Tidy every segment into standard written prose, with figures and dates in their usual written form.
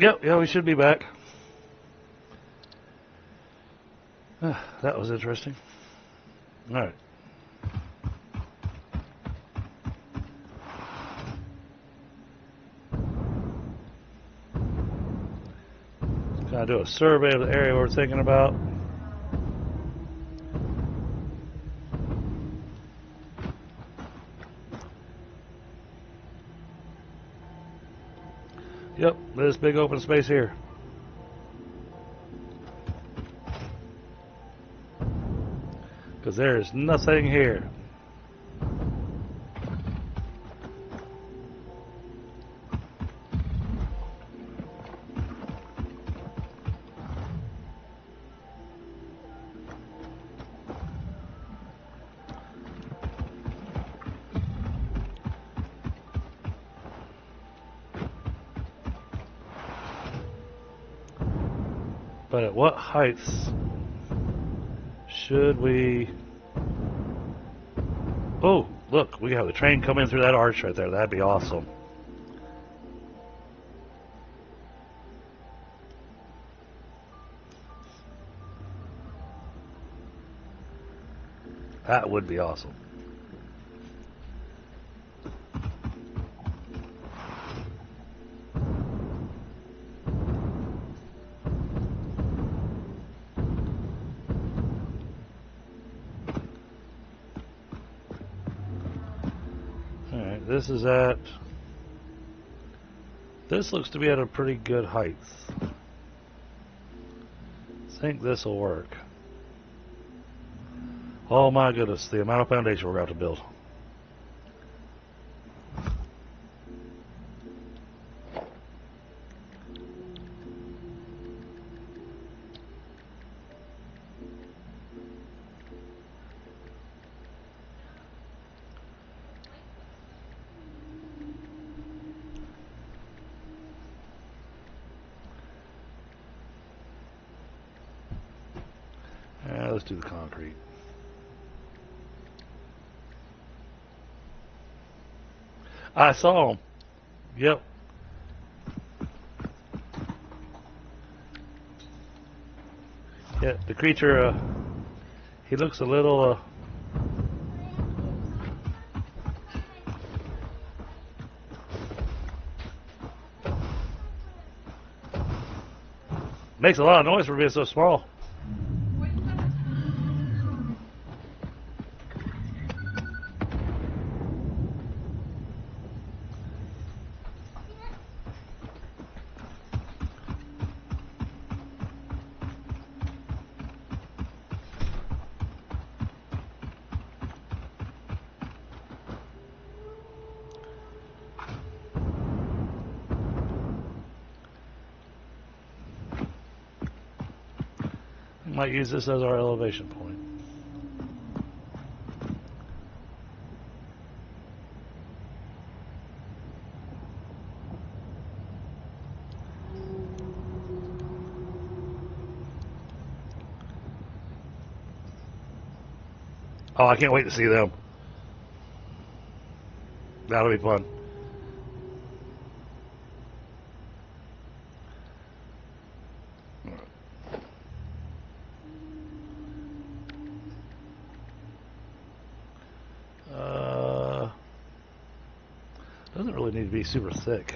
Yep, yeah, we should be back. That was interesting. All right. Gonna do a survey of the area we're thinking about. Yep, this big open space here. Because there's nothing here. But at what heights should we... Oh, look, we have the train coming through that arch right there. That'd be awesome. That would be awesome. Alright, this is at... This looks to be at a pretty good height. I think this will work. Oh my goodness, the amount of foundation we're going to have to build. Let's do the concrete. I saw him. Yep. Yeah, the creature, he looks a little, makes a lot of noise for being so small. Might use this as our elevation point. Oh, I can't wait to see them. That'll be fun. Doesn't really need to be super thick.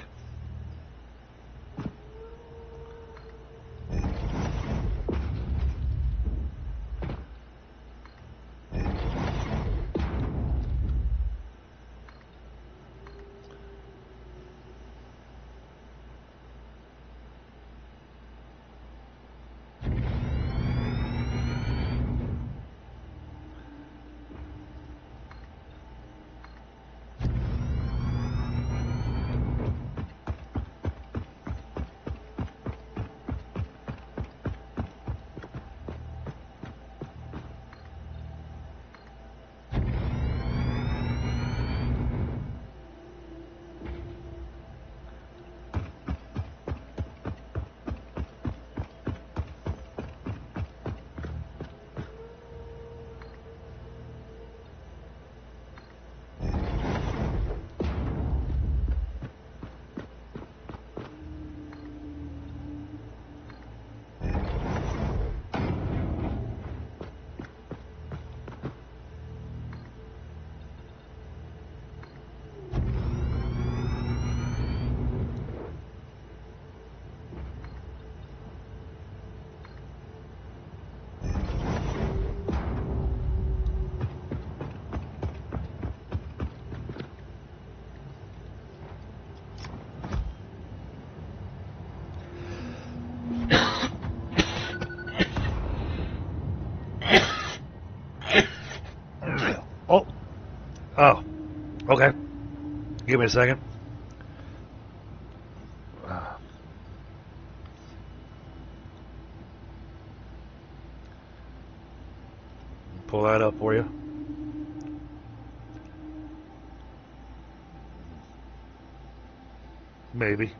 Give me a second. Pull that up for you. Maybe.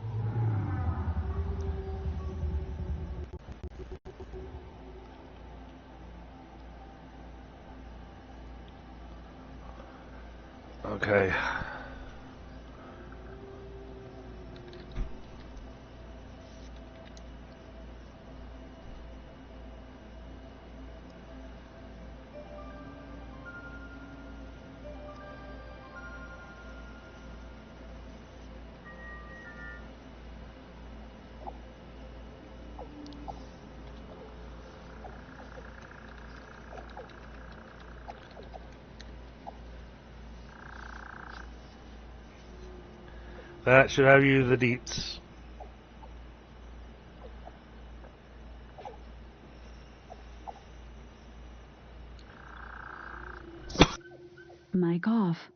Okay. That should have you the deets. Mic off.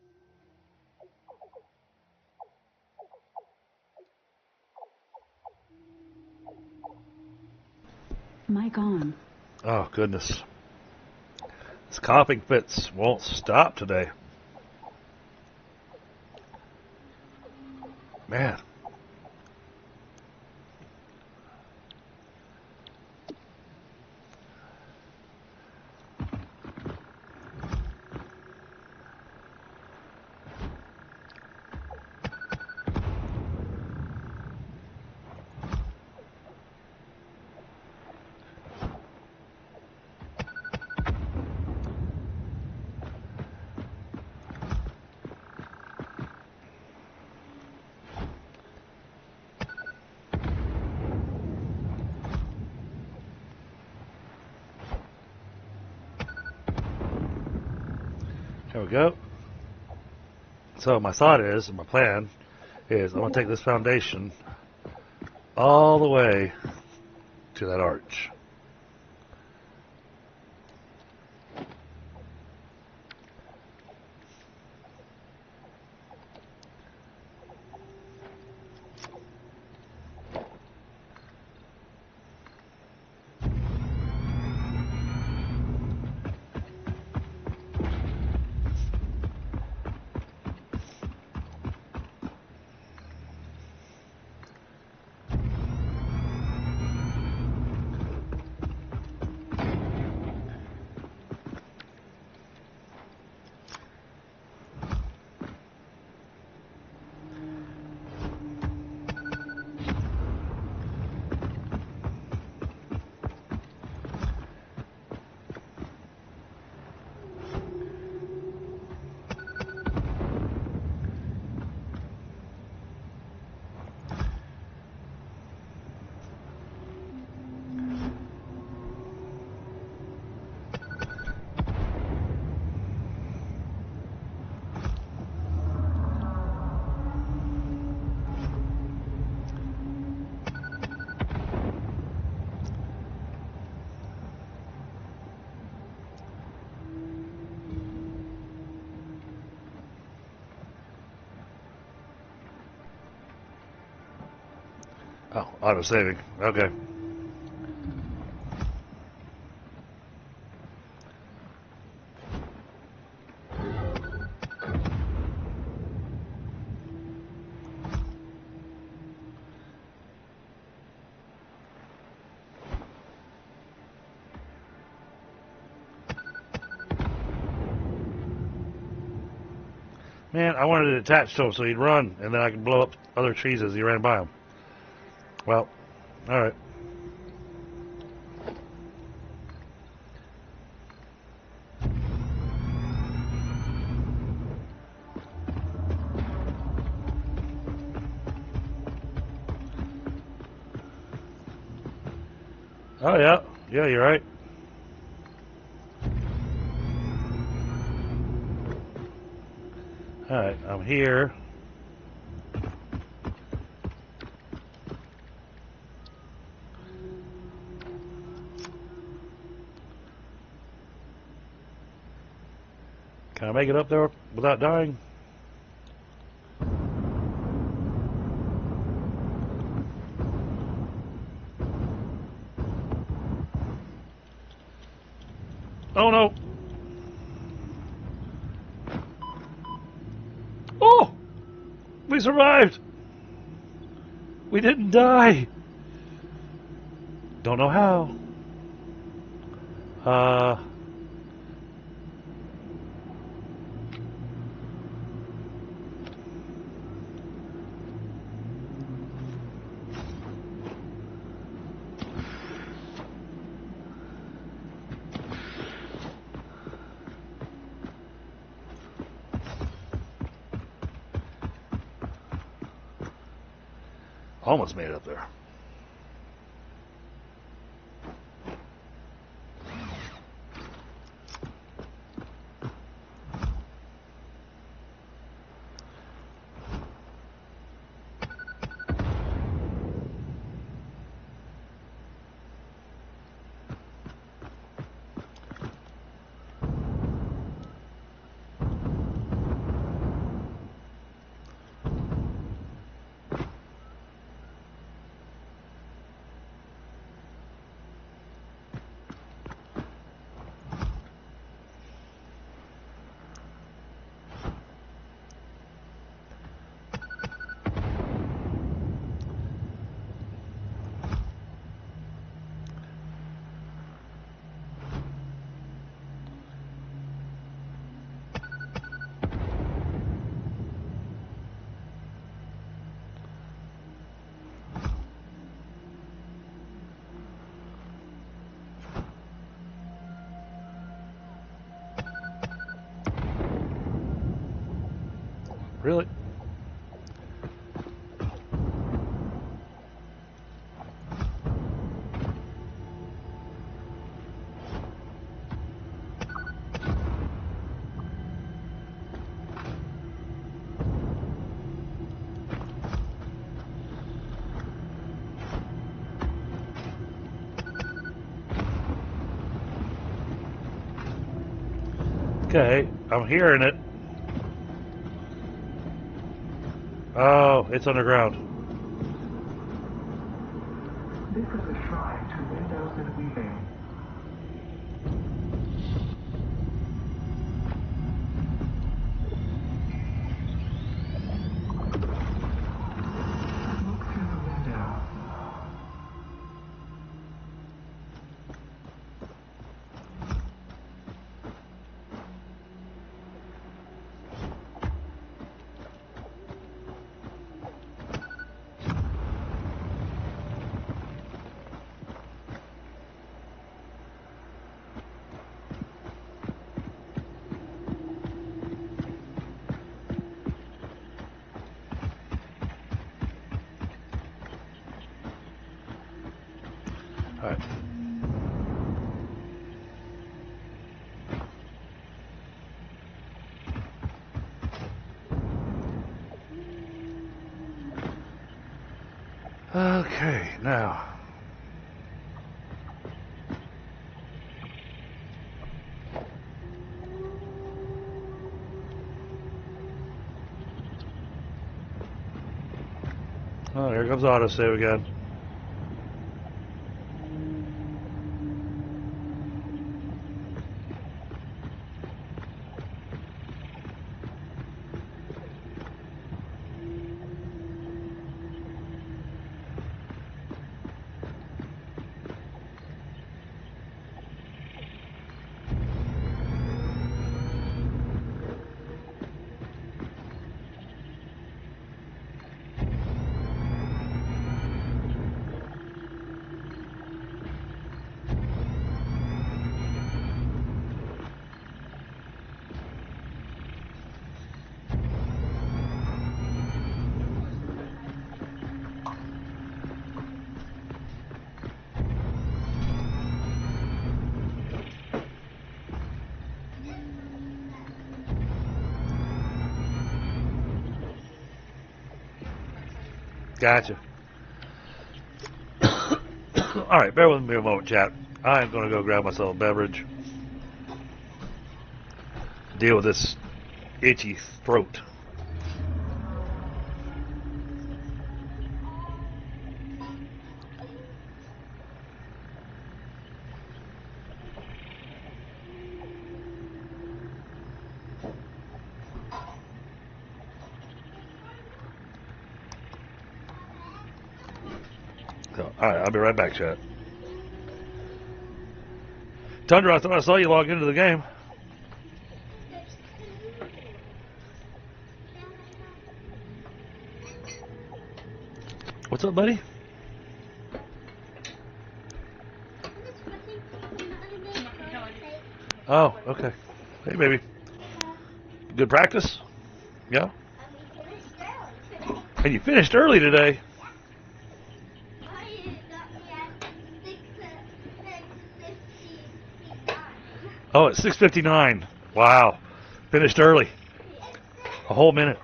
Mic on. Oh, goodness. This coughing fits won't stop today. Man. There we go. So my thought is, and my plan is, I'm going to take this foundation all the way to that arch. Oh, auto saving. Okay. Man, I wanted it attached to him so he'd run, and then I could blow up other trees as he ran by them. Well, alright. Oh, yeah. Yeah, you're right. Alright, I'm here. Can I make it up there without dying? we survived! We didn't die! Don't know how. Almost made it up there. Really? Okay, I'm hearing it. Oh, it's underground. This is a shrine to windows and weaving. Look through the window. All right. Okay, now. Oh, here comes autosave again. Gotcha. Alright, bear with me a moment, chat. I'm going to go grab myself a beverage. Deal with this itchy throat. So, all right, I'll be right back, chat. Tundra, I thought I saw you log into the game. What's up, buddy? Oh, okay. Hey, baby. Good practice? Yeah? And you finished early today. Oh, at 6:59. Wow. Finished early. A whole minute.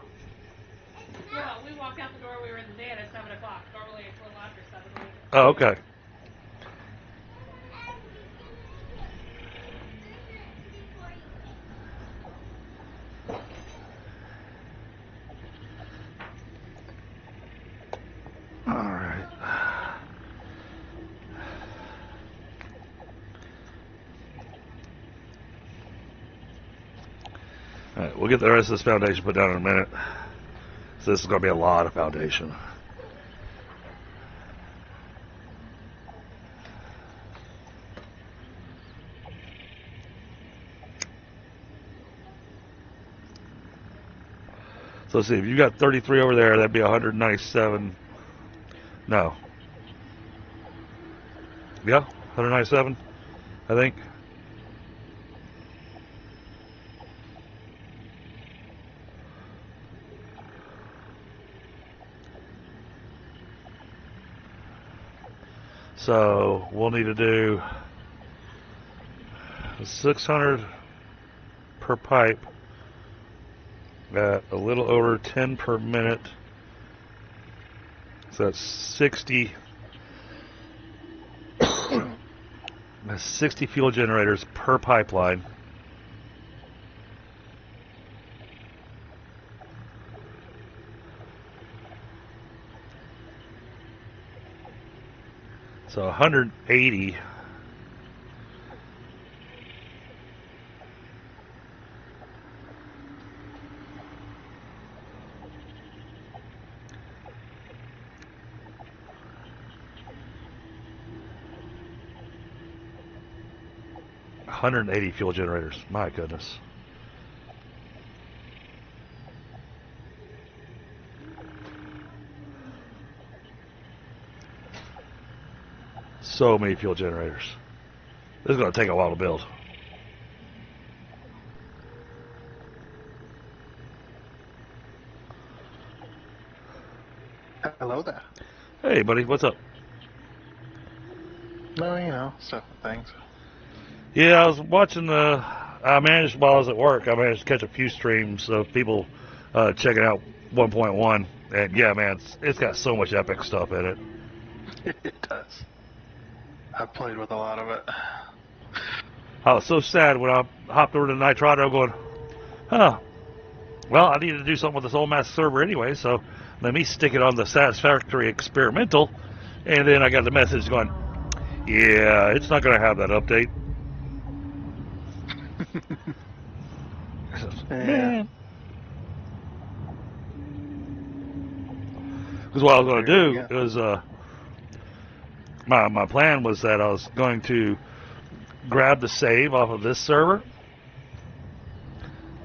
Yeah, we walked out the door. We were in the bed at 7 o'clock. Normally it's a little after 7. Oh, okay. All right. All right, we'll get the rest of this foundation put down in a minute. So this is going to be a lot of foundation. So let's see, if you got 33 over there, that'd be 197. No. Yeah, 197, I think. So we'll need to do 600 per pipe at a little over 10 per minute. So that's 60. That's 60 fuel generators per pipeline. So 180. $180 fuel generators. My goodness. So many fuel generators. This is going to take a while to build. Hello there. Hey, buddy, what's up? No, you know, stuff and things. Yeah, I was watching the. I managed while I was at work. I managed to catch a few streams of people checking out 1.1, and yeah, man, it's got so much epic stuff in it. It does. I've played with a lot of it. I was so sad when I hopped over to Nitrado, going, "Huh? Well, I needed to do something with this old mass server anyway, so let me stick it on the Satisfactory experimental." And then I got the message going, "Yeah, it's not going to have that update." Man. Because what I was going to do was, my plan was that I was going to grab the save off of this server,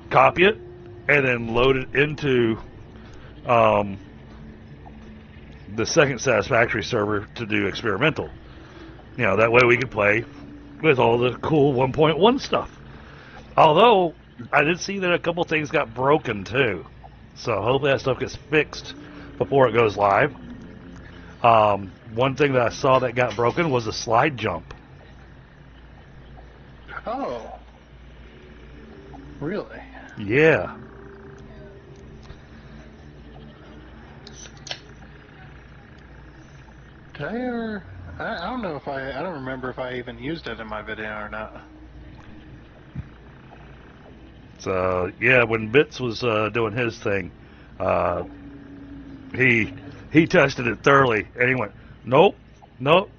copy it, and then load it into the second Satisfactory server to do experimental. You know, that way we could play with all the cool 1.1 stuff. Although, I did see that a couple things got broken too. So hopefully that stuff gets fixed before it goes live. One thing that I saw that got broken was a slide jump. Oh. Really? Yeah. Did I ever... I don't know if I don't remember if I even used it in my video or not. So yeah, when Bits was doing his thing, he tested it thoroughly, and he went, "Nope,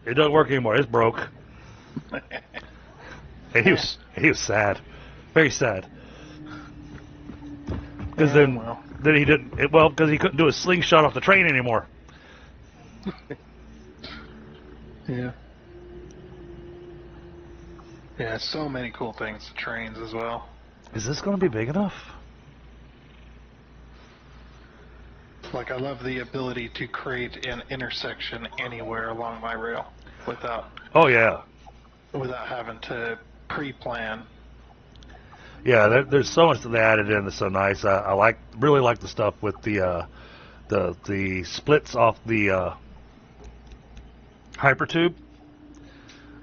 it doesn't work anymore. It's broke." And he was sad, very sad, because then he didn't because he couldn't do a slingshot off the train anymore. Yeah. Yeah, so many cool things. Trains as well. Is this going to be big enough? Like, I love the ability to create an intersection anywhere along my rail without Oh yeah, having to pre-plan. yeah. There's so much that they added in that's so nice. I really like the stuff with the splits off the hypertube.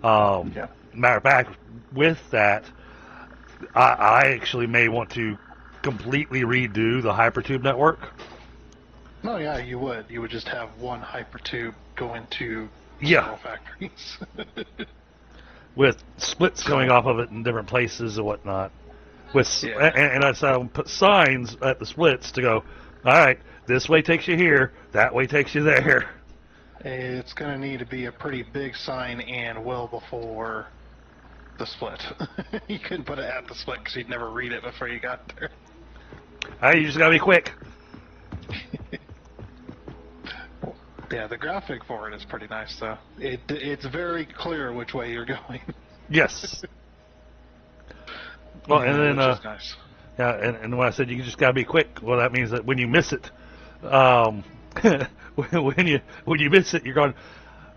Yeah. Matter of fact, with that, I actually may want to completely redo the hypertube network. No, yeah, you would. You would just have one hypertube going to Yeah. several factories. With splits coming off of it in different places and whatnot. Yeah. And I so put signs at the splits to go, all right, this way takes you here, that way takes you there. It's going to need to be a pretty big sign and well before the split. You couldn't put it at the split because you'd never read it before you got there. You just gotta be quick. Yeah, the graphic for it is pretty nice, though. It's very clear which way you're going. Yes. Well, Yeah, and then which is nice. yeah, and when I said you just gotta be quick, well, that means that when you miss it, when you miss it, you're going,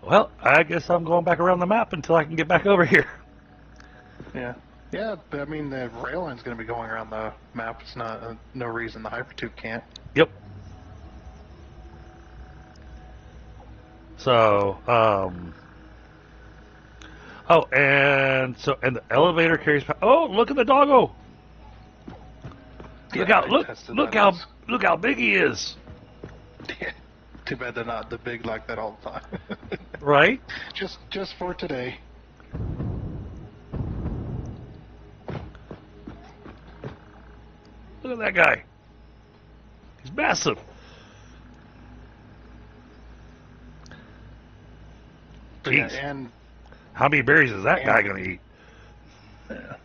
well, I guess I'm going back around the map until I can get back over here. Yeah. Yeah, but I mean, the rail line's going to be going around the map. It's not no reason the hypertube can't. Yep. So, oh, and the elevator carries. Oh, look at the doggo! Yeah, Look how big he is. Too bad they're not the big like that all the time. Right? Just for today. Look at that guy. He's massive. Yeah, Jeez. and How many berries is that guy going to eat? yeah.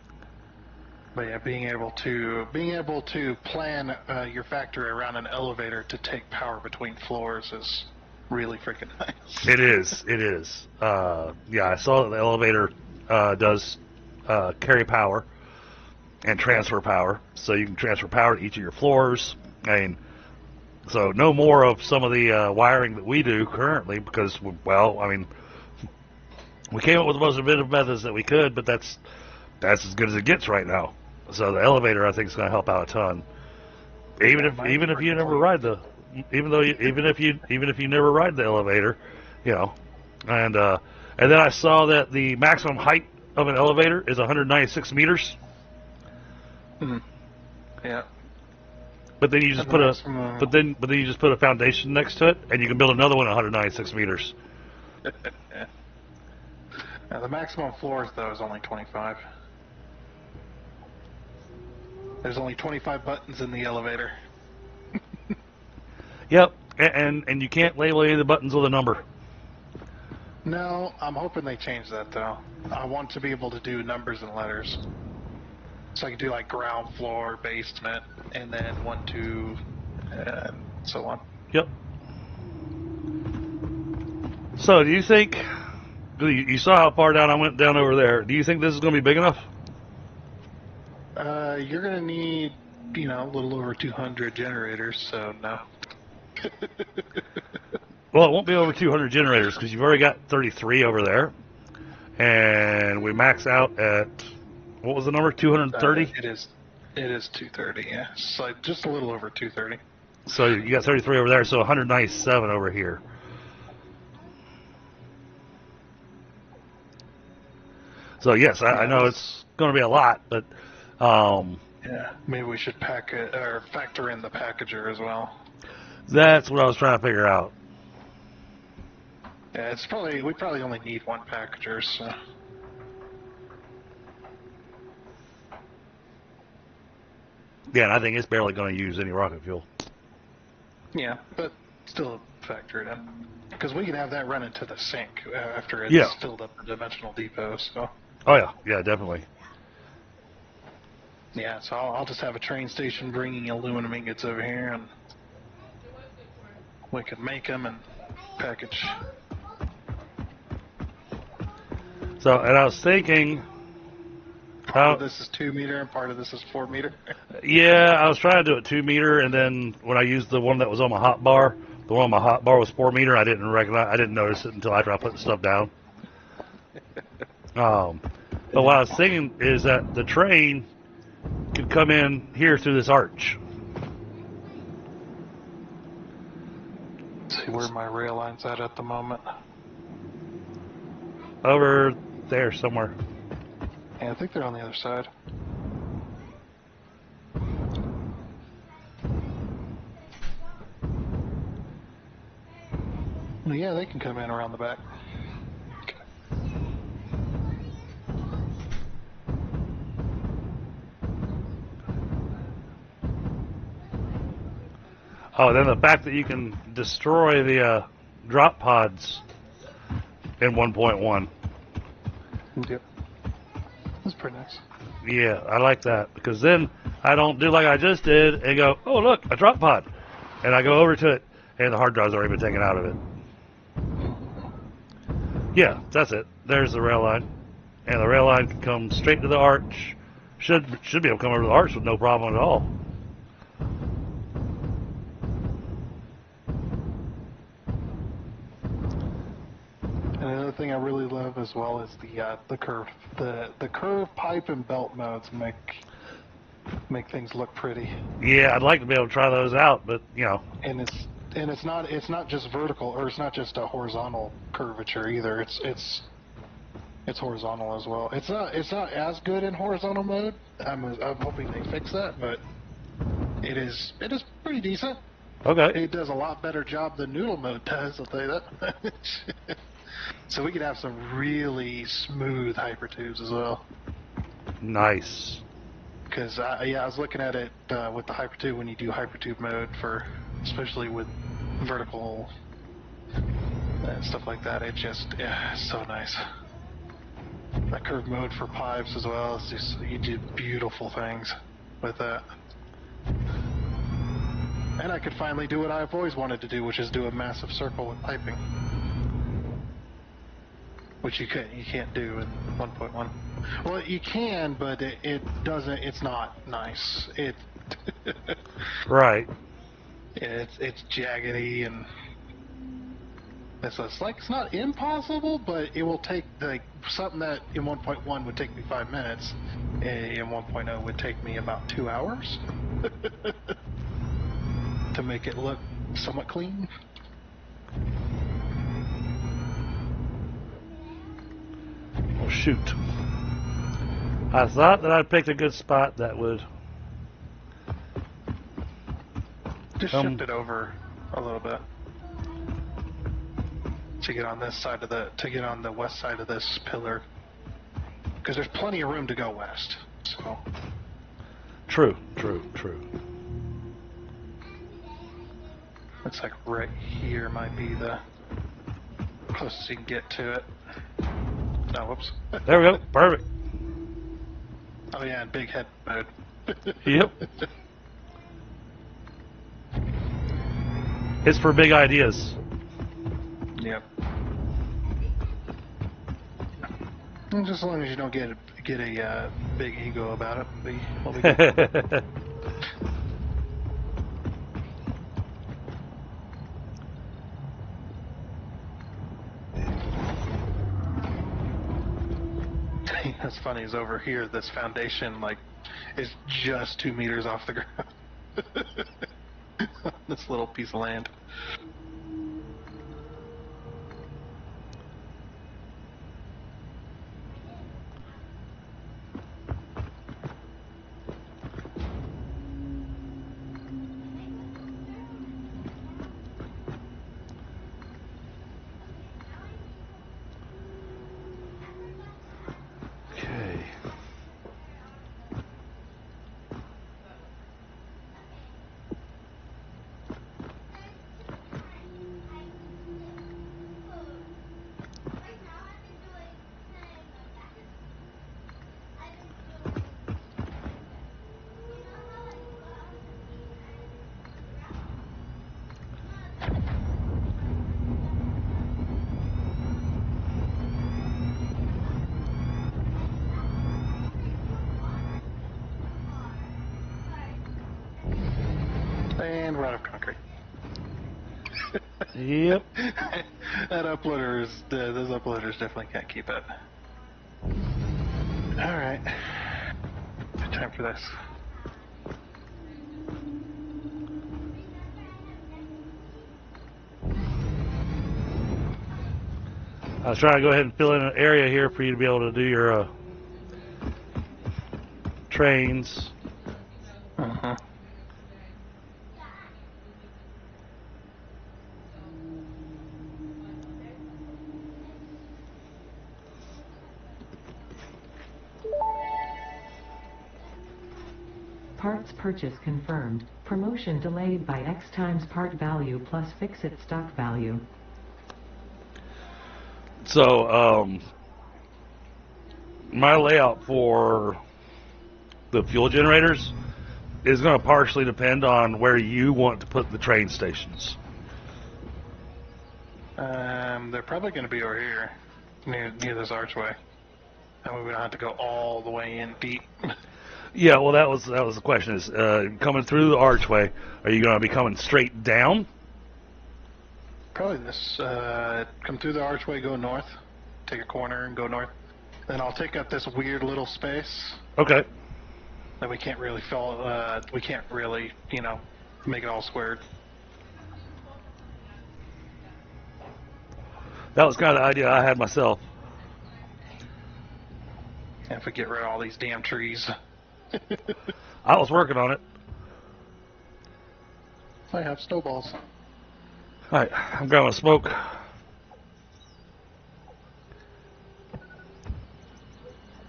But yeah, being able to plan your factory around an elevator to take power between floors is really freaking nice. It is. It is. Yeah, I saw that the elevator does carry power and transfer power, so you can transfer power to each of your floors. And so no more of some of the wiring that we do currently because, well, I mean, we came up with the most innovative methods that we could, but that's as good as it gets right now. So the elevator, I think, is going to help out a ton. Even if you never ride the, even if you never ride the elevator, you know, and then I saw that the maximum height of an elevator is 196 meters. Mhm. Yeah. But then you just put but then you just put a foundation next to it, and you can build another one at 196 meters. Yeah. Now, the maximum floors though is only 25. There's only 25 buttons in the elevator. Yep, and you can't label any of the buttons with a number. No, I'm hoping they change that though. I want to be able to do numbers and letters. So I can do like ground floor, basement, and then 1, 2, and so on. Yep. So, do you think you saw how far down I went down over there? Do you think this is going to be big enough? You're gonna need, a little over 200 generators, so no. Well, it won't be over 200 generators because you've already got 33 over there, and we max out at what was the number? 230. It is 230. Yeah, it's like just a little over 230. So you got 33 over there, so 197 over here. So yes, I know it's going to be a lot, but yeah, maybe we should pack it or factor in the packager as well. That's what I was trying to figure out. Yeah, we probably only need one packager, so. Yeah, and I think it's barely going to use any rocket fuel. Yeah, but still factor it in. Because we can have that run into the sink after it's filled up the dimensional depot, so. Oh, yeah, definitely. Yeah, so I'll just have a train station bringing aluminum ingots over here, and we can make them and package. So, and I was thinking, Part of this is 2 meter and part of this is 4 meter. yeah, I was trying to do it 2 meter, and then when I used the one that was on my hot bar, the one on my hot bar was 4 meter. I didn't notice it until after I put the stuff down. But what I was thinking is that the train could come in here through this arch. See where my rail line's at the moment. Over there somewhere. Yeah, I think they're on the other side. Well, yeah, they can come in around the back. Oh, then the fact that you can destroy the drop pods in 1.1. Yep. That's pretty nice. Yeah, I like that, because then I don't do like I just did and go, oh, look, a drop pod. And I go over to it, and the hard drive's already been taken out of it. Yeah, that's it. There's the rail line. And the rail line can come straight to the arch. Should be able to come over to the arch with no problem at all. And another thing I really love as well is the curve. The curve, pipe, and belt modes make things look pretty. Yeah, I'd like to be able to try those out, but you know. And it's not just vertical, or it's not just a horizontal curvature either. It's horizontal as well. It's not as good in horizontal mode. I'm hoping they fix that, but it is pretty decent. Okay. It does a lot better job than noodle mode does, I'll tell you that. So we could have some really smooth hypertubes as well. Nice. Because I was looking at it with the hypertube when you do hypertube mode especially with vertical and stuff like that. It just it's so nice. That curve mode for pipes as well. It's just, you do beautiful things with that. And I could finally do what I've always wanted to do, which is do a massive circle with piping. Which you can't do in 1.1. Well, you can, but it doesn't. It's not nice. Right. It's jaggedy, and it's like it's not impossible, but it will take like something that in 1.1 would take me 5 minutes, in 1.0 would take me about 2 hours to make it look somewhat clean. Oh, shoot. I thought that I picked a good spot that would Just shift it over a little bit to get on the west side of this pillar, because there's plenty of room to go west. So True. looks like right here might be the closest you can get to it. No, whoops. There we go. Perfect. Oh yeah, and big head mode. Yep. It's for big ideas. Yep. And just as long as you don't get a big ego about it, we'll be good. That's funny, is over here, this foundation, like, is just 2 meters off the ground. This little piece of land. Okay. we're out of concrete. Yep. That uploader is those uploaders definitely can't keep it. All right, good time for this. I was trying to go ahead and fill in an area here for you to be able to do your trains. Uh-huh. Parts purchase confirmed. Promotion delayed by X times part value plus fix-it stock value. So, my layout for the fuel generators is going to partially depend on where you want to put the train stations. They're probably going to be over here, near this archway. And we don't have to go all the way in deep. Yeah, well, that was the question. Is coming through the archway? Are you going to be coming straight down? Probably this. Come through the archway, go north, take a corner, and go north. Then I'll take up this weird little space Okay. that we can't really fill. We can't really, make it all squared. That was kind of the idea I had myself. And if we get rid of all these damn trees. I was working on it. I have snowballs. All right, I'm going to smoke.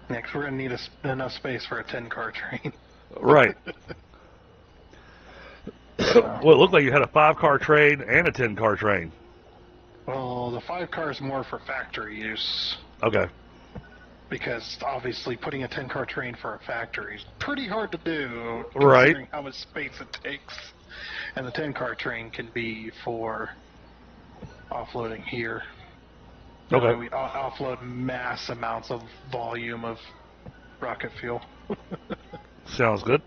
Next, we're gonna need enough space for a 10-car train. Right. Well, it looked like you had a 5-car train and a 10-car train. Well, the 5 car is more for factory use. Okay. Because obviously putting a 10-car train for a factory is pretty hard to do, Right. considering how much space it takes. And the 10-car train can be for offloading here. That way Okay. we offload mass amounts of volume of rocket fuel. Sounds good.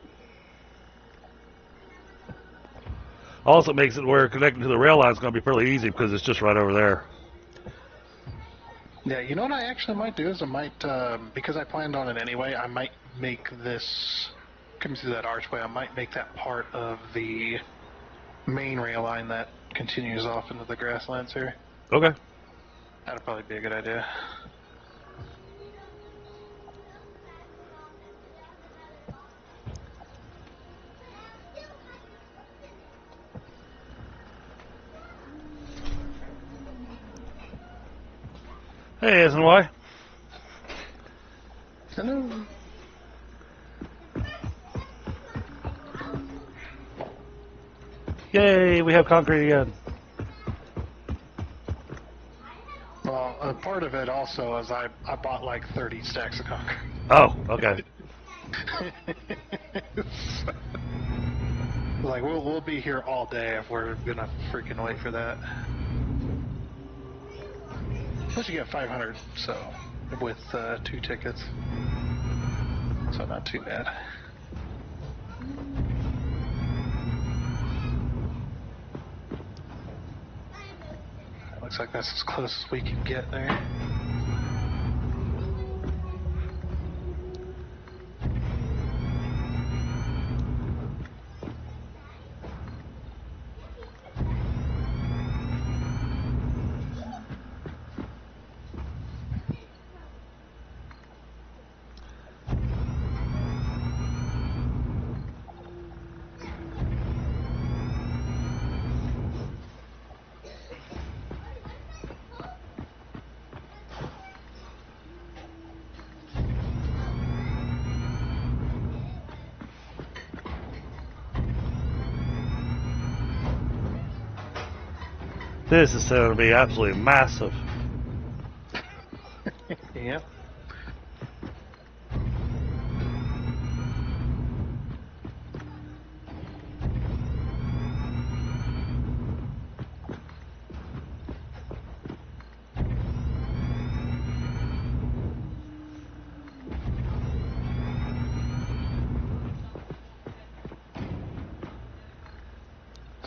Also makes it where connecting to the rail line is going to be fairly easy because it's just right over there. Yeah, you know what I actually might do is I might, because I planned on it anyway, I might make this, coming through that archway, I might make that part of the main rail line that continues off into the grasslands here. Okay. That'd probably be a good idea. Hey, S&Y. Hello. Yay, we have concrete again. Well, a part of it also is I bought like 30 stacks of concrete. Oh, okay. Like we'll be here all day if we're gonna freaking wait for that. Plus you get 500, so with 2 tickets, so not too bad. Looks like that's as close as we can get there. This is going to be absolutely massive. Yep.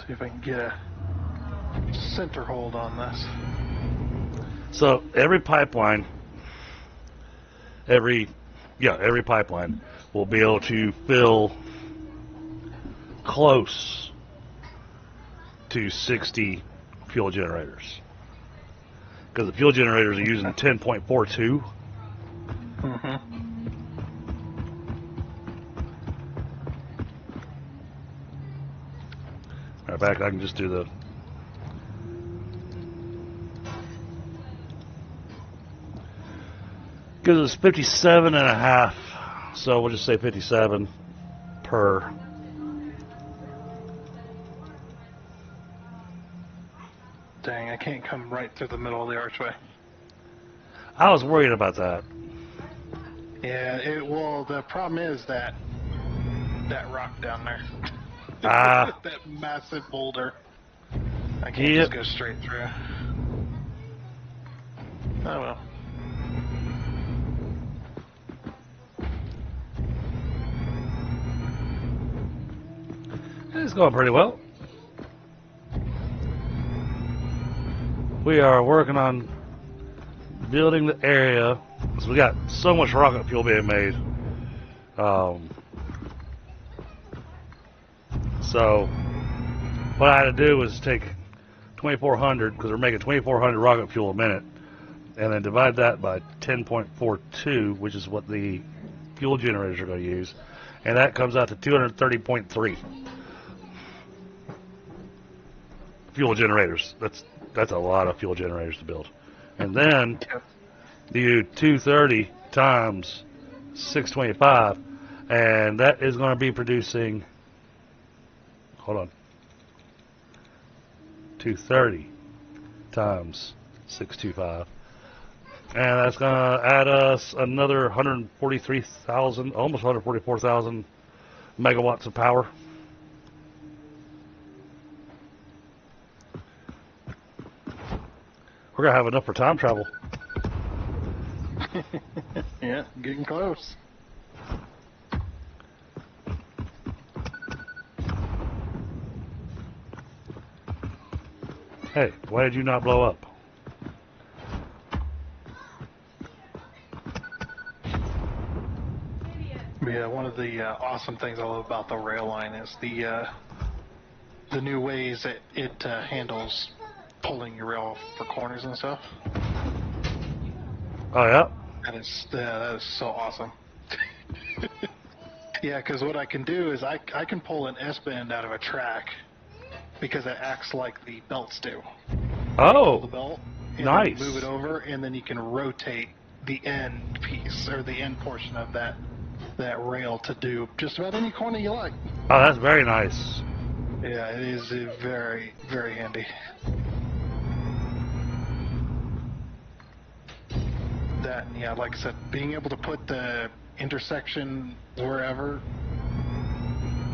See if I can get a center hold on this. So every pipeline will be able to fill close to 60 fuel generators. Because the fuel generators are using 10.42. Mm-hmm. In fact, I can just do the... Because it's 57 and a half, so we'll just say 57 per. Dang, I can't come right through the middle of the archway. I was worried about that. Yeah, well, the problem is that rock down there. Ah. That massive boulder. I can't Yep. just go straight through. Oh well. It's going pretty well. We are working on building the area because we got so much rocket fuel being made. So what I had to do was take 2,400, because we're making 2,400 rocket fuel a minute, and then divide that by 10.42, which is what the fuel generators are going to use, and that comes out to 230.3 fuel generators. That's a lot of fuel generators to build. And then you do 230 times 625, and that is going to be producing, hold on, 230 times 625, and that's going to add us another 143,000, almost 144,000 megawatts of power. We're going to have enough for time travel. Yeah, getting close. Hey, why did you not blow up? Yeah, one of the awesome things I love about the rail line is the new ways that it handles pulling your rail for corners and stuff. Oh, yeah? That is so awesome. Yeah, because what I can do is I can pull an S-bend out of a track because it acts like the belts do. Pull the Oh, belt, and nice. then you move it over, and then you can rotate the end piece or the end portion of that rail to do just about any corner you like. Oh, that's very nice. Yeah, it is very, very handy. That, and yeah, like I said, being able to put the intersection wherever,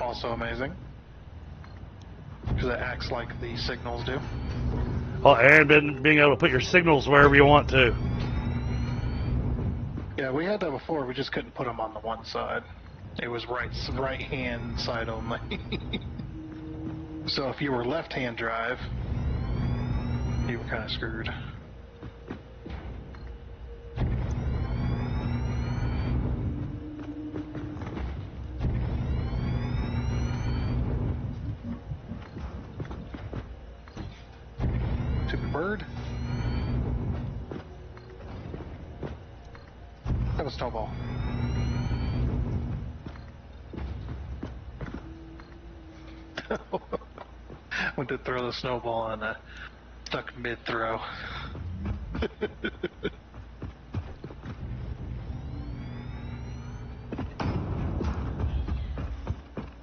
also amazing. Because it acts like the signals do. Oh, and being able to put your signals wherever you want to. Yeah, we had that before, we just couldn't put them on the one side. It was right hand side only. So if you were left hand drive, you were kind of screwed. Stupid bird. That was snowball. Went to throw the snowball and stuck mid-throw. There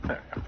we go.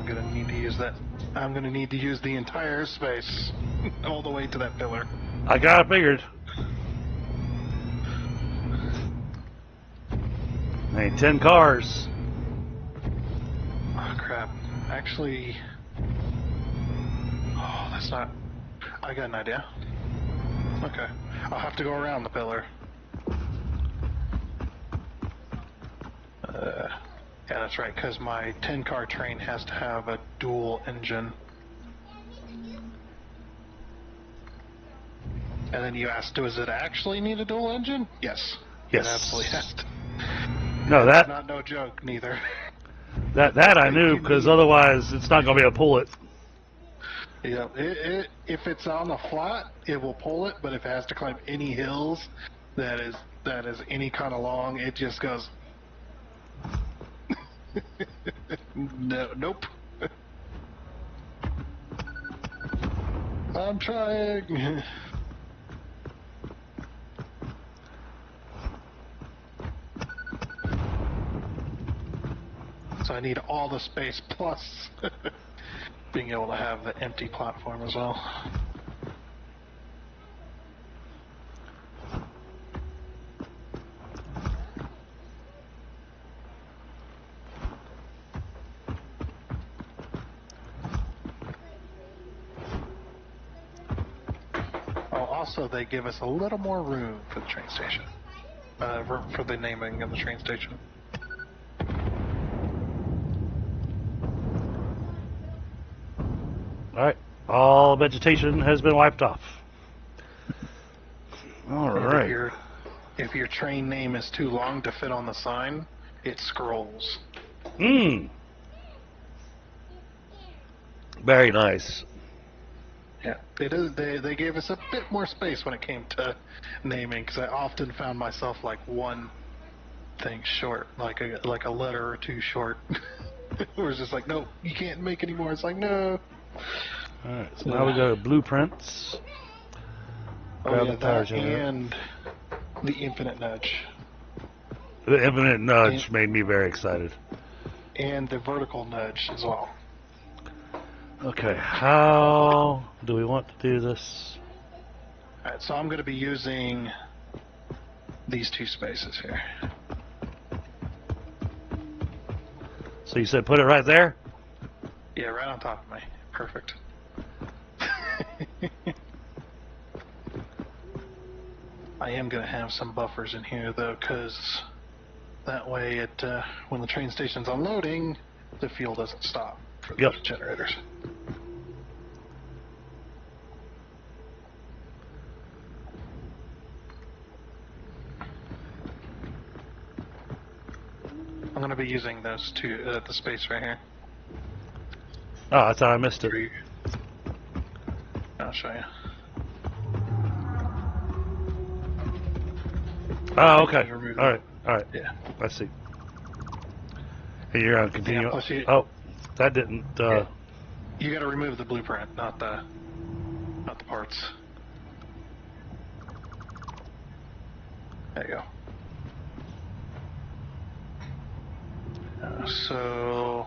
gonna need to use that. I'm gonna need to use the entire space, all the way to that pillar. I got it figured. Ain't 10 cars. Oh crap! Actually, oh, that's not. I got an idea. Okay, I'll have to go around the pillar. Yeah, that's right, because my 10-car train has to have a dual engine. And then you asked, does it actually need a dual engine? Yes. Yes. It absolutely has to. No, That's that not no joke, neither. that I knew, because otherwise it's not going to be able to pull it. Yeah, if it's on the flat, it will pull it, but if it has to climb any hills that is any kind of long, it just goes. No, nope. I'm trying. So I need all the space plus being able to have the empty platform as well. Oh, also they give us a little more room for the train station, for the naming of the train station. Alright. All vegetation has been wiped off. And Alright. if your train name is too long to fit on the sign, it scrolls. Very nice. Yeah, it is. They gave us a bit more space when it came to naming, because I often found myself like one thing short, like a letter or two short. It was just like, no, you can't make any more. It's like, no. Alright, so now we go to blueprints. Oh Grab yeah, the power that generator. and the infinite nudge, The infinite nudge made me very excited. and the vertical nudge as well. Okay, how do we want to do this? All right, so I'm going to be using these two spaces here. So you said put it right there? Yeah, right on top of me. Perfect. I am going to have some buffers in here, though, because that way, when the train station's unloading, the fuel doesn't stop for the Yep. generators. I'm going to be using those two, the space right here. Oh, I thought I missed it. I'll show you. Oh, okay. Remove Alright, alright. Yeah. I see. And you're going to continue. Yeah, plus you- Oh, that didn't. Yeah. You got to remove the blueprint, not the parts. There you go. So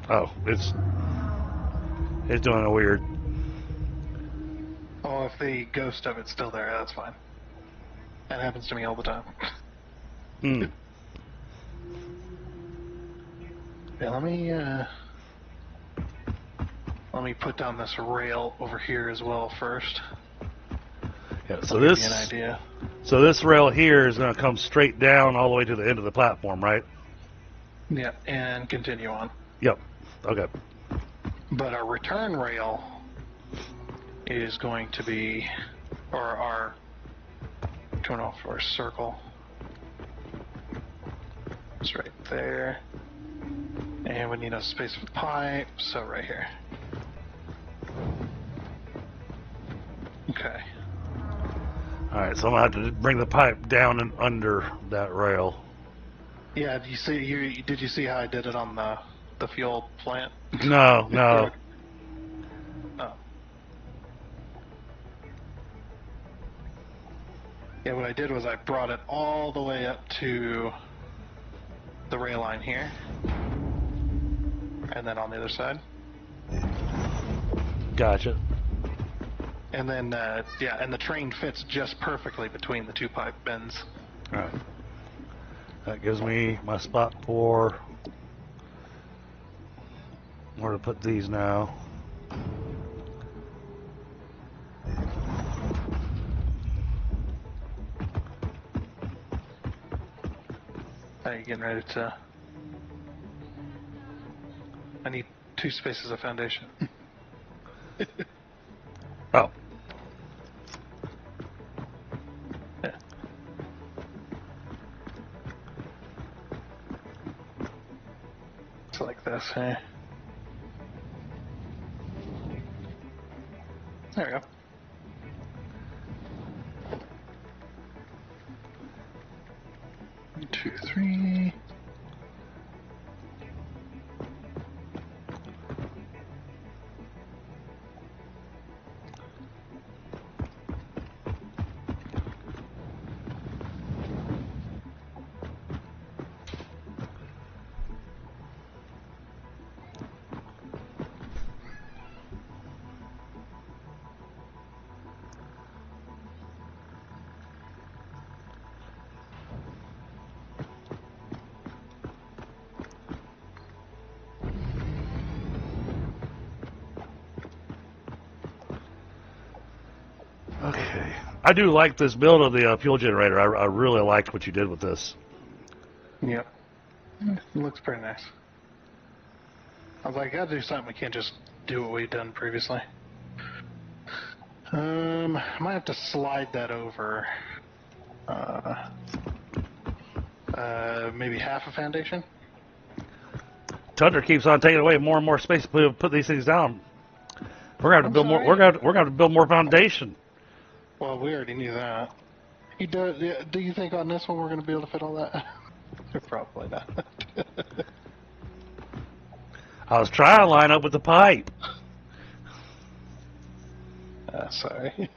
Oh, it's doing a weird. oh, if the ghost of it's still there, that's fine. That happens to me all the time. Hmm. Yeah, let me put down this rail over here as well first. Yeah. So Give this. you an idea. So this rail here is going to come straight down all the way to the end of the platform, right? Yeah, and continue on. Yep. Okay. But our return rail is going to be, or our turn off our circle. It's right there. And we need a space for the pipe, so right here. Okay. All right. So I'm going to have to bring the pipe down and under that rail. Yeah, did you see how I did it on the fuel plant? No, no. Oh. Yeah, what I did was I brought it all the way up to the rail line here. And then on the other side. Gotcha. And then, yeah, and the train fits just perfectly between the two pipe bends. Alright. That gives me my spot for where to put these now. Are you getting ready to... I need 2 spaces of foundation. Oh. Yeah. It's like this, hey? There we go. One, 2, 3. Okay. I do like this build of the fuel generator. I really liked what you did with this. Yep. It looks pretty nice. I was like, I gotta do something. We can't just do what we've done previously. I might have to slide that over. Maybe half a foundation. Tundra keeps on taking away more and more space to put these things down. We're gonna have to build more. sorry. We're gonna have to build more foundation. Well, we already knew that. Do you think on this one we're going to be able to fit all that? Probably not. I was trying to line up with the pipe. Sorry.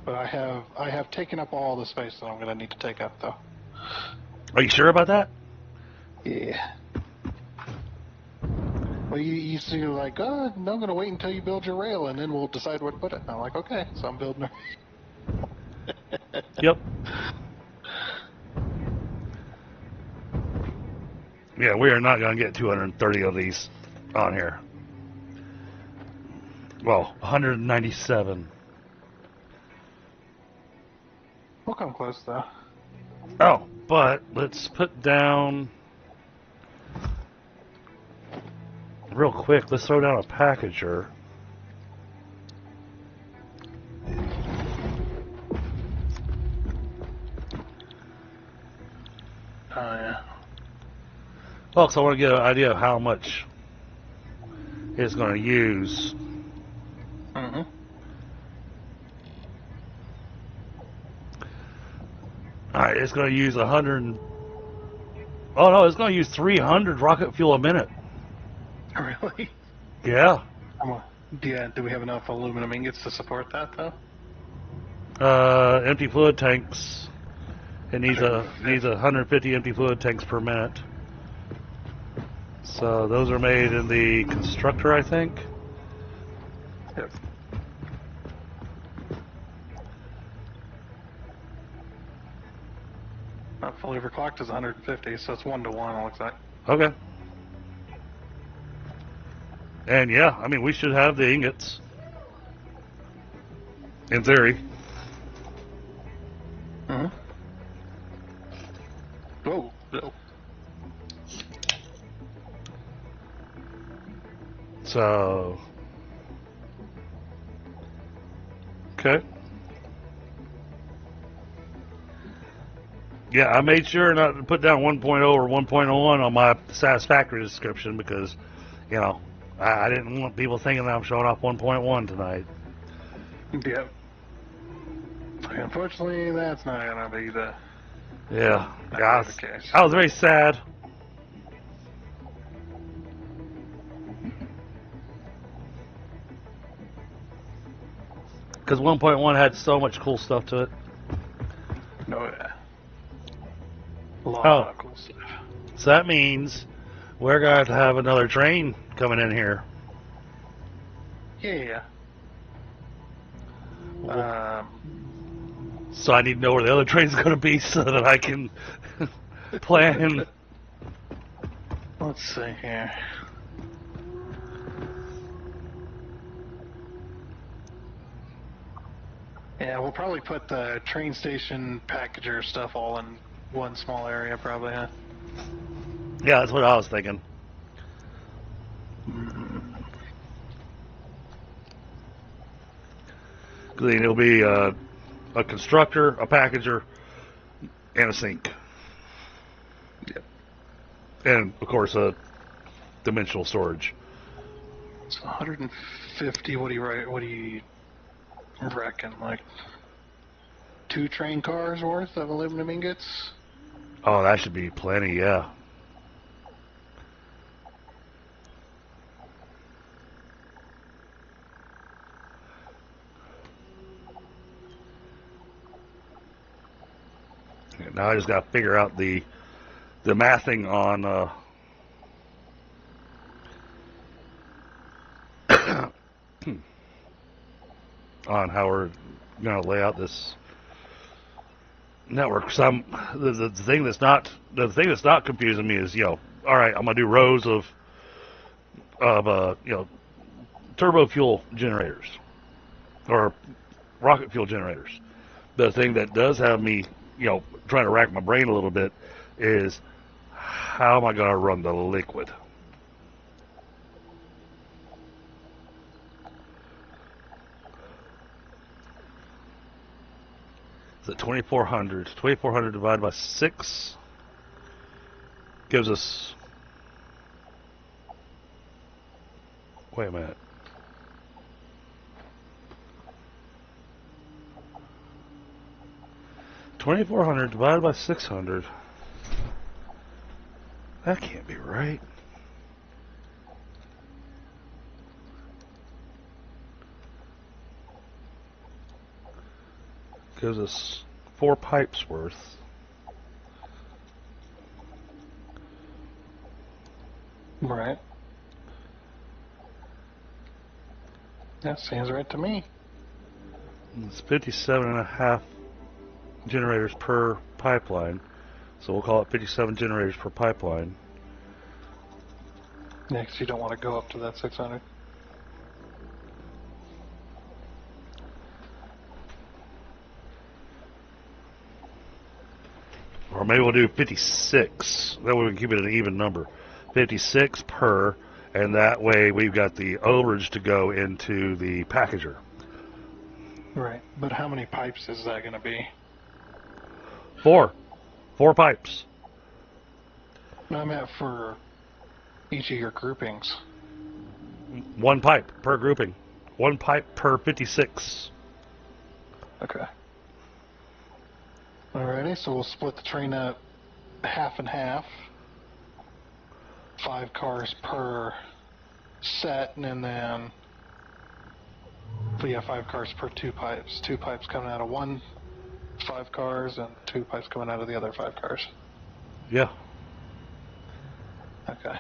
But I have taken up all the space that I'm going to need to take up, though. Are you sure about that? Yeah. Well, you see, you're like, oh, no, I'm going to wait until you build your rail, and then we'll decide where to put it. And I'm like, okay, so I'm building it. Yep. Yeah, we are not going to get 230 of these on here. Well, 197. We'll come close, though. Oh, but let's put down... Real quick, let's throw down a packager. Oh, yeah. Well, so I want to get an idea of how much it's going to use. Mm-hmm. Alright, it's going to use 100... Oh, no, it's going to use 300 rocket fuel a minute. Really? Yeah. Do we have enough aluminum ingots to support that, though? Empty fluid tanks. It needs needs 150 empty fluid tanks per minute. So those are made in the constructor, I think. Yep. Not fully overclocked is 150, so it's 1 to 1, it looks like. Okay. And yeah, I mean, we should have the ingots. In theory. Mm-hmm. Whoa, no. So... Okay. Yeah, I made sure not to put down 1.0 or 1.01 on my Satisfactory description because, you know, I didn't want people thinking that I'm showing off 1.1 tonight. Yep. Unfortunately, that's not gonna be the... Yeah, Not the case. I was very sad. Because 1.1 had so much cool stuff to it. No, yeah. A lot Oh. of cool stuff. So that means we're going to have another train coming in here. Yeah. So I need to know where the other train's going to be so that I can plan. Let's see here. Yeah, we'll probably put the train station packager stuff all in one small area, probably, huh? Yeah, that's what I was thinking. Because it'll be a constructor, a packager, and a sink. Yep. And, of course, a dimensional storage. So 150. What do you reckon? Like 2 train cars worth of aluminum ingots? Oh, that should be plenty, yeah. Now I just got to figure out the mathing on on how we're going to lay out this network. So the thing that's not confusing me is, all right, I'm going to do rows of turbo fuel generators or rocket fuel generators. The thing that does have me, trying to rack my brain a little bit is how am I going to run the liquid? Is it 2,400? 2,400 divided by 6 gives us... Wait a minute. $2,400 divided by 600. That can't be right. Gives us 4 pipes worth. Right. That seems right to me. It's 57.5 generators per pipeline. So we'll call it 57 generators per pipeline. Next, you don't want to go up to that 600. Or maybe we'll do 56. That way we can keep it an even number. 56 per, and that way we've got the overage to go into the packager. Right. But how many pipes is that going to be? 4 pipes. No, I meant for each of your groupings. 1 pipe per grouping. 1 pipe per 56. Okay. Alrighty, so we'll split the train up half and half. 5 cars per set, and then... So yeah, 5 cars per 2 pipes. 2 pipes coming out of 1 5 cars, and 2 pipes coming out of the other 5 cars. Yeah. Okay.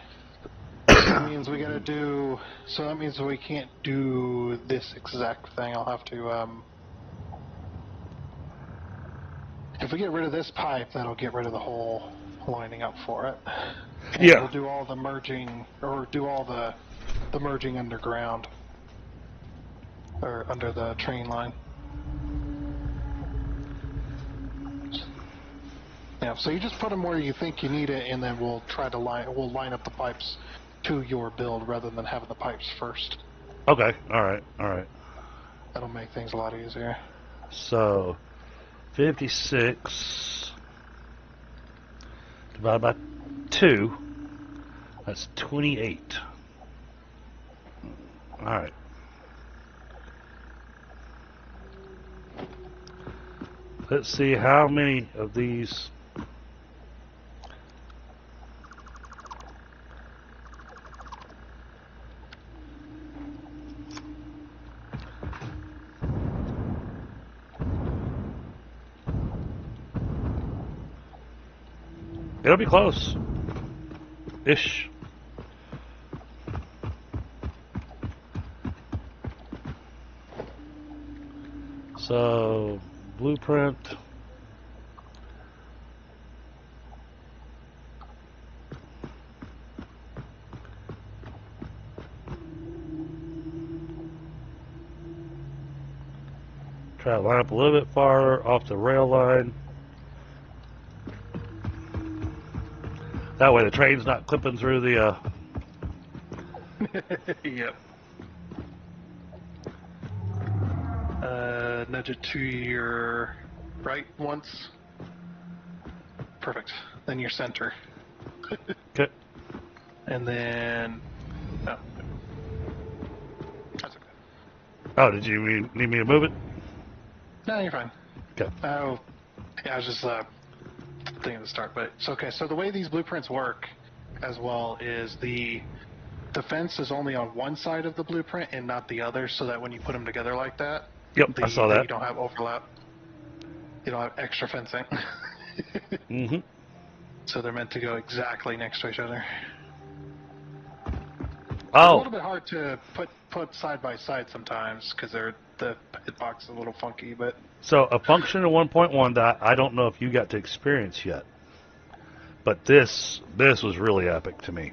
That means we gotta do... So that means we can't do this exact thing. I'll have to, If we get rid of this pipe, that'll get rid of the whole lining up for it. And Yeah. we'll do all the merging, or do all the merging underground. Or under the train line. Yeah, so you just put them where you think you need it, and then we'll try to line up the pipes to your build rather than having the pipes first. Okay. All right. That'll make things a lot easier. So 56 divided by 2. That's 28. All right. Let's see how many of these. It'll be close. Ish. So, blueprint. Try to line up a little bit farther off the rail line. That way the train's not clipping through the, Yep. Nudge it to your right once. Perfect. Then your center. Okay. And then... Oh. That's okay. Oh, did you need me to move it? No, you're fine. Okay. Oh, yeah, I was just thinking to start, but it's okay. So the way these blueprints work as well is the fence is only on one side of the blueprint and not the other, so that when you put them together like that, Yep, I saw that. you don't have overlap. You don't have extra fencing. Mm-hmm. So they're meant to go exactly next to each other. It's a Oh, little bit hard to put side by side sometimes because the hitbox is a little funky, but so a function of 1.1 that I don't know if you got to experience yet, but this was really epic to me.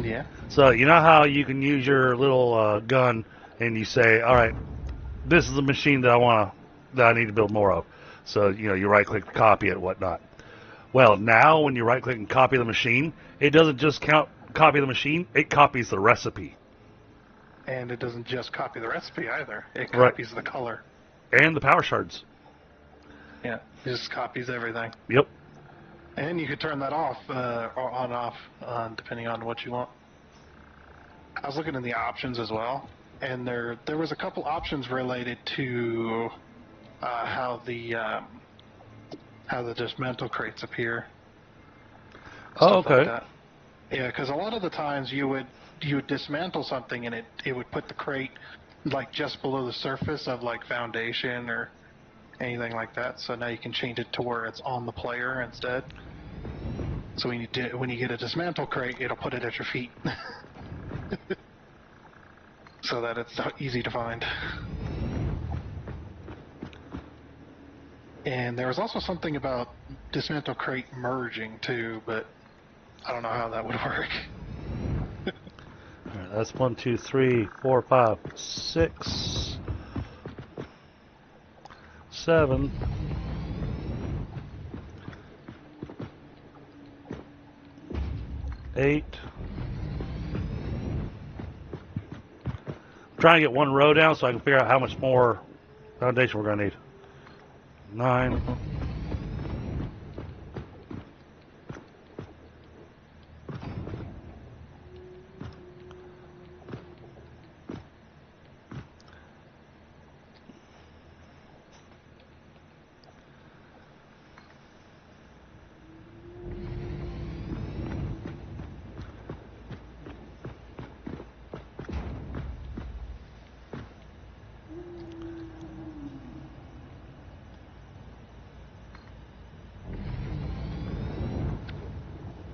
yeah. So you know how you can use your little gun and you say, all right, this is the machine that I need to build more of. So you right click, copy it, whatnot. Well, now when you right click and copy the machine, it doesn't just copy the machine; it copies the recipe And it doesn't just copy the recipe either. It Right. copies the color. and the power shards. Yeah, it just copies everything. Yep. And you could turn that off or on off depending on what you want. I was looking in the options as well, and there was a couple options related to how the dismantle crates appear. Oh, Stuff like okay. that. Yeah, because a lot of the times you would dismantle something and it would put the crate like just below the surface of like foundation or anything like that. So now you can change it to where it's on the player instead. So when you get a dismantle crate, it'll put it at your feet, so that it's easy to find. And there was also something about dismantle crate merging too, but I don't know how that would work. All right, that's 1, 2, 3, 4, 5, 6, 7. 8. I'm trying to get one row down so I can figure out how much more foundation we're going to need. 9.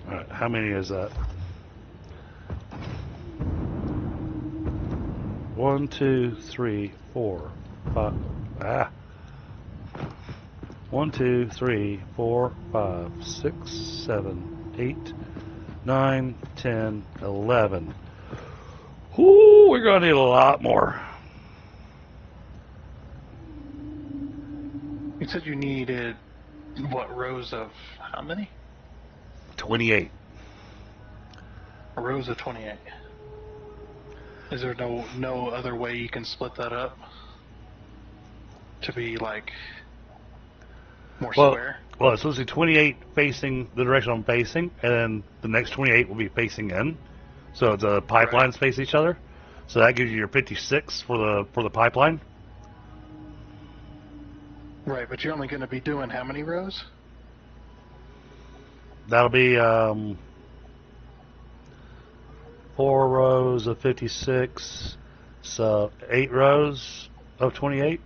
All right, how many is that? 1, 2, 3, 4, 5. 1, 2, 3, 4, 5, 6, 7, 8, 9, 10, 11. Whoo, we're going to need a lot more. You said you needed what, rows of how many? 28. Rows of 28. Is there no other way you can split that up to be like more square? Well, it's supposed to be 28 facing the direction I'm facing, and then the next 28 will be facing in. So the pipelines face each other. So that gives you your 56 for the pipeline. Right, but you're only going to be doing how many rows? That'll be 4 rows of 56, so 8 rows of 28.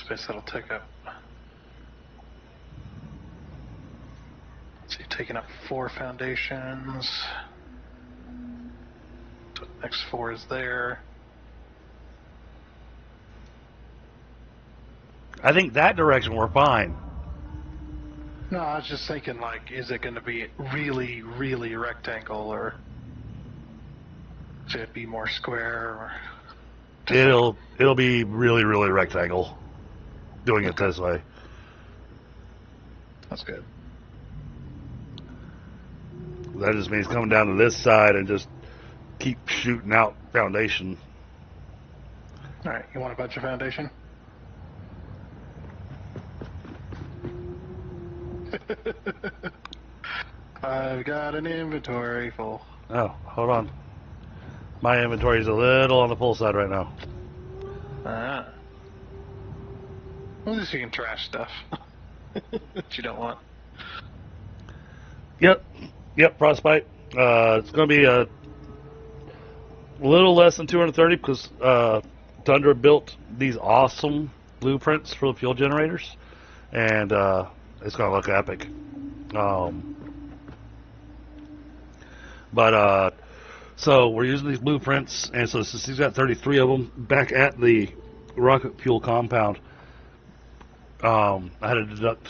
space that'll take up. So you've taken up 4 foundations. So the next 4 is there. I think that direction we're fine. No, I was just thinking, like, is it going to be really, really rectangle, or should it be more square? Or It'll be really, really rectangle. Doing it this way. That's good. That just means coming down to this side and just keep shooting out foundation. All right, you want a bunch of foundation? I've got an inventory full. Oh, hold on. My inventory is a little on the full side right now. Ah. Well, at least you can trash stuff that you don't want. Yep, frostbite. It's going to be a little less than 230 because Tundra built these awesome blueprints for the fuel generators, and it's going to look epic. So we're using these blueprints, and so since he's got 33 of them back at the rocket fuel compound, I had to deduct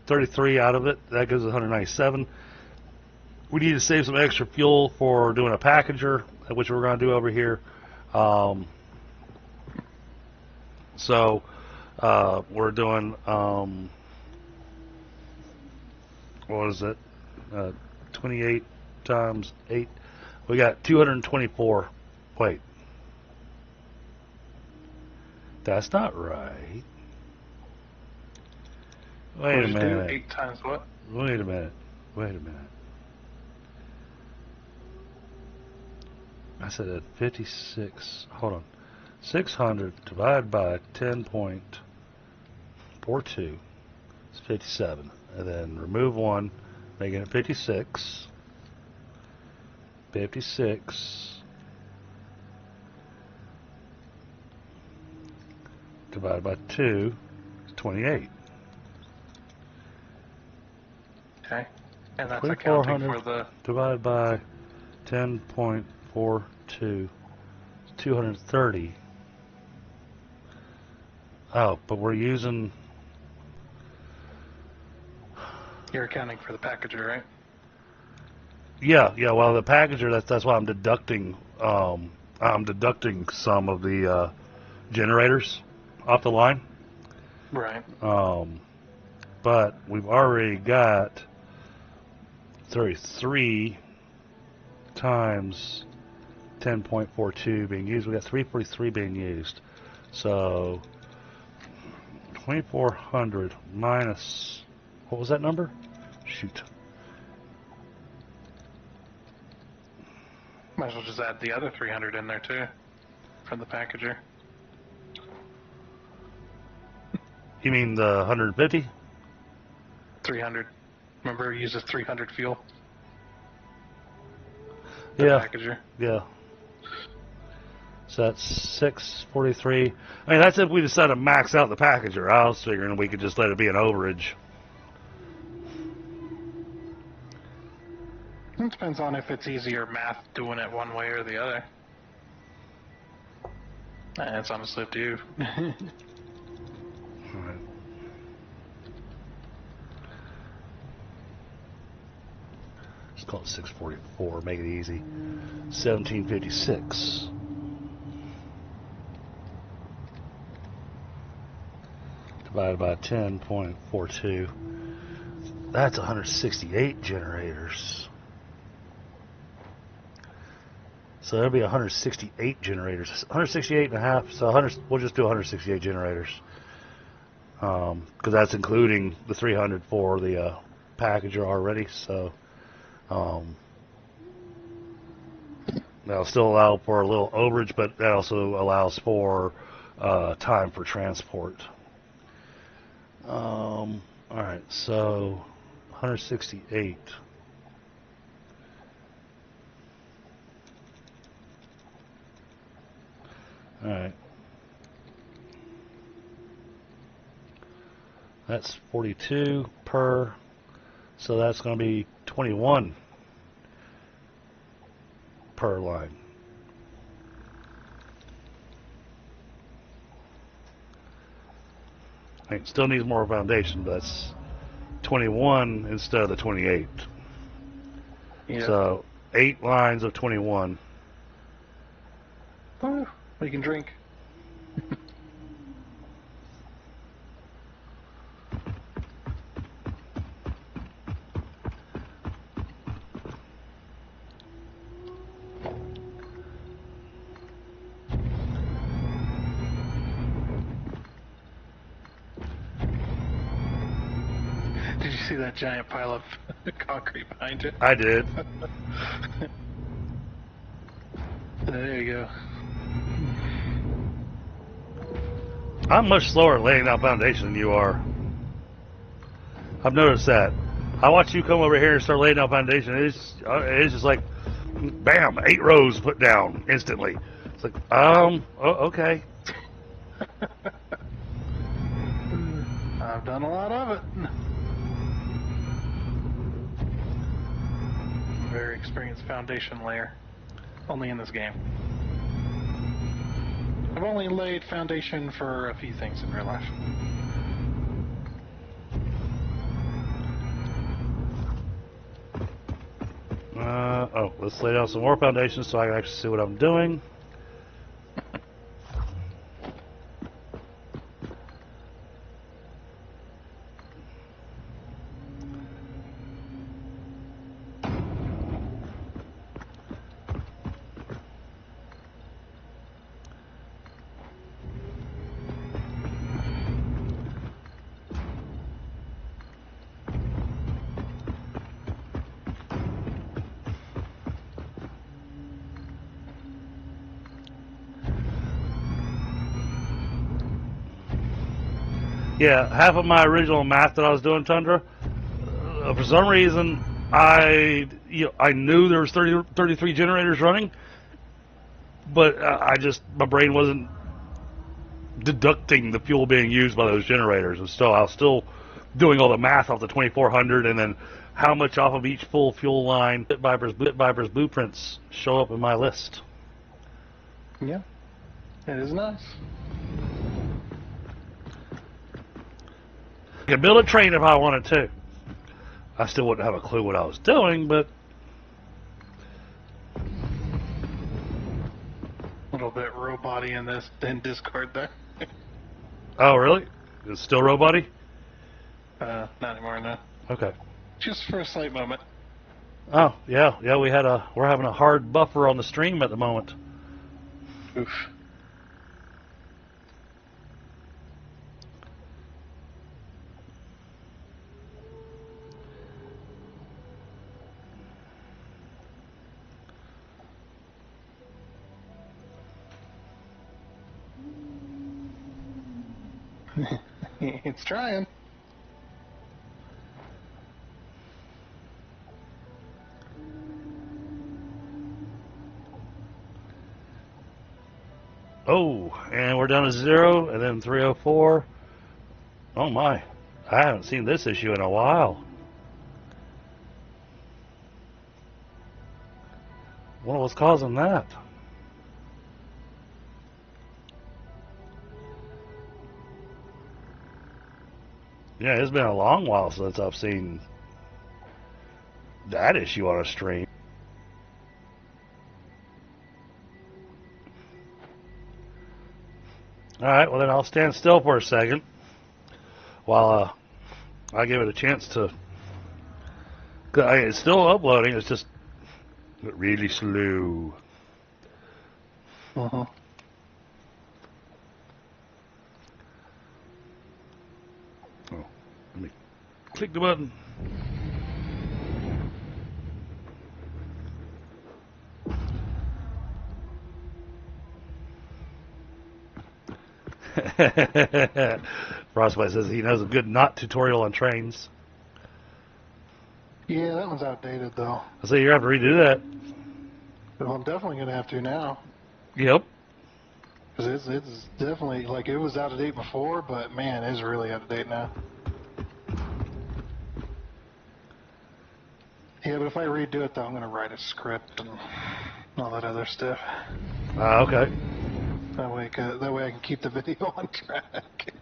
33 out of it. That gives us 197. We need to save some extra fuel for doing a packager, which we're going to do over here. So we're doing, what is it? 28 times 8. We got 224. Wait. That's not right. Wait a minute. 8 times what? Wait a minute. I said at 56. Hold on. 600 divided by 10.42 is 57. And then remove 1, making it 56. 56 divided by 2 is 28. Okay. And that's accounting for the... divided by 10.42 is 230. Oh, but we're using... You're accounting for the packager, right? Yeah. Well, the packager. That's why I'm deducting. I'm deducting some of the generators off the line. Right. But we've already got 33 times 10.42 being used. We got 343 being used. So 2,400 minus, what was that number? Shoot. Might as well just add the other 300 in there too, from the packager. You mean the 150? 300. Remember, it uses 300 fuel. Yeah. Packager. Yeah. So that's 643. I mean, that's if we decide to max out the packager. I was figuring we could just let it be an overage. It depends on if it's easier math doing it one way or the other. It's honestly up to you. Alright. Let's call it 644. Make it easy. 1756. Divided by 10.42. That's 168 generators. So that'll be 168 generators. 168 and a half. So 100, we'll just do 168 generators. Because that's including the 300 for the packager already. So that'll still allow for a little overage, but that also allows for time for transport. All right, so 168. All right. That's 42 per, so that's going to be 21 per line. It still needs more foundation, but that's 21 instead of the 28. Yeah. So 8 lines of 21. Oh, we can drink. Did you see that giant pile of concrete behind it? I did. There you go. I'm much slower at laying down foundation than you are. I've noticed that. I watch you come over here and start laying down foundation. It's just like, bam, 8 rows put down instantly. It's like, okay. I've done a lot of it. Very experienced foundation layer. Only in this game. I've only laid foundation for a few things in real life. Let's lay down some more foundation so I can actually see what I'm doing. Yeah, half of my original math that I was doing, Tundra, for some reason, I knew there was 33 generators running, but my brain wasn't deducting the fuel being used by those generators, and so I was still doing all the math off the 2400, and then how much off of each full fuel line Bit Viper's blueprints show up in my list. Yeah, it is nice. I could build a train if I wanted to. I still wouldn't have a clue what I was doing, but A little bit robot-y in this, then discard there. oh really? It's still robot-y? Not anymore, no. Okay. Just for a slight moment. Oh yeah. We're having a hard buffer on the stream at the moment. Oof. It's trying. Oh, and we're down to 0, and then 304. Oh my, I haven't seen this issue in a while. What was causing that? Yeah, it's been a long while since I've seen that issue on a stream. Alright, well then I'll stand still for a second while I give it a chance to... It's still uploading, it's just really slow. Uh-huh. Oh, let me click the button. Frostbite says he knows a good knot tutorial on trains. Yeah, that one's outdated, though. I say you're going to have to redo that. Well, I'm definitely going to have to now. Yep. Because it's definitely, like, it was out of date before, but, man, it's really out of date now. Yeah, but if I redo it, though, I'm going to write a script and all that other stuff. Okay. That way I can keep the video on track.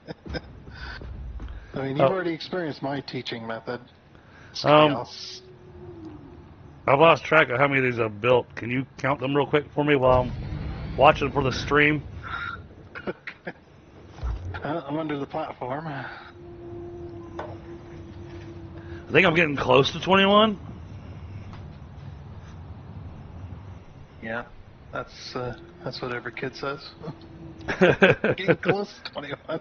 I mean, you've Oh. already experienced my teaching method. It's Um, chaos. I've lost track of how many of these I've built. Can you count them real quick for me while I'm watching for the stream? Okay. I'm under the platform. I think I'm getting close to 21. Yeah, that's what every kid says. Getting close to 21.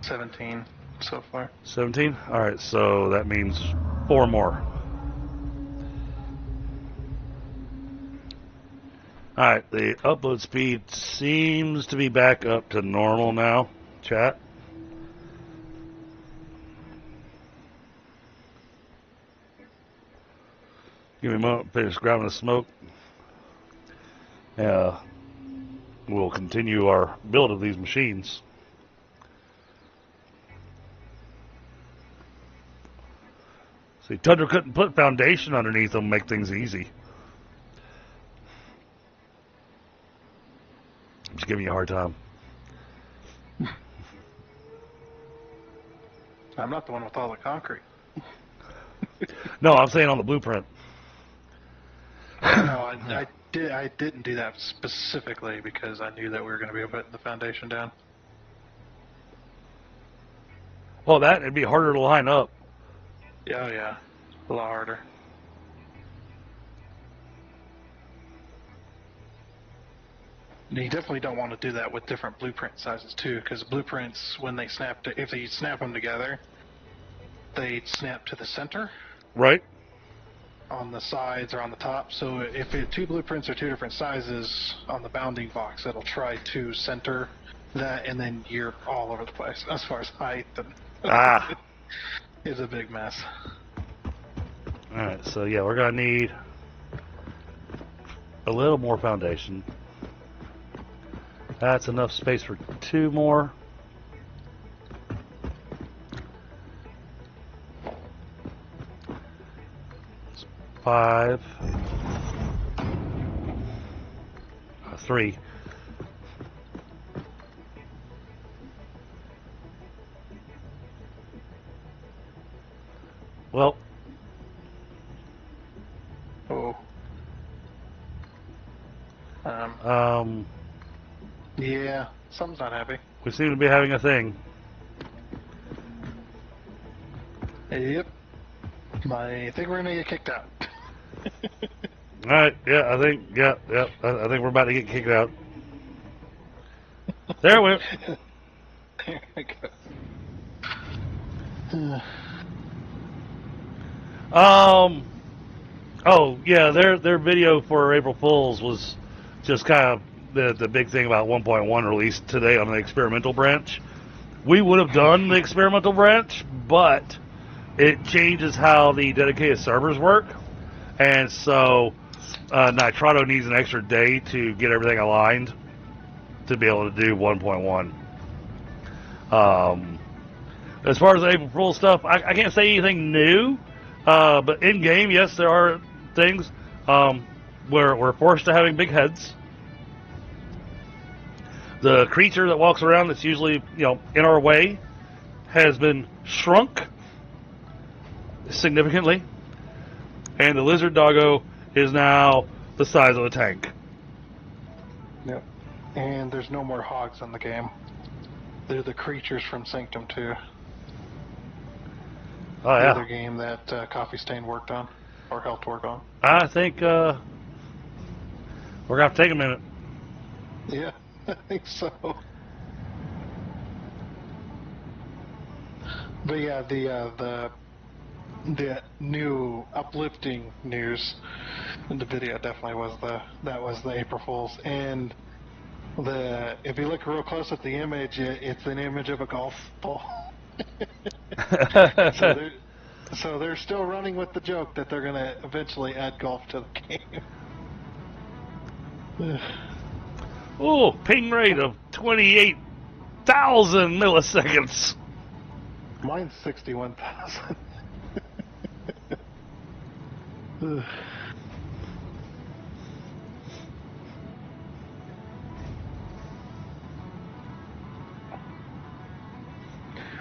$17 so far. 17? Alright, so that means 4 more. Alright, the upload speed seems to be back up to normal now. Chat. Give me a moment, finish grabbing the smoke. We'll continue our build of these machines. See, Tundra couldn't put foundation underneath them, make things easy. I'm just giving you a hard time. I'm not the one with all the concrete. No, I'm saying on the blueprint. No, I didn't do that specifically because I knew that we were going to be putting the foundation down. Well, it'd be harder to line up. Yeah, yeah, a lot harder. And you definitely don't want to do that with different blueprint sizes too, because blueprints, when they if you snap them together, they snap to the center. Right? On the sides or on the top. So if two blueprints are two different sizes on the bounding box, it'll try to center that, and then you're all over the place as far as height. And it's a big mess. Alright, so yeah, we're going to need a little more foundation. That's enough space for 2 more. It's 5. 3. Well. Oh. Yeah, something's not happy. We seem to be having a thing. Yep. I think we're gonna get kicked out. Alright, yeah, I think we're about to get kicked out. There we go. There we go. Oh yeah, their video for April Fools was just kind of the big thing about 1.1 released today on the experimental branch. We would have done the experimental branch, but it changes how the dedicated servers work, and so Nitrado needs an extra day to get everything aligned to be able to do 1.1. As far as the April Fool's stuff, I can't say anything new, but in game, yes, there are things where we're forced to having big heads. The creature that walks around that's usually, in our way has been shrunk significantly, and the lizard doggo is now the size of a tank. Yep. And there's no more hogs on the game. They're the creatures from Sanctum 2. Oh The yeah. other game that Coffee Stain worked on, or helped work on. I think we're gonna have to take a minute. Yeah, I think so. But yeah, the new uplifting news in the video definitely was the April Fool's, and if you look real close at the image, it's an image of a golf ball. So they're still running with the joke that they're gonna eventually add golf to the game. Oh, ping rate of 28,000 milliseconds. Mine's 61,000. Ugh.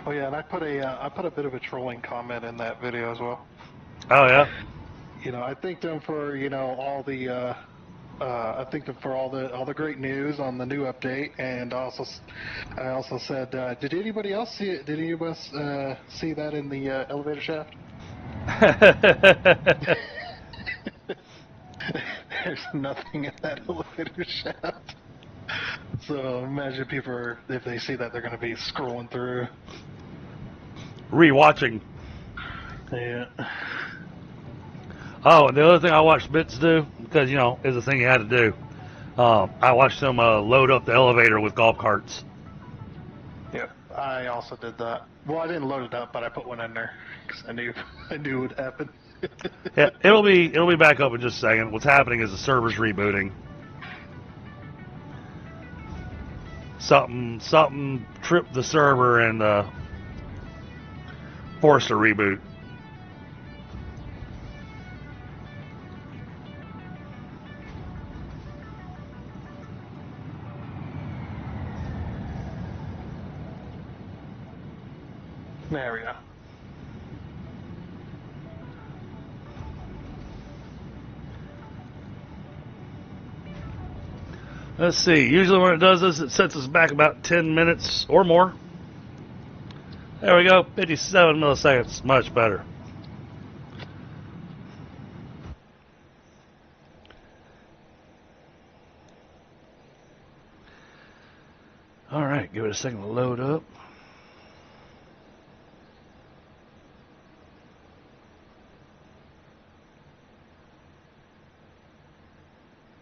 Oh yeah, and I put a bit of a trolling comment in that video as well. Oh, yeah? You know, I thanked them for all the I thanked them for all the great news on the new update, and I also said, did anybody else see it? Did anybody else see that in the elevator shaft? There's nothing in that elevator shaft. So imagine if they see that, they're going to be scrolling through. Rewatching. Yeah. Oh, and the other thing I watched Bits do, because, is a thing you had to do. I watched them load up the elevator with golf carts. Yep. I also did that. Well, I didn't load it up, but I put one in there because I knew it would happen. Yeah, it'll be back up in just a second. What's happening is the server's rebooting. Something tripped the server and forced a reboot. There we go. Let's see. Usually when it does this, it sets us back about 10 minutes or more. There we go. 57 milliseconds. Much better. All right. Give it a second to load up.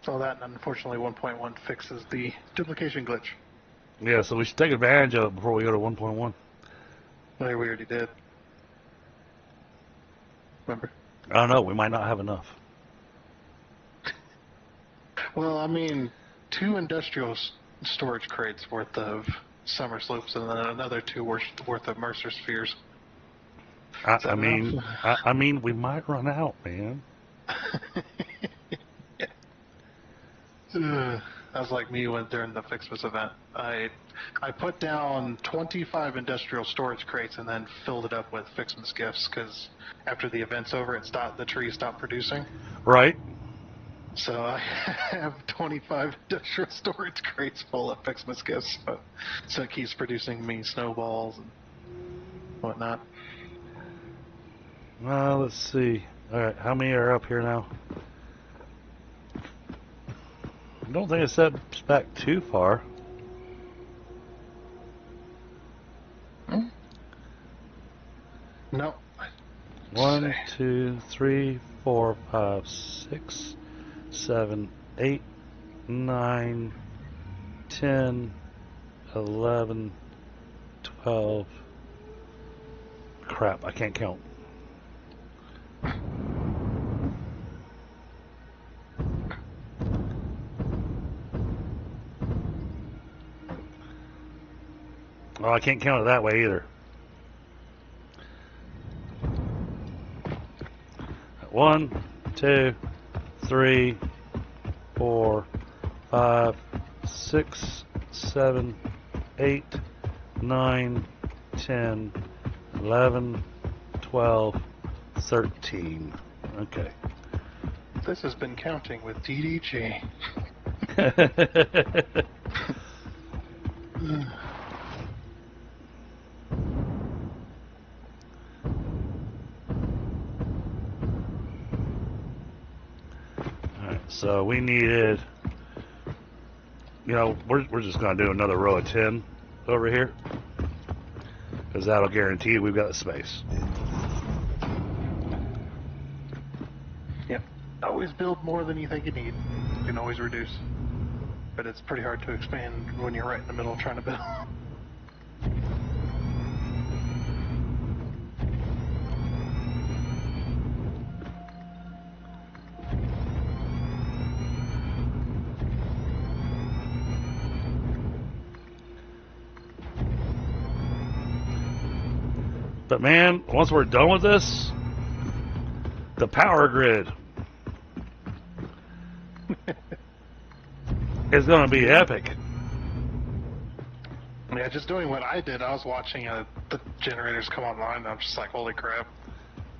So that, unfortunately, 1.1 fixes the duplication glitch. Yeah, so we should take advantage of it before we go to 1.1. There, we already did. Remember? I don't know. We might not have enough. Well, I mean, 2 industrial storage crates worth of summer slopes, and then another 2 worth of Mercer spheres. I mean, we might run out, man. That was like me during the Fixmas event. I put down 25 industrial storage crates and then filled it up with Fixmas gifts because after the event's over, the tree stopped producing. Right. So I have 25 industrial storage crates full of Fixmas gifts, so it keeps producing me snowballs and whatnot. Let's see. All right, how many are up here now? I don't think it sets back too far. No. 1, 2, 3, 4, 5, 6, 7, 8, 9, 10, 11, 12. Crap, I can't count. Oh, I can't count it that way either. 1, 2, 3, 4, 5, 6, 7, 8, 9, 10, 11, 12, 13. Okay. This has been counting with DDG. Alright, so we needed, we're just going to do another row of 10 over here. Because that'll guarantee we've got the space. Yep. Always build more than you think you need. You can always reduce. But it's pretty hard to expand when you're right in the middle trying to build. But man, once we're done with this, the power grid is going to be epic. Yeah, just doing what I did. I was watching the generators come online, and I'm just like, holy crap.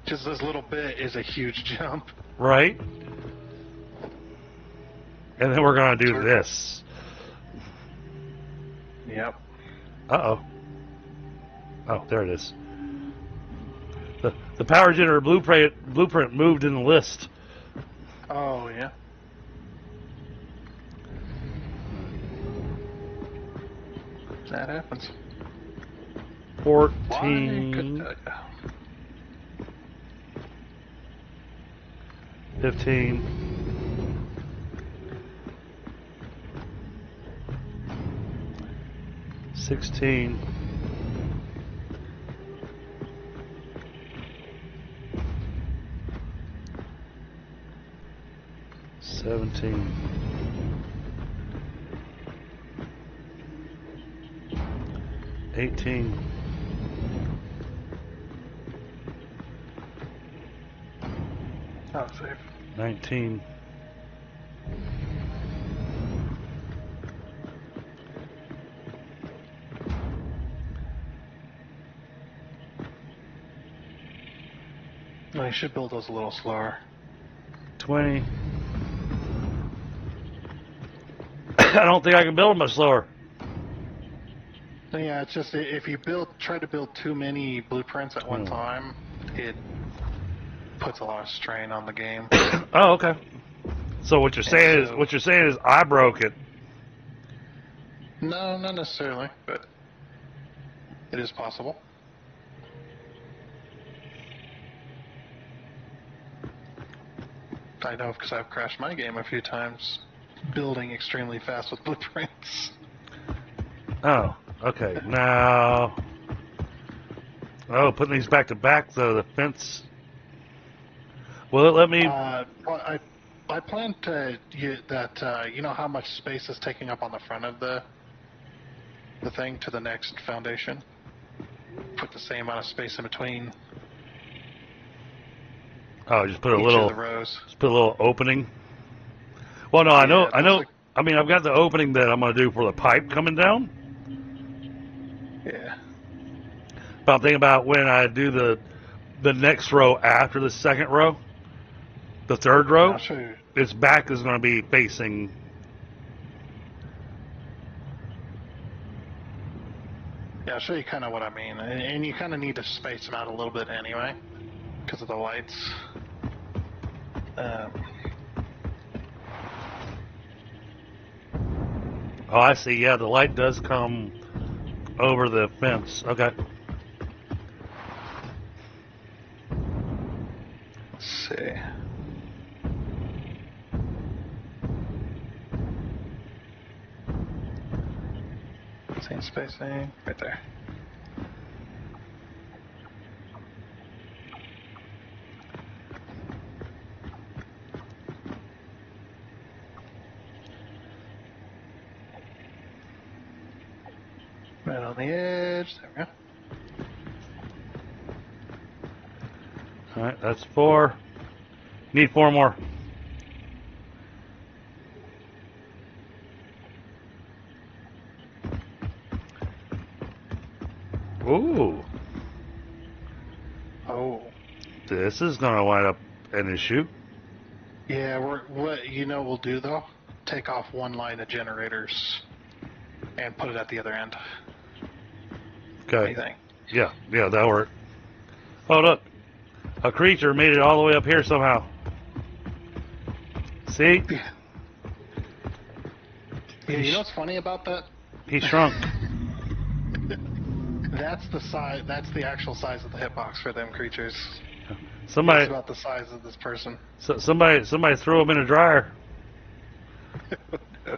Just this little bit is a huge jump. Right? And then we're going to do this. Yep. Uh-oh. Oh, there it is. The power generator blueprint moved in the list. Oh, yeah. That happens. 14, 15, 16, 17, 18, 19, I should build those a little slower. 20. I don't think I can build them much slower. Yeah, it's just if you try to build too many blueprints at one time, it puts a lot of strain on the game. Oh, okay. So what you're saying is I broke it. No, not necessarily, but it is possible. I know because I've crashed my game a few times building extremely fast with blueprints. Oh, okay. Now, putting these back to back though, the fence. Will it let me? Well, I plan to you know how much space is taking up on the front of the thing to the next foundation. Put the same amount of space in between. Oh, just put a each little. of the rows. Just put a little opening. Well, no, I know. I mean, I've got the opening that I'm going to do for the pipe coming down. Yeah. But I'm thinking about when I do the next row after the second row, the third row. I'll show you. Its back is going to be facing. Yeah, I'll show you kind of what I mean, and you kind of need to space them out a little bit anyway, because of the lights. Oh, I see. Yeah, the light does come over the fence. Okay. Let's see. Same spacing, right there. Right on the edge. There we go. All right, that's 4. Need 4 more. Ooh. Oh. This is going to wind up an issue. Yeah, what we'll do though? Take off one line of generators and put it at the other end. Okay. What do you think? Yeah, that'll work. Oh, look. A creature made it all the way up here somehow. See? Yeah, you know what's funny about that? He shrunk. That's the size. That's the actual size of the hitbox for them creatures. Somebody, It's about the size of this person. somebody threw him in a dryer. No.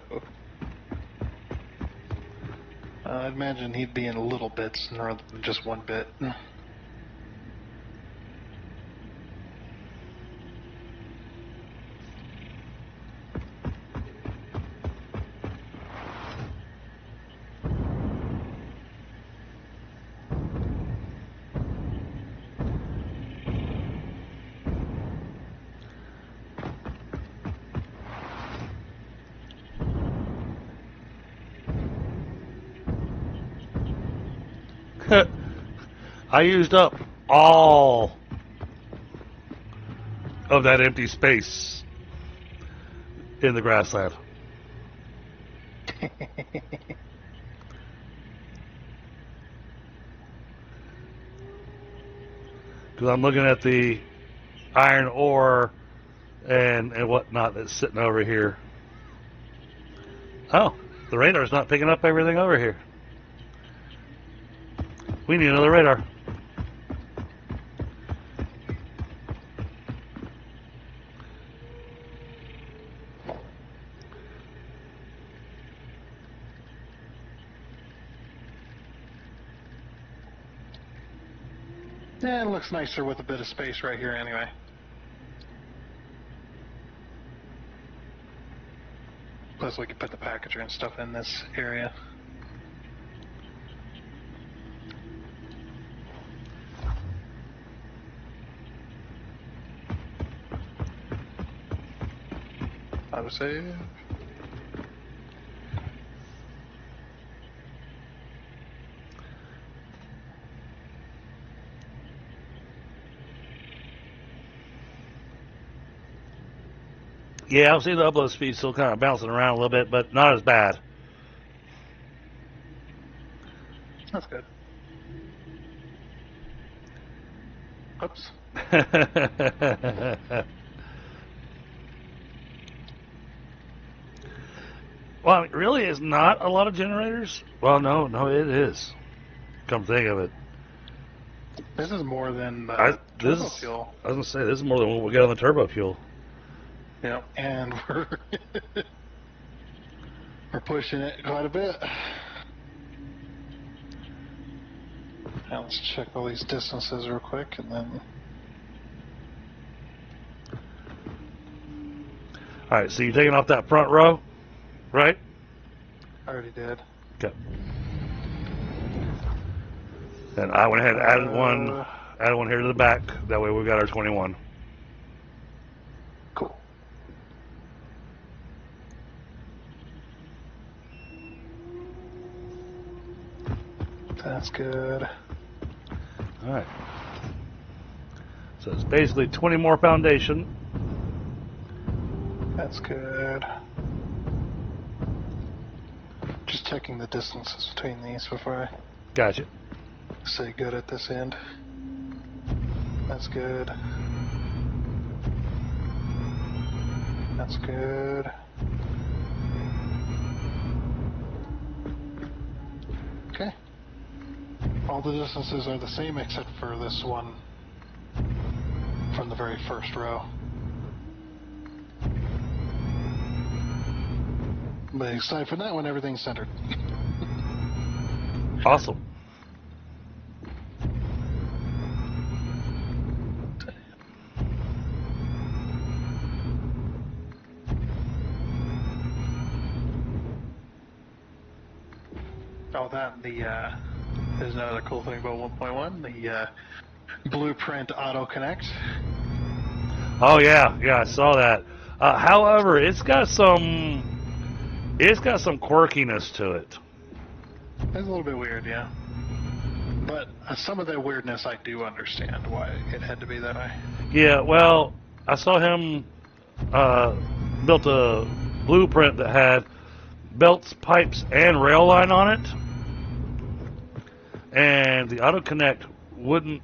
I'd imagine he'd be in little bits rather than just one bit. I used up all of that empty space in the grassland. Because I'm looking at the iron ore and whatnot that's sitting over here. Oh, the radar's not picking up everything over here. We need another radar. Yeah, it looks nicer with a bit of space right here anyway. Plus we could put the packager and stuff in this area. Autosave. Yeah, I'll see the upload speed still kind of bouncing around a little bit, but not as bad. That's good. Oops. Well, it really is not a lot of generators. Well, no, it is. Come think of it. This is more than This turbo fuel. I was going to say, this is more than what we got on the turbo fuel. Yep, and we're we're pushing it quite a bit. Now let's check all these distances real quick, and then. All right, so you're taking off that front row, right? I already did. Okay. And I went ahead and added one here to the back. That way we got our 21. Cool. That's good. All right. So it's basically 20 more foundation. That's good. Just checking the distances between these before I Gotcha. say good at this end. That's good. That's good. Okay. All the distances are the same except for this one from the very first row. But aside from that one, everything's centered. Awesome. Oh, that, there's another cool thing about 1.1, the blueprint auto connect. Oh yeah, I saw that. However, it's got some quirkiness to it. It's a little bit weird, yeah. But some of that weirdness I do understand why it had to be that way. Yeah, well, I saw him built a blueprint that had belts, pipes, and rail line on it, and the auto connect wouldn't.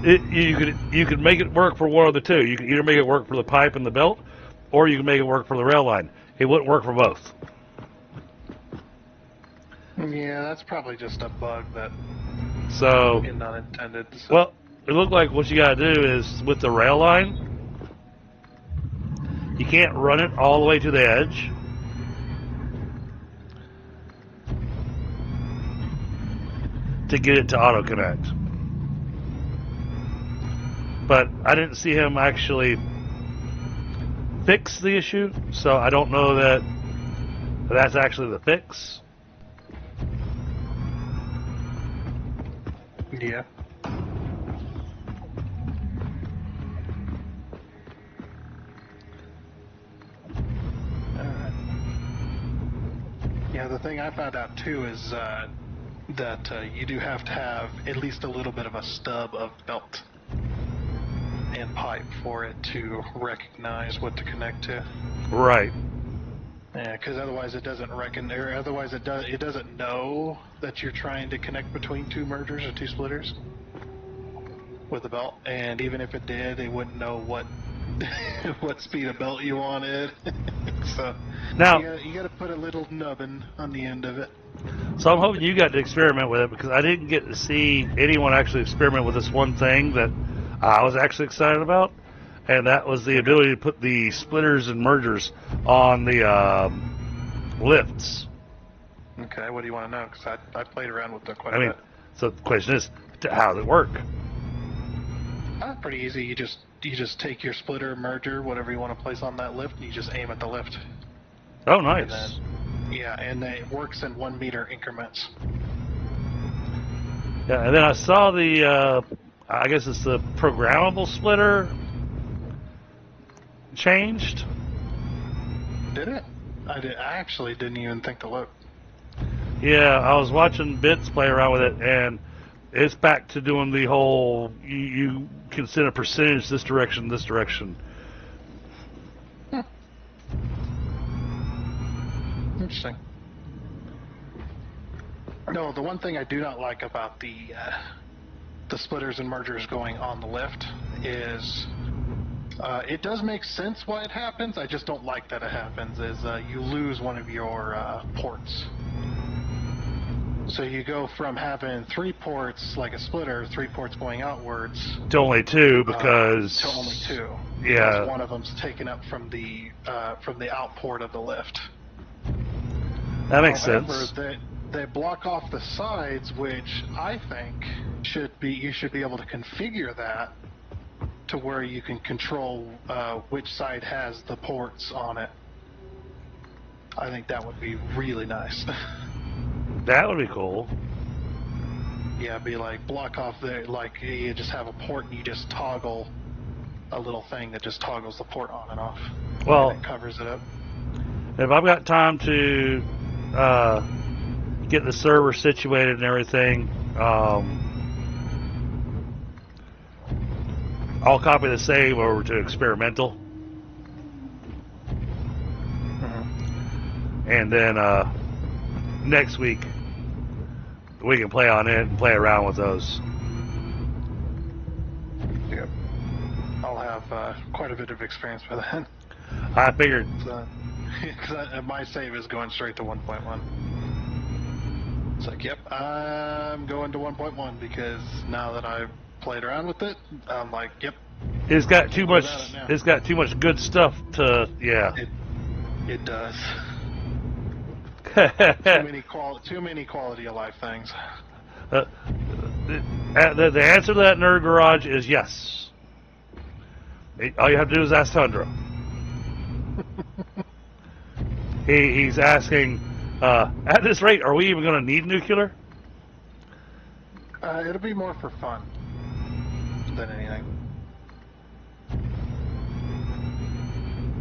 You could make it work for one of the two. You could either make it work for the pipe and the belt, or you can make it work for the rail line. It wouldn't work for both. Yeah, that's probably just a bug that So, is not intended. So. well, it looked like what you got to do is with the rail line, you can't run it all the way to the edge. To get it to auto connect. But I didn't see him actually fix the issue, so I don't know that that's actually the fix. Yeah. Alright. Yeah, the thing I found out too is that you do have to have at least a little bit of a stub of belt and pipe for it to recognize what to connect to. Right. Yeah, because otherwise it doesn't otherwise it doesn't know that you're trying to connect between two mergers or two splitters with the belt. And even if it did, it wouldn't know what what speed of belt you wanted. So Now, you got to put a little nubbin on the end of it. so I'm hoping you got to experiment with it, because I didn't get to see anyone actually experiment with this one thing that I was actually excited about, and that was the ability to put the splitters and mergers on the lifts. Okay, what do you want to know? Because I played around with it quite I a mean, bit. so the question is, how does it work? Pretty easy. You just take your splitter, merger, whatever you want to place on that lift, and you just aim at the lift. Oh, And nice. then, yeah, and then it works in 1 meter increments. Yeah, and then I saw the, I guess it's the programmable splitter changed. Did it? I actually didn't even think to look. Yeah, I was watching Bits play around with it, and it's back to doing the whole, you can send a percentage this direction, this direction. Interesting. No, the one thing I do not like about the splitters and mergers going on the lift is it does make sense why it happens. I just don't like that it happens. Is you lose one of your ports. So you go from having 3 ports like a splitter, 3 ports going outwards, To only 2 because to only 2. Yeah. Because one of them's taken up from the out port of the lift. That makes However, sense. they block off the sides, which I think you should be able to configure that to where you can control which side has the ports on it. I think that would be really nice. That would be cool. Yeah, be like block off like you just have a port and you just toggle a little thing that just toggles the port on and off. Well, and it covers it up. if I've got time to get the server situated and everything, I'll copy the save over to experimental, and then next week we can play on it and play around with those. Yep. I'll have quite a bit of experience with that. I figured. Because my save is going straight to 1.1. It's like, yep, I'm going to 1.1 because now that I've played around with it, I'm like, yep. It's got too much. Without it now. It's got too much good stuff to. Yeah. It does. Too many quality of life things. The answer to that nerd garage is yes. All you have to do is ask Tundra. He's asking, at this rate, are we even going to need nuclear? It'll be more for fun than anything.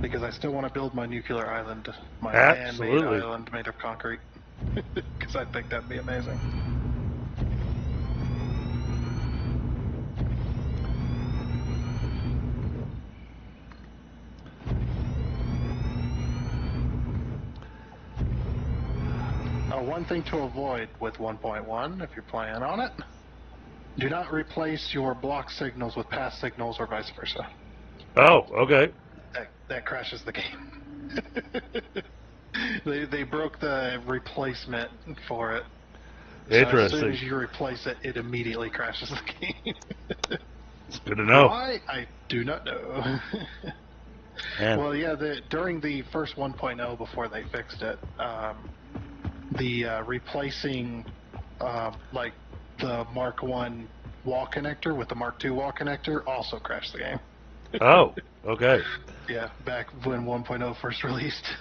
Because I still want to build my nuclear island, my man-made island made of concrete. Because I think that'd be amazing. One thing to avoid with 1.1, if you're playing on it, do not replace your block signals with pass signals or vice versa. Oh, okay. That crashes the game. They broke the replacement for it. Interesting. So as soon as you replace it, it immediately crashes the game. It's good to know. Why? I do not know. Well, yeah, during the first 1.0 before they fixed it, the replacing like the Mark 1 wall connector with the Mark II wall connector also crashed the game. Oh, okay. Yeah, back when 1.0 first released.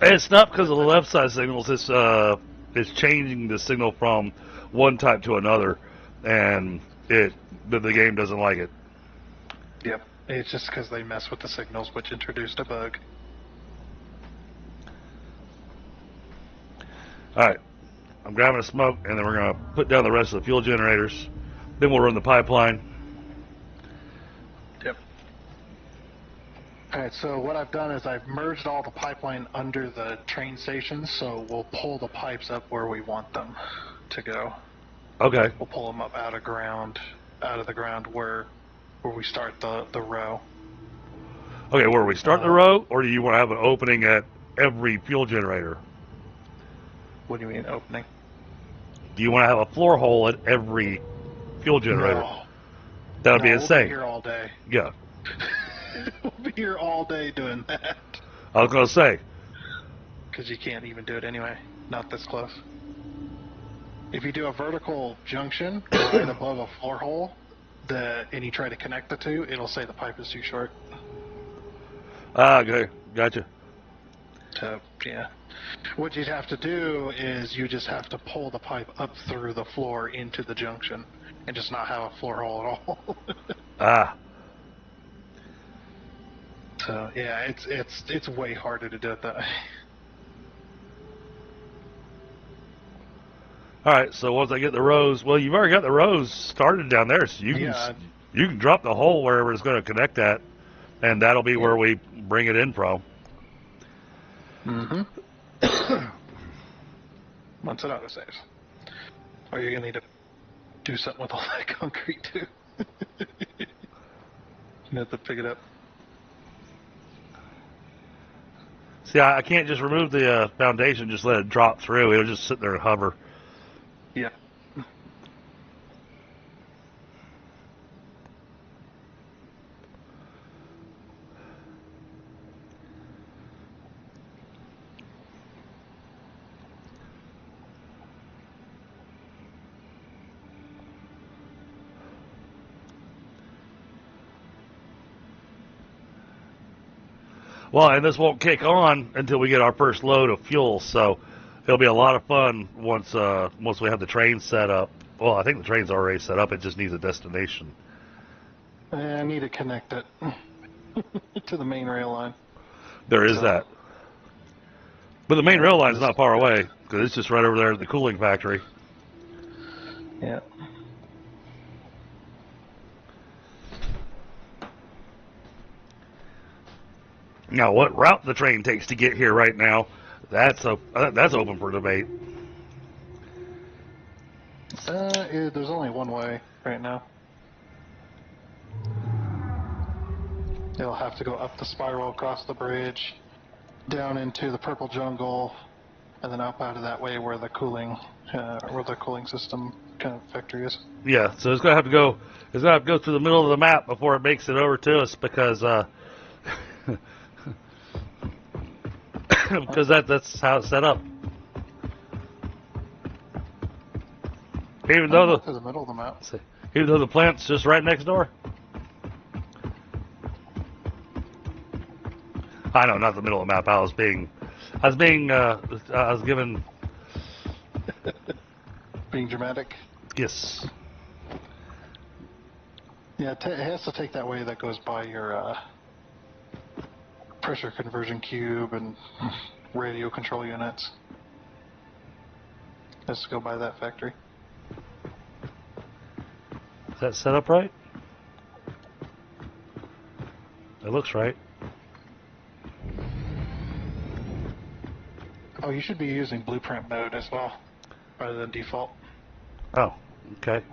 It's not because of the left side signals. It's changing the signal from one type to another, and the game doesn't like it. Yep. It's just because they mess with the signals, which introduced a bug. Alright. I'm grabbing a smoke, and then we're going to put down the rest of the fuel generators. Then we'll run the pipeline. Yep. Alright, so what I've done is I've merged all the pipeline under the train stations, so we'll pull the pipes up where we want them to go. Okay. We'll pull them up out of the ground where we start the row. Okay, where we start the row, or do you want to have an opening at every fuel generator? What do you mean opening? Do you want to have a floor hole at every fuel generator? No. That would be We'll insane. be here all day. Yeah. We'll be here all day doing that. I was going to say. Because you can't even do it anyway. Not this close. If you do a vertical junction right above a floor hole, and you try to connect the two, it'll say the pipe is too short. Ah, okay. Gotcha. So, yeah. What you'd have to do is you just have to pull the pipe up through the floor into the junction and just not have a floor hole at all. Ah. So, yeah, it's way harder to do it that way. Alright, so once I get the rows, well, you've already got the rows started down there, so you can drop the hole wherever it's going to connect at, and that'll be where we bring it in from. Mm-hmm. Once it auto saves. Or you're going to need to do something with all that concrete, too. You have to pick it up. See, I can't just remove the foundation, just let it drop through. It'll just sit there and hover. Yeah. Well, and this won't kick on until we get our first load of fuel, so it'll be a lot of fun once we have the train set up. Well, I think the train's already set up. It just needs a destination. I need to connect it to the main rail line. There is that. But the main rail line's not far away, because it's just right over there at the cooling factory. Yeah. Now, what route the train takes to get here right now, that's open for debate. There's only one way right now. They'll have to go up the spiral, across the bridge, down into the purple jungle, and then up out of that way where the cooling system kind of factory is. Yeah, so it's gonna have to go through the middle of the map before it makes it over to us, because because that's how it's set up. Even though to the middle of the map. the plant's just right next door. I know, not the middle of the map. I was given. Being dramatic. Yes. Yeah, it has to take that way that goes by your pressure conversion cube and radio control units. It has to go by that factory. Is that set up right? It looks right. Oh, you should be using blueprint mode as well, rather than default. Oh, okay.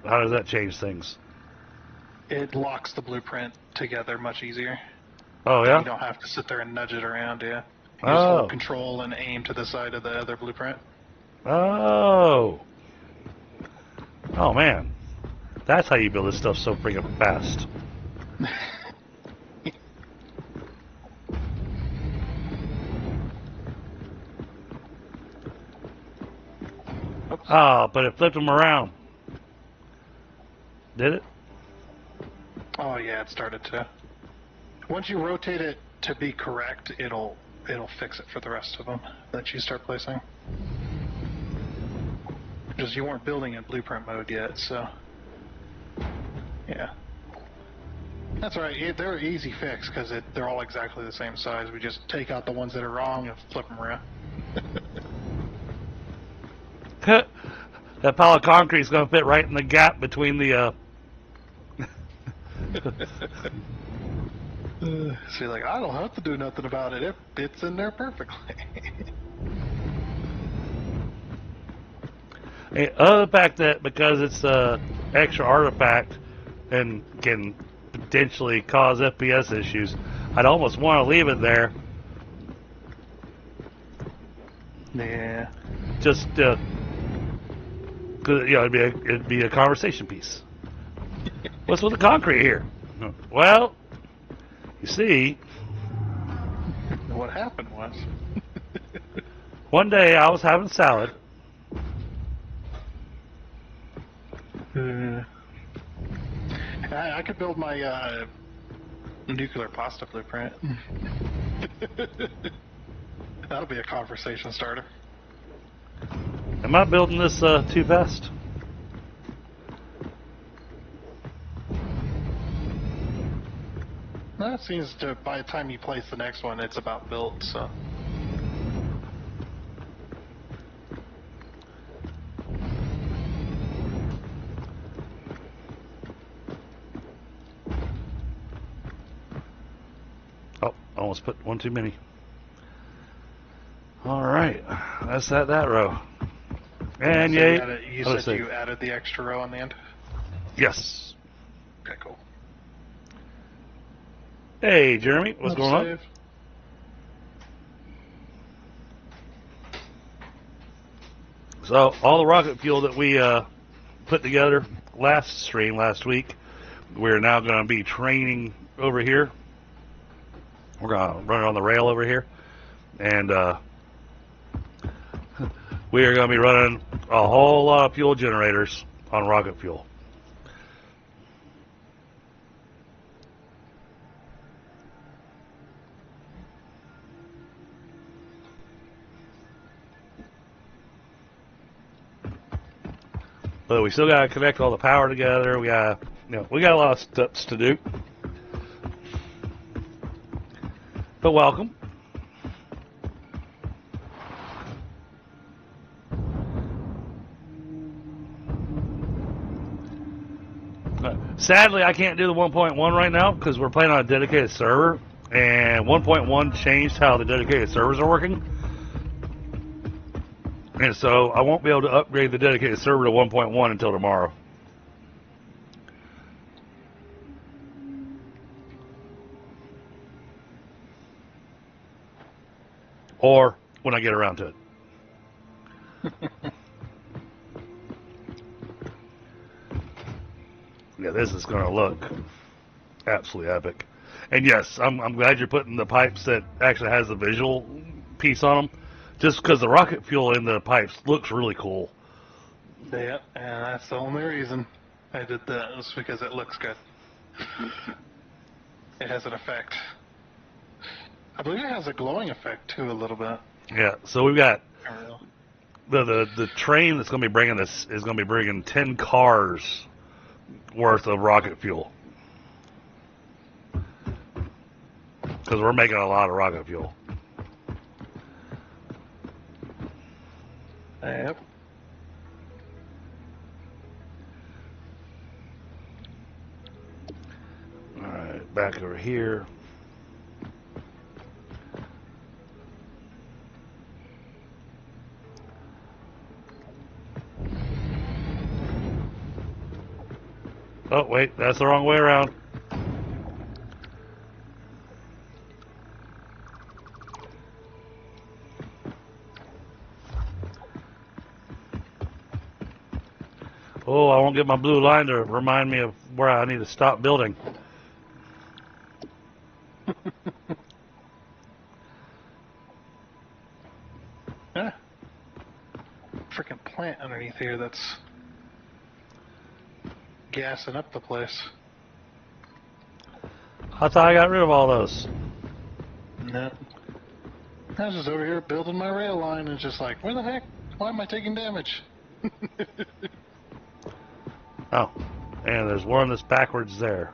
How does that change things? It locks the blueprint together much easier. Oh, yeah? You don't have to sit there and nudge it around, yeah. You just Oh. hold control and aim to the side of the other blueprint. Oh. Oh, man. That's how you build this stuff so freaking fast. Ah, but it flipped them around. Did it? Oh yeah, it started to. Once you rotate it to be correct, it'll fix it for the rest of them that you start placing. Because you weren't building in blueprint mode yet, so yeah. That's right. They're an easy fix because they're all exactly the same size. We just take out the ones that are wrong and flip them around. That pile of concrete is going to fit right in the gap between the. So you're like, I don't have to do nothing about it. It fits in there perfectly. Other fact that because it's a extra artifact and can potentially cause FPS issues, I'd almost want to leave it there. Yeah. Just cause, it'd be a conversation piece. What's with the concrete here? Well, you see, What happened was. one day I was having salad. I could build my nuclear pasta blueprint. That'll be a conversation starter. Am I building this too fast? That seems to, by the time you place the next one, it's about built, so. Oh, almost put one too many. All right, that's that row. And So yay. you Other said side. you added the extra row on the end? Yes. Okay, cool. Hey, Jeremy, what's Let's going on? save. So, all the rocket fuel that we put together last week, we're now going to be training over here. We're going to run it on the rail over here. And we are going to be running a whole lot of fuel generators on rocket fuel. But we still got to connect all the power together. We got a lot of steps to do. But welcome. Sadly, I can't do the 1.1 right now because we're playing on a dedicated server, and 1.1 changed how the dedicated servers are working. And so I won't be able to upgrade the dedicated server to 1.1 until tomorrow. Or when I get around to it. Yeah, this is going to look absolutely epic. And yes, I'm glad you're putting the pipes that actually has the visual piece on them. Just because the rocket fuel in the pipes looks really cool. Yeah, and that's the only reason I did that, is because it looks good. It has an effect. I believe it has a glowing effect too, a little bit. Yeah, so we've got I don't know. the train that's going to be bringing this is going to be bringing 10 cars worth of rocket fuel. Because we're making a lot of rocket fuel. Yep. Alright, back over here. Oh, wait, that's the wrong way around. Oh, I won't get my blue line to remind me of where I need to stop building. Yeah. Freaking plant underneath here that's gassing up the place. I thought I got rid of all those. No. I was just over here building my rail line and just like, where the heck? Why am I taking damage? Oh, and there's one that's backwards there.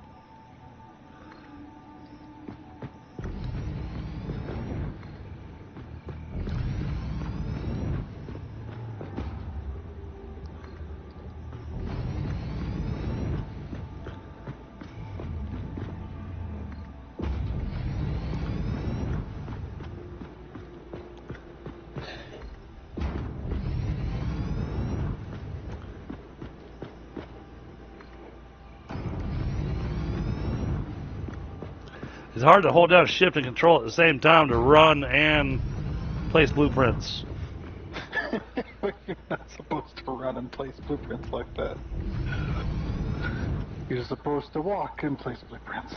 It's hard to hold down shift and control at the same time to run and place blueprints. You're not supposed to run and place blueprints like that. You're supposed to walk and place blueprints.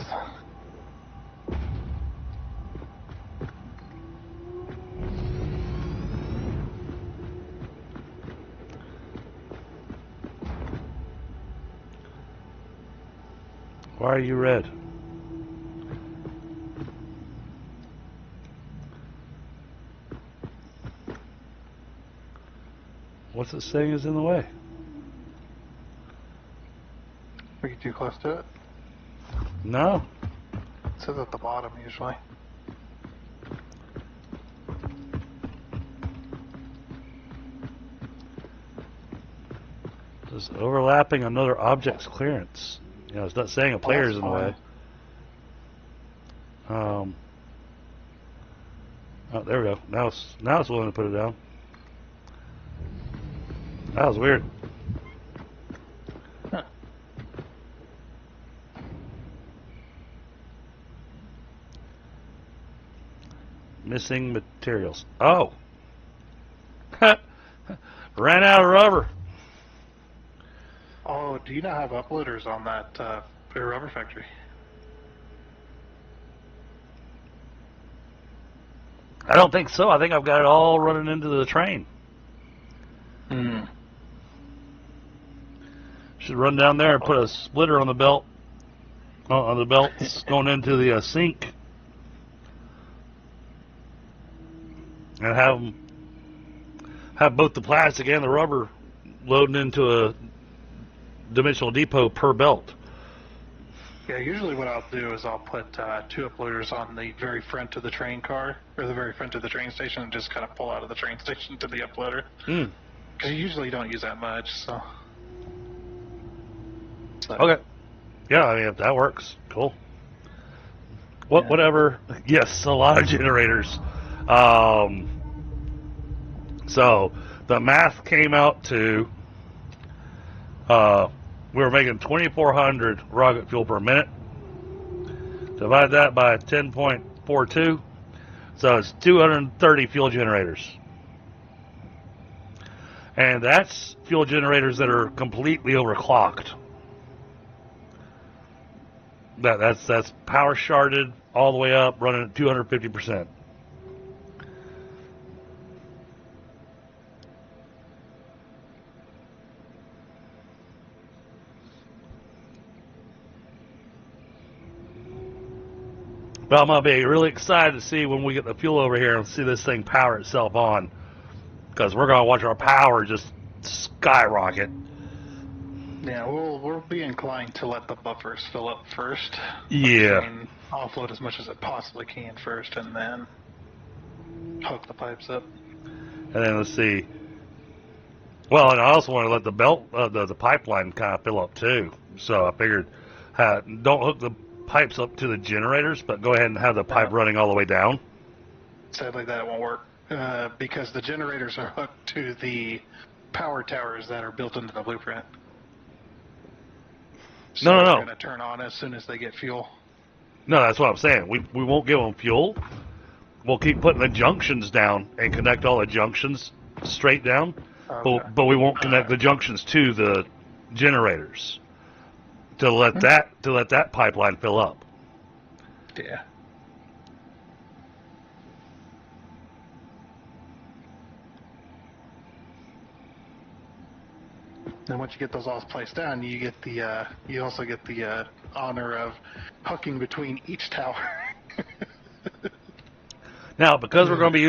Why are you red? What's it saying is in the way? Are you too close to it? No. It says at the bottom usually. Just overlapping another object's clearance. You know, it's not saying a player's in the way. Oh, there we go. Now it's willing to put it down. That was weird. Huh. Missing materials. Oh. Ran out of rubber. Oh, do you not have uploaders on that rubber factory? I don't think so. I think I've got it all running into the train. Hmm. Should run down there and put a splitter on the belt. On the belts going into the sink. And have both the plastic and the rubber loading into a dimensional depot per belt. Yeah, usually what I'll do is I'll put 2 uploaders on the very front of the train car, or the very front of the train station, and just kind of pull out of the train station to the uploader. Because you usually don't use that much, so. Okay. Yeah, I mean, if that works, cool. Whatever. Yes, a lot of generators. So the math came out to we were making 2,400 rocket fuel per minute. Divide that by 10.42, so it's 230 fuel generators. And that's fuel generators that are completely overclocked. That's power sharded all the way up, running at 250%. But I'm going to be really excited to see when we get the fuel over here and see this thing power itself on. Because we're going to watch our power just skyrocket. Yeah, we'll be inclined to let the buffers fill up first. Yeah. And offload as much as it possibly can first, and then hook the pipes up. And then let's see. Well, and I also want to let the belt, the pipeline kind of fill up too. So I figured, don't hook the pipes up to the generators, but go ahead and have the pipe running all the way down. Sadly, that won't work because the generators are hooked to the power towers that are built into the blueprint. So No. they're going to turn on as soon as they get fuel. No, that's what I'm saying. We won't give them fuel. We'll keep putting the junctions down and connect all the junctions straight down, Okay. but we won't connect the junctions to the generators to let that pipeline fill up. Yeah. Then once you get those all placed down, you get the you also get the honor of hooking between each tower. Now, because we're going to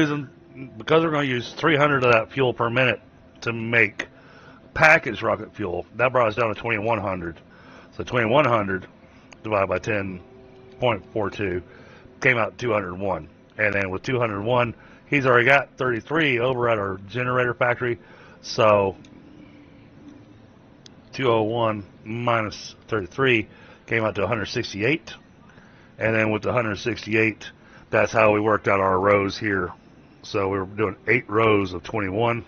use 300 of that fuel per minute to make packaged rocket fuel, that brought us down to 2,100. So 2,100 divided by 10.42 came out 201. And then with 201, he's already got 33 over at our generator factory. So 201 minus 33 came out to 168. And then with the 168, that's how we worked out our rows here. So we were doing 8 rows of 21,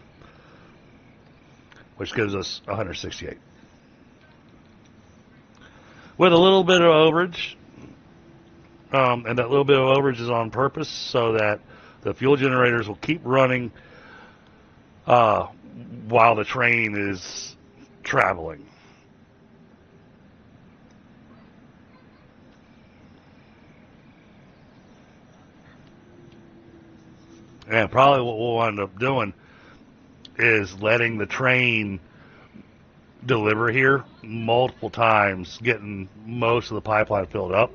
which gives us 168. With a little bit of overage, and that little bit of overage is on purpose so that the fuel generators will keep running while the train is traveling. And probably what we'll end up doing is letting the train deliver here multiple times, getting most of the pipeline filled up.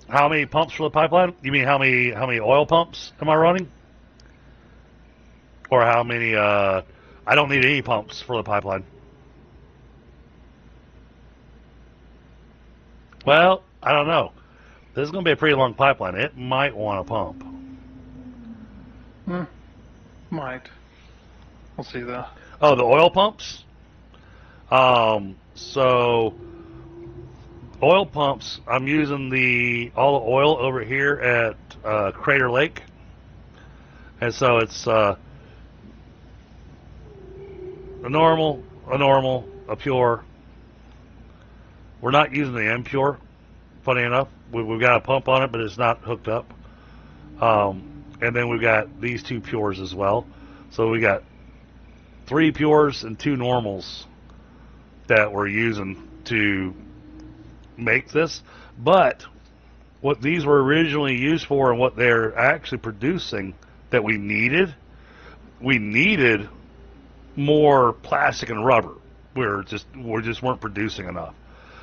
How many pumps for the pipeline? You mean how many oil pumps am I running? Or how many, I don't need any pumps for the pipeline. Well, I don't know. This is going to be a pretty long pipeline. It might want a pump. Might. We'll see though. Oh, the oil pumps? So oil pumps, I'm using all the oil over here at Crater Lake. And so it's a normal, a pure. We're not using the impure, funny enough. We've got a pump on it, but it's not hooked up. And then we've got these 2 pures as well. So we got 3 pures and 2 normals that we're using to make this. But what these were originally used for and what they're actually producing that we needed more plastic and rubber. We just weren't producing enough.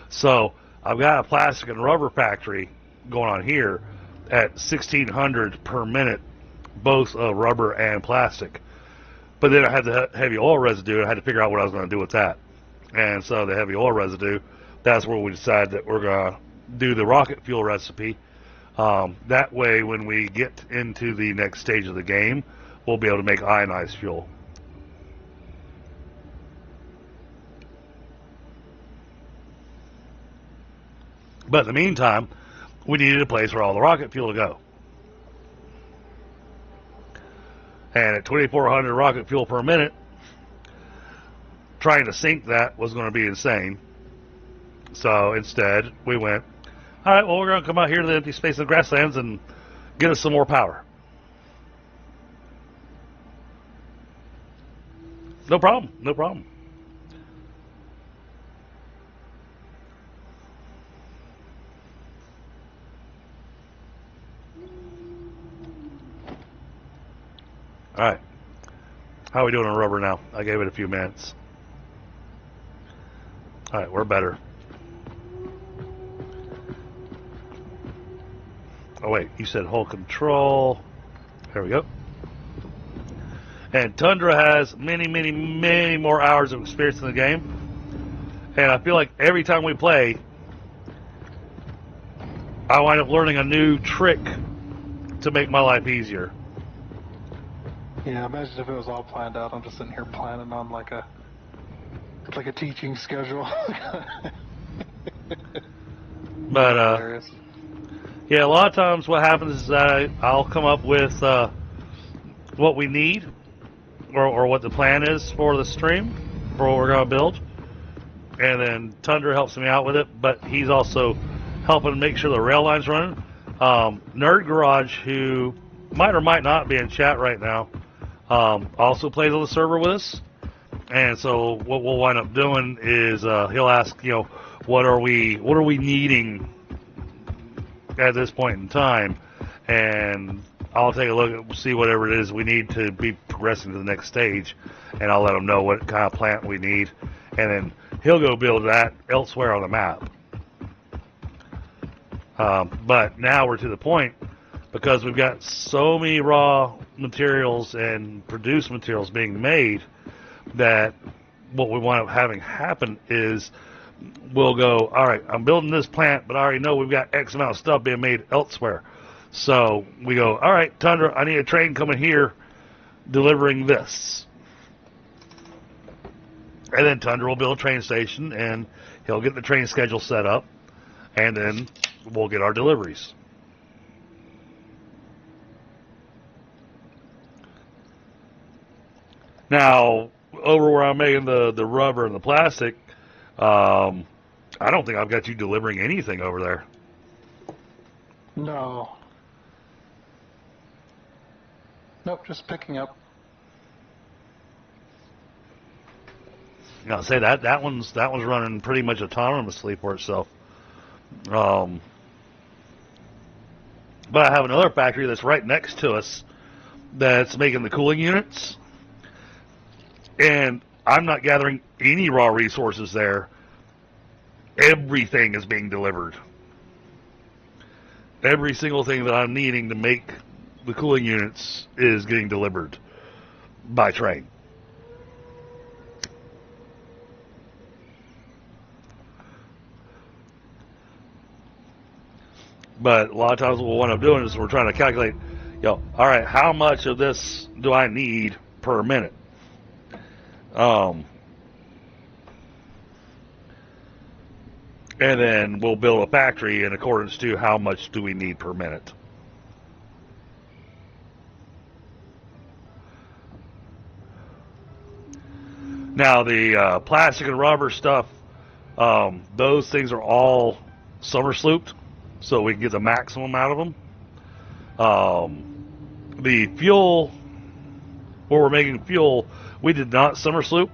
So I've got a plastic and rubber factory going on here at 1,600 per minute, both rubber and plastic. But then I had the heavy oil residue, and I had to figure out what I was going to do with that. And so the heavy oil residue, that's where we decided that we're going to do the rocket fuel recipe. That way, when we get into the next stage of the game, we'll be able to make ionized fuel. But in the meantime, we needed a place for all the rocket fuel to go. And at 2,400 rocket fuel per minute, trying to sink that was going to be insane. So instead, we went, all right, well, we're going to come out here to the empty space of the grasslands and get us some more power. No problem, no problem. All right. How are we doing on rubber now? I gave it a few minutes. All right, we're better. Oh, wait. You said hold control. There we go. And Tundra has many, many, many more hours of experience in the game. And I feel like every time we play, I wind up learning a new trick to make my life easier. Yeah, imagine if it was all planned out. I'm just sitting here planning on like a teaching schedule. But yeah, a lot of times what happens is that I'll come up with what we need or what the plan is for the stream, for what we're going to build. And then Tundra helps me out with it, but he's also helping make sure the rail line's running. Nerd Garage, who might or might not be in chat right now, also plays on the server with us. And so what we'll wind up doing is he'll ask, what are we needing at this point in time, and I'll take a look and see whatever it is we need to be progressing to the next stage, and I'll let him know what kind of plant we need, and then he'll go build that elsewhere on the map. But now we're to the point, because we've got so many raw materials and produced materials being made, that what we want to having happen is we'll go, all right, I'm building this plant, but I already know we've got X amount of stuff being made elsewhere. So we go, all right, Tundra, I need a train coming here delivering this. And then Tundra will build a train station, and he'll get the train schedule set up, and then we'll get our deliveries. Now, over where I'm making the rubber and the plastic, I don't think I've got you delivering anything over there. No. Nope, just picking up. I'll say that one's running pretty much autonomously for itself. But I have another factory that's right next to us that's making the cooling units, and I'm not gathering any raw resources there. Everything is being delivered. Every single thing that I'm needing to make the cooling units is getting delivered by train. But a lot of times what we'll end up doing is we're trying to calculate, all right, how much of this do I need per minute? And then we'll build a factory in accordance to how much do we need per minute. Now, the plastic and rubber stuff, those things are all summer slooped, so we can get the maximum out of them. The fuel, where we're making fuel, we did not summer sloop.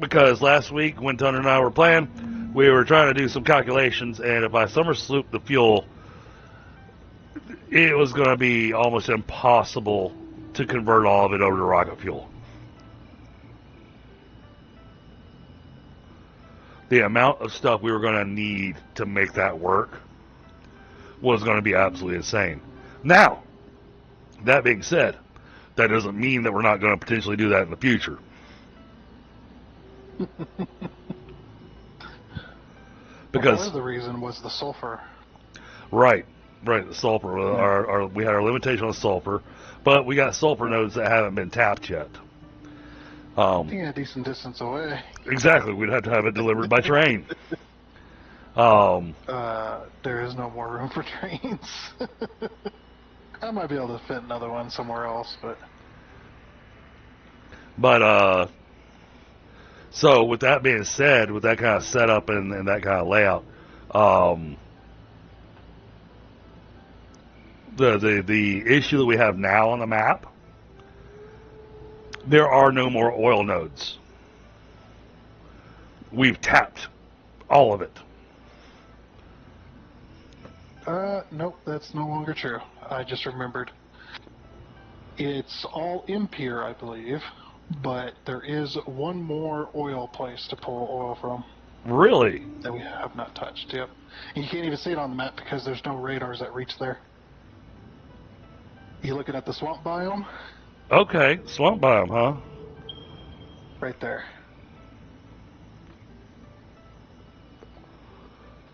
Because last week, when Thunder and I were playing, we were trying to do some calculations, and if I summer sloop the fuel, it was going to be almost impossible to convert all of it over to rocket fuel. The amount of stuff we were going to need to make that work was going to be absolutely insane. Now, that being said, that doesn't mean that we're not going to potentially do that in the future. Because part of the reason was the sulfur. Right, the sulfur. We had our limitation on sulfur, but we got sulfur nodes that haven't been tapped yet. Yeah, a decent distance away. Exactly, we'd have to have it delivered by train. There is no more room for trains. I might be able to fit another one somewhere else, but so with that being said, with that kind of setup and that kind of layout, the issue that we have now on the map, there are no more oil nodes. We've tapped all of it. Nope, that's no longer true. I just remembered. It's all impure, I believe, but there is one more oil place to pull oil from. Really? That we have not touched, yep. And you can't even see it on the map because there's no radars that reach there. You looking at the swamp biome? Okay, swamp biome, huh? Right there.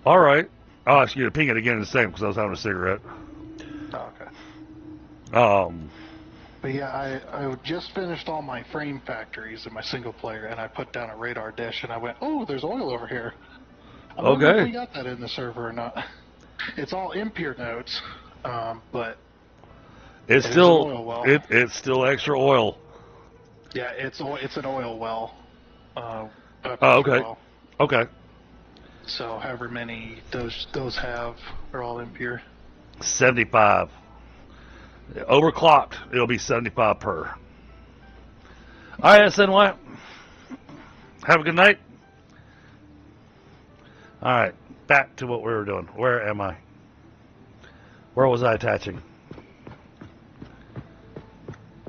All right. I'll ask you to ping it again in a second because I was having a cigarette. Oh, okay. Um, But yeah, I just finished all my frame factories in my single player, and I put down a radar dish, and I went, oh, there's oil over here. I wonder if we got that in the server or not. It's all impure nodes, but it's an still oil well. it's still extra oil. Yeah, it's an oil well. Oh, okay. Well. Okay. So however many those have are all impure. 75. Overclocked, it'll be 75 per. All right, SNY. Have a good night. All right, back to what we were doing. Where am I? Where was I attaching?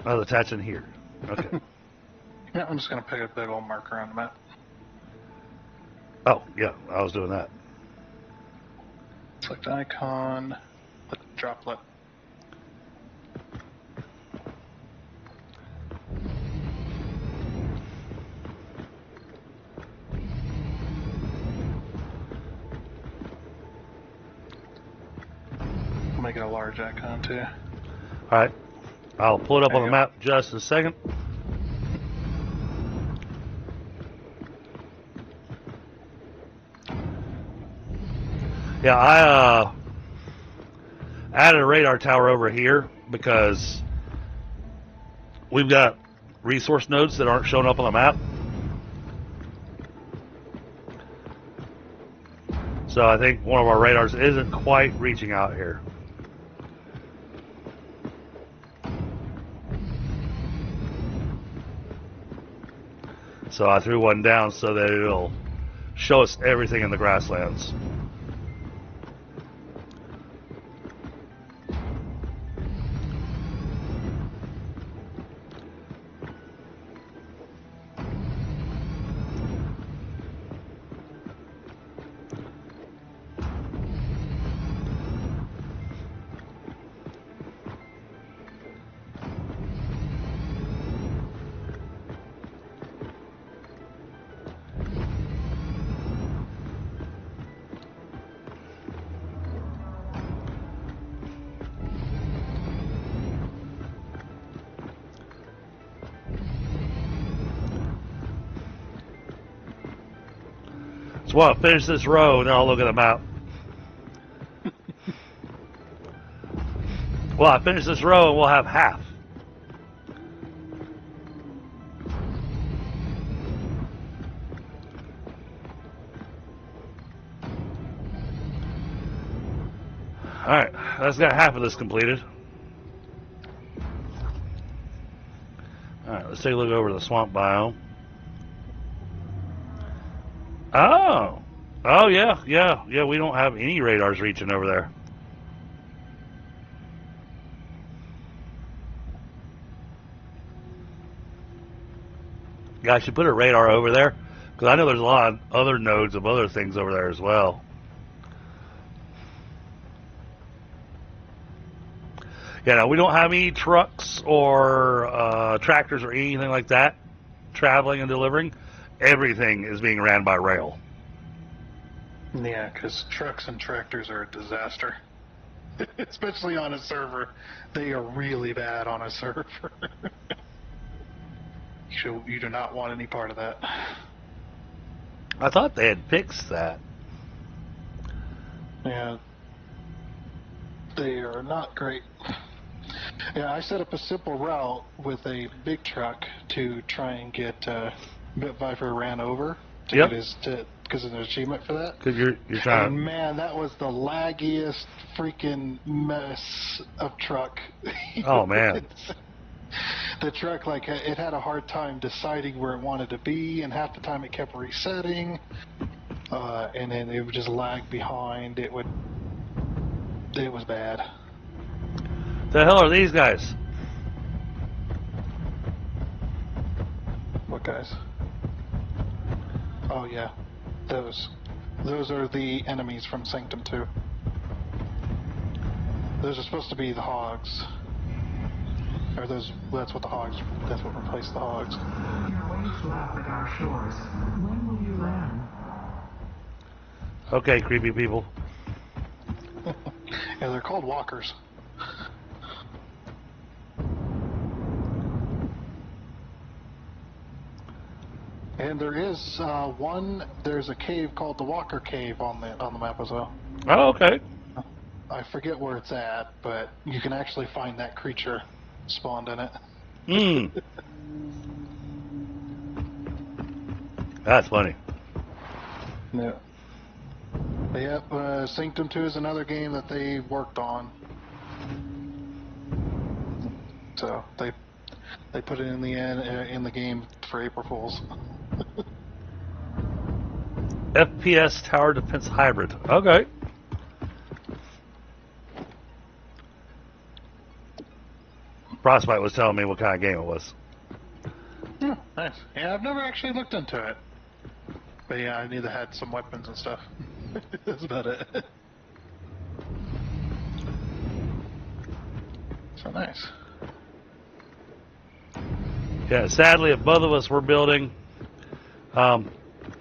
I was attaching here. Okay. Yeah, I'm just going to pick a big old marker on the map. Oh, yeah, I was doing that. Select icon, put droplet. I'll make it a large icon too. All right, I'll pull it up There on you the go. map just in a second. Yeah, I added a radar tower over here because we've got resource nodes that aren't showing up on the map. So I think one of our radars isn't quite reaching out here. So I threw one down so that it'll show us everything in the grasslands. So well, finish this row, and then I'll look at the map. Well, I finish this row, and we'll have half. Alright, that's got half of this completed. Alright, let's take a look over the swamp biome. Oh! Oh, yeah, we don't have any radars reaching over there. Yeah, I should put a radar over there, because I know there's a lot of other nodes of other things over there as well. Yeah, no, we don't have any trucks or tractors or anything like that traveling and delivering. Everything is being ran by rail. Yeah, because trucks and tractors are a disaster. Especially on a server. They are really bad on a server. You do not want any part of that. I thought they had fixed that. Yeah. They are not great. Yeah, I set up a simple route with a big truck to try and get Bitviper ran over to Yep. get his because of an achievement for that. Because you're trying. And man, that was the laggiest freaking mess of truck. Oh man. The truck, like, it had a hard time deciding where it wanted to be, and half the time it kept resetting, and then it would just lag behind. It was bad. The hell are these guys? What guys? Oh yeah, those are the enemies from Sanctum 2. Those are supposed to be the hogs. Or that's what replaced the hogs. Your waves lap at our shores. When will you land? Okay, creepy people. Yeah, they're called walkers. And there is there's a cave called the Walker Cave on the map as well. Oh, okay. I forget where it's at, but you can actually find that creature spawned in it. Hmm. That's funny. Yeah. But yep, Sanctum 2 is another game that they worked on. So they put it in the game for April Fools. FPS Tower Defense Hybrid. Okay. Frostbite was telling me what kind of game it was. Yeah, nice. Yeah, I've never actually looked into it. But yeah, I knew they had some weapons and stuff. That's about it. So nice. Yeah, sadly, if both of us were building,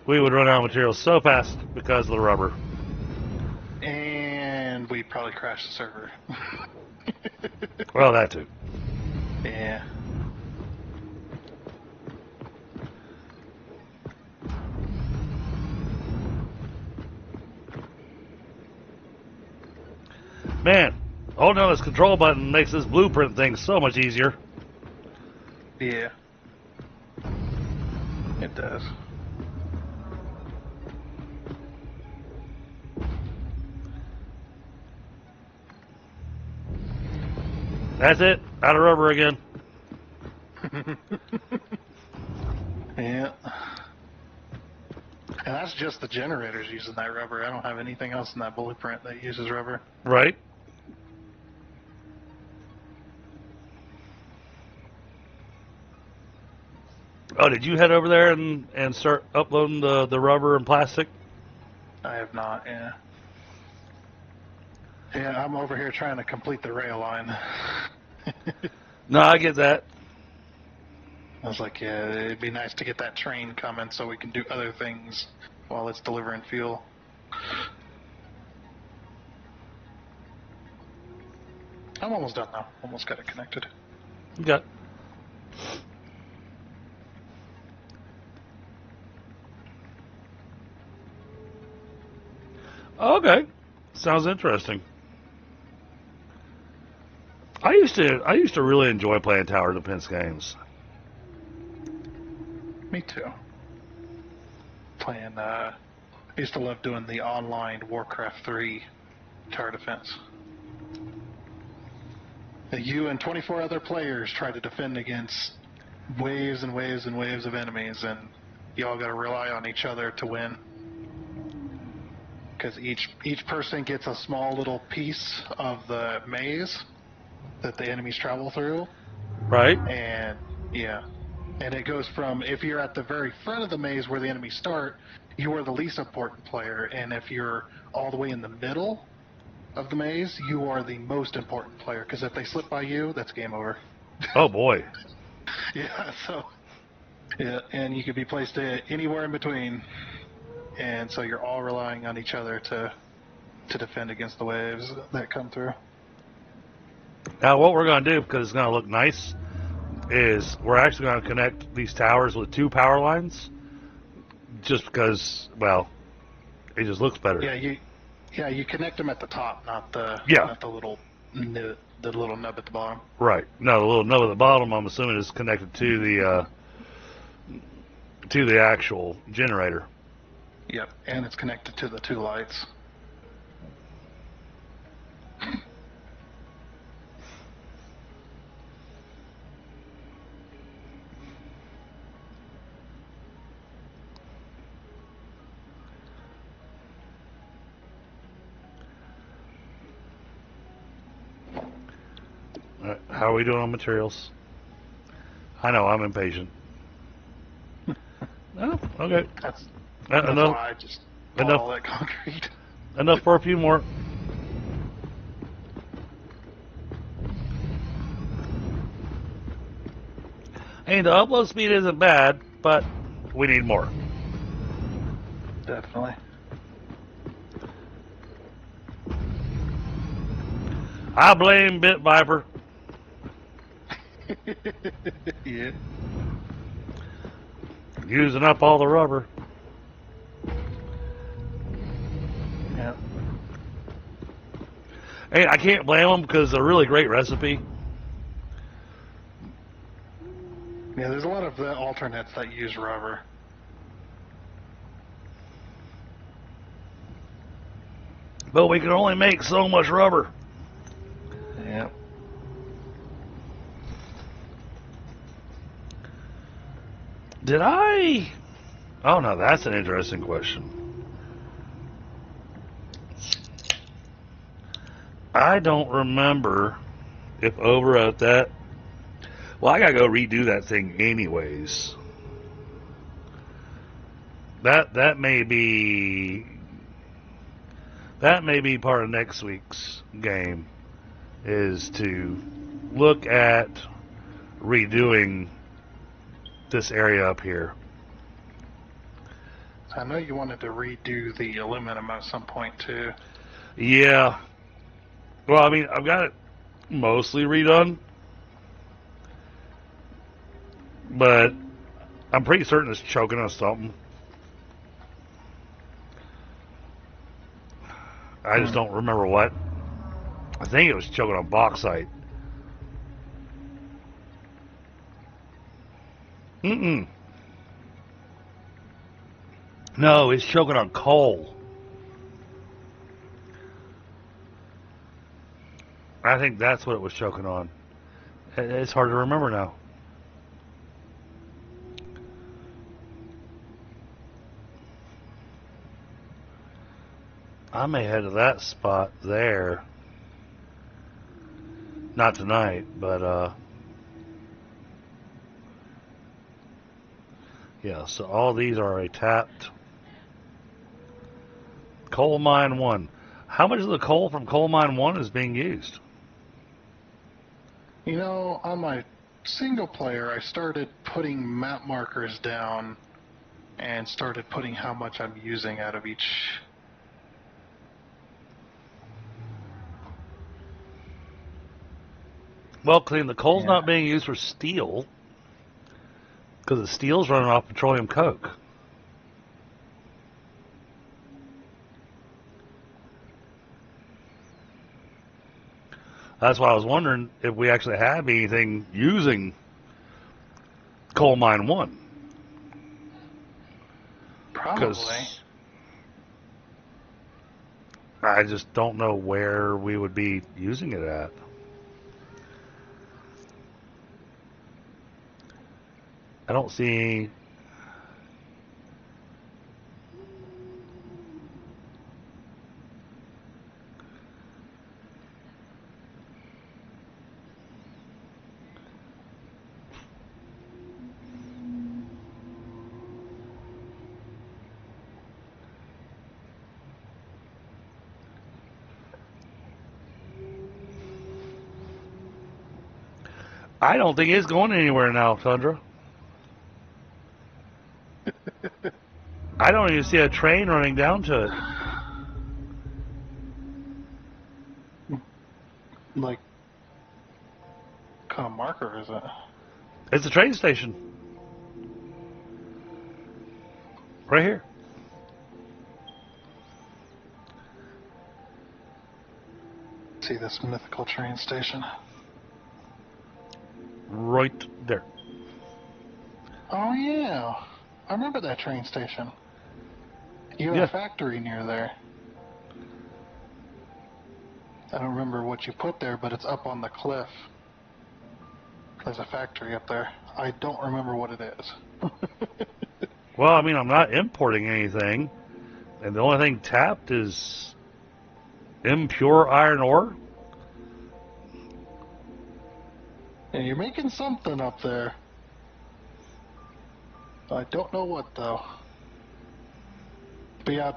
we would run out of materials so fast because of the rubber. And we'd probably crash the server. Well, that too. Yeah. Man, holding on this control button makes this blueprint thing so much easier. Yeah. It does. That's it. Out of rubber again. Yeah. And that's just the generators using that rubber. I don't have anything else in that blueprint that uses rubber. Right. Oh, did you head over there and start uploading the rubber and plastic? I have not, yeah. Yeah, I'm over here trying to complete the rail line. No, I get that. I was like, yeah, it'd be nice to get that train coming so we can do other things while it's delivering fuel. I'm almost done now. Almost got it connected. Okay. Okay. Sounds interesting. I used to really enjoy playing tower defense games. Me too. Playing, I used to love doing the online Warcraft 3 tower defense. You and 24 other players try to defend against waves and waves and waves of enemies, and you all got to rely on each other to win. Because each person gets a small little piece of the maze that the enemies travel through. Right? And, yeah. And it goes from, if you're at the very front of the maze where the enemies start, you are the least important player. And if you're all the way in the middle of the maze, you are the most important player. Because if they slip by you, that's game over. Oh boy. Yeah, so, yeah, and you could be placed anywhere in between. And so you're all relying on each other to defend against the waves that come through. Now what we're going to do, because it's going to look nice, is we're actually going to connect these towers with 2 power lines. Just because, well, it just looks better. Yeah, you connect them at the top, not the little nub at the bottom. Right. No, the little nub at the bottom, I'm assuming, is connected to the actual generator. Yep, and it's connected to the 2 lights. How are we doing on materials? I know, I'm impatient. Oh, okay. That's Enough. why I just bought all that concrete. Enough for a few more. Hey, the upload speed isn't bad, but we need more. Definitely. I blame Bit Viper. Yeah. Using up all the rubber. Yeah. Hey, I can't blame them because it's a really great recipe. Yeah, there's a lot of the alternates that use rubber. But we can only make so much rubber. Yeah. Did I? Oh no, that's an interesting question. I don't remember if over at that. Well, I gotta go redo that thing anyways. That may be part of next week's game, is to look at redoing this area up here. I know you wanted to redo the aluminum at some point too. Yeah. Well, I mean, I've got it mostly redone, but I'm pretty certain it's choking on something. I just don't remember what. I think it was choking on bauxite. No, it's choking on coal. I think that's what it was choking on. It's hard to remember now. I may head to that spot there. Not tonight, but yeah, so all these are a tapped coal mine 1. How much of the coal from coal mine 1 is being used? You know, on my single player, I started putting map markers down and started putting how much I'm using out of each. Well, clean, the coal's Yeah. not being used for steel because the steel's running off petroleum coke. That's why I was wondering if we actually have anything using coal mine 1. Probably. 'Cause I just don't know where we would be using it at. I don't see. I don't think it's going anywhere now, Tundra. I don't even see a train running down to it. Like, what kind of marker is it? It's a train station. Right here. See this mythical train station. Right there. Oh yeah, I remember that train station. You have Yeah. a factory near there. I don't remember what you put there, but it's up on the cliff. There's a factory up there. I don't remember what it is. Well, I mean, I'm not importing anything, and the only thing tapped is impure iron ore. And you're making something up there. I don't know what though. But yeah,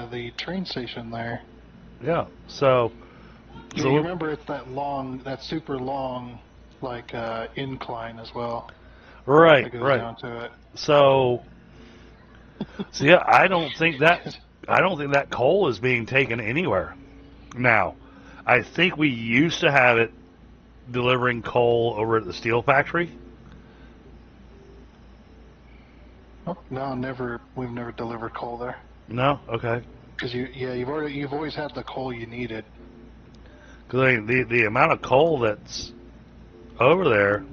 the train station there. Yeah. So You remember it's that super long, like incline as well. right, That goes right. down to it. So yeah, I don't think that coal is being taken anywhere now. I think we used to have it delivering coal over at the steel factory. Oh, no, never. We've never delivered coal there. No, okay. Because you've always had the coal you needed. Because I mean, the amount of coal that's over there,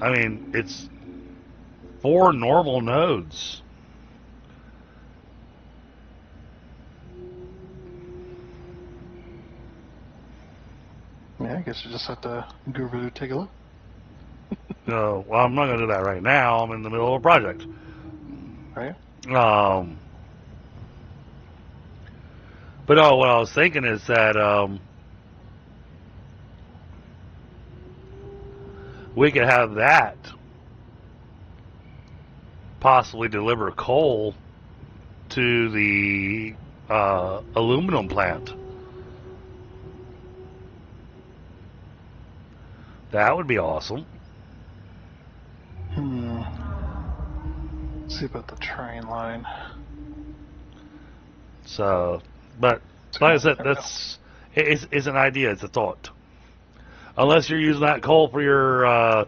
I mean, it's 4 normal nodes. Yeah, I guess you just have to go over there and take a look. No, well, I'm not going to do that right now. I'm in the middle of a project. Right? But what I was thinking is that we could have that possibly deliver coal to the aluminum plant. That would be awesome. Let's see about the train line. So, but like I said, it's an idea. It's a thought. Unless you're using that coal for your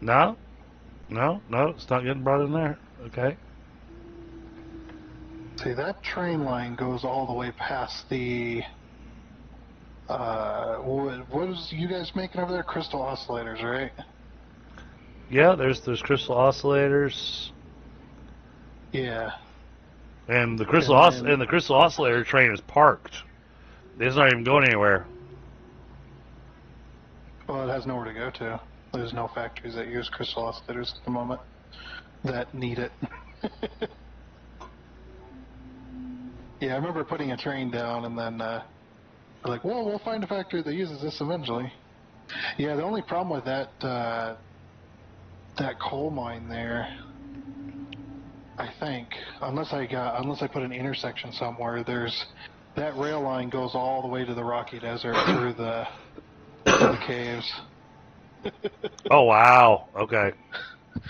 no, it's not getting brought in there. Okay. See, that train line goes all the way past the. What is you guys making over there? Crystal oscillators, right? Yeah, there's crystal oscillators. Yeah. And the crystal And then- and the crystal oscillator train is parked. It's not even going anywhere. Well, it has nowhere to go to. There's no factories that use crystal oscillators at the moment that need it. Yeah, I remember putting a train down and then like, well, we'll find a factory that uses this eventually. Yeah, the only problem with that coal mine there, I think, unless I put an intersection somewhere, that rail line goes all the way to the Rocky Desert through the caves. Oh wow. Okay.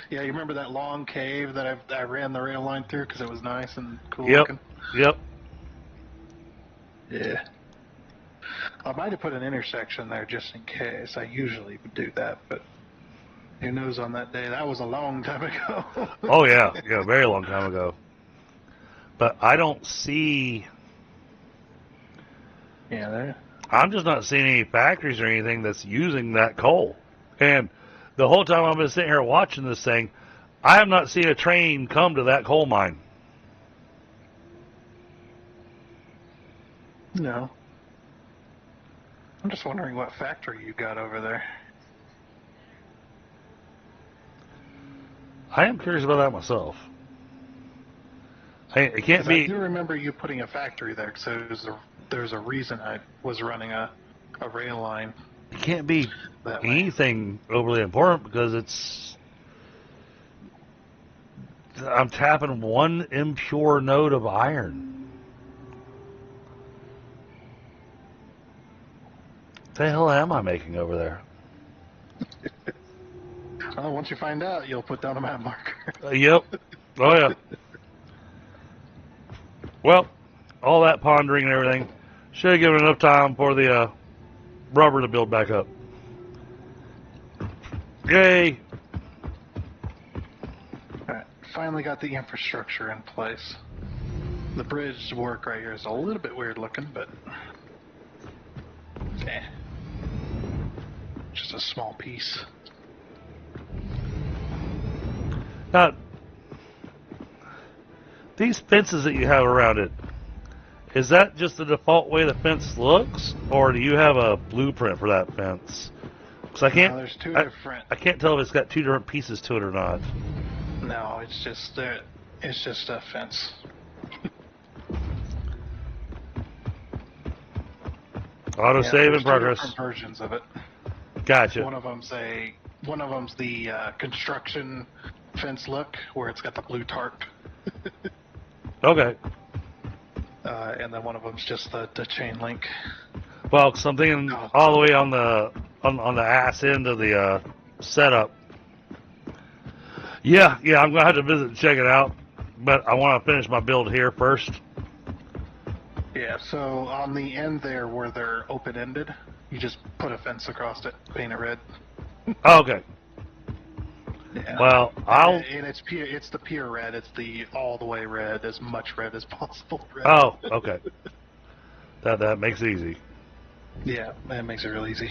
Yeah, you remember that long cave that I ran the rail line through because it was nice and cool Yep. looking? Yep. Yeah. I might have put an intersection there just in case. I usually would do that, but who knows on that day? That was a long time ago. Oh yeah. Yeah. Very long time ago. But I don't see. Yeah, there. I'm just not seeing any factories or anything that's using that coal. And the whole time I've been sitting here watching this thing, I have not seen a train come to that coal mine. No. I'm just wondering what factory you got over there. I am curious about that myself. It can't 'Cause be. I do remember you putting a factory there, because there's a reason I was running a rail line. It can't be That way. anything overly important because I'm tapping one impure node of iron. What the hell am I making over there? Oh, once you find out, you'll put down a map marker. Yep. Oh yeah. Well, all that pondering and everything should have given enough time for the rubber to build back up. Yay! Alright, finally got the infrastructure in place. The bridge work right here is a little bit weird looking, but just a small piece. Now, these fences that you have around it, is that just the default way the fence looks, or do you have a blueprint for that fence? Because I can't. There's two I, different. I can't tell if it's got two different pieces to it or not. No, it's just a fence. Auto save in there's two progress. different versions of it. Gotcha. One of them's the construction fence look, where it's got the blue tarp, Okay. and then one of them's just the chain link. Well, something all the way on the ass end of the setup. Yeah, I'm gonna have to visit and check it out, but I want to finish my build here first. Yeah, so on the end there where they're open-ended, you just put a fence across it, paint it red. Okay. Yeah. Well, and it's the pure red. It's the all the way red, as much red as possible. Red. Oh, okay. That makes it easy. Yeah, that makes it real easy.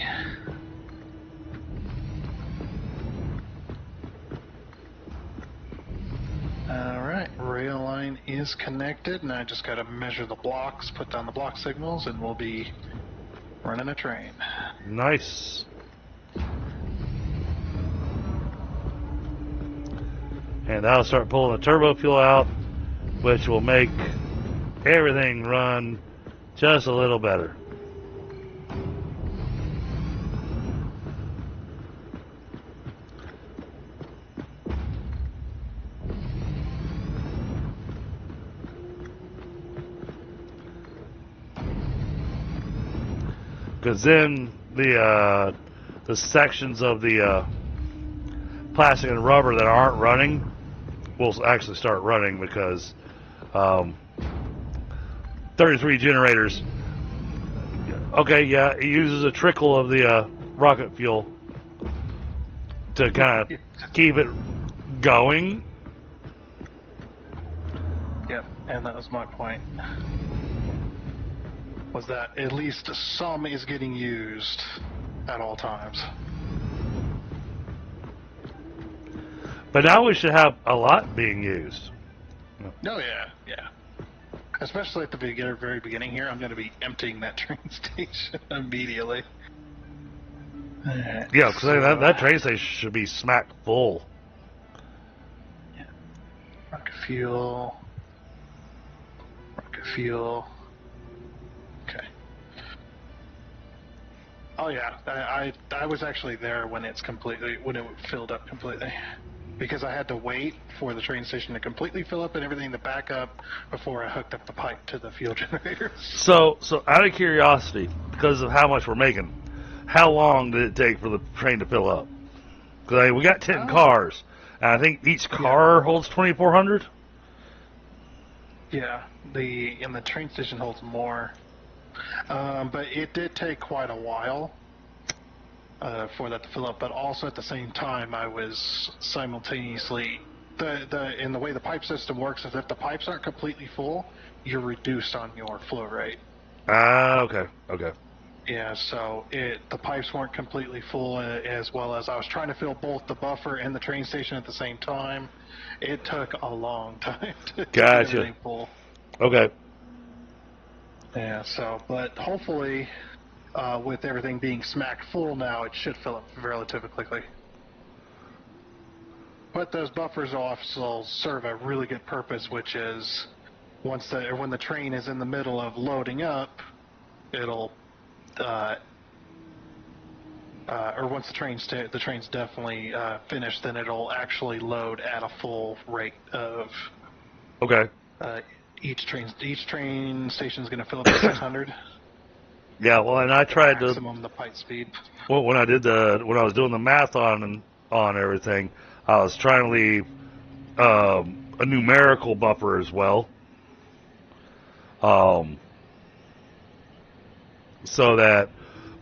Alright, rail line is connected, and I just gotta measure the blocks, put down the block signals, and we'll be running a train. Nice. And that'll start pulling the turbo fuel out, which will make everything run just a little better. Because then the sections of the plastic and rubber that aren't running will actually start running, because 33 generators. Okay, yeah, it uses a trickle of the rocket fuel to kind of keep it going. Yep, and that was my point. Was that at least some is getting used at all times. But now we should have a lot being used. Oh yeah, yeah. Especially at the very beginning here, I'm going to be emptying that train station immediately. Yeah, because that train station should be smack full. Rocket fuel. Rocket fuel. Okay. Oh yeah, I was actually there when it filled up completely, because I had to wait for the train station to completely fill up and everything to back up before I hooked up the pipe to the fuel generators. So out of curiosity, because of how much we're making, how long did it take for the train to fill up? Because we got 10 cars, and I think each car holds 2,400. Yeah, the train station holds more, but it did take quite a while for that to fill up. But also at the same time, I was simultaneously the way the pipe system works is if the pipes aren't completely full, you're reduced on your flow rate. Okay. Yeah, so the pipes weren't completely full, as well as I was trying to fill both the buffer and the train station at the same time. It took a long time to get everything full. Okay. Yeah, but hopefully, with everything being smack full now, it should fill up relatively quickly. But those buffers also serve a really good purpose, which is when the train is in the middle of loading up, it'll or once the train's definitely finished, then it'll actually load at a full rate of. Okay. Each train station is going to fill up to 600. Yeah, well, and I tried maximum the pipe speed. Well, when I was doing the math on everything, I was trying to leave a numerical buffer as well, so that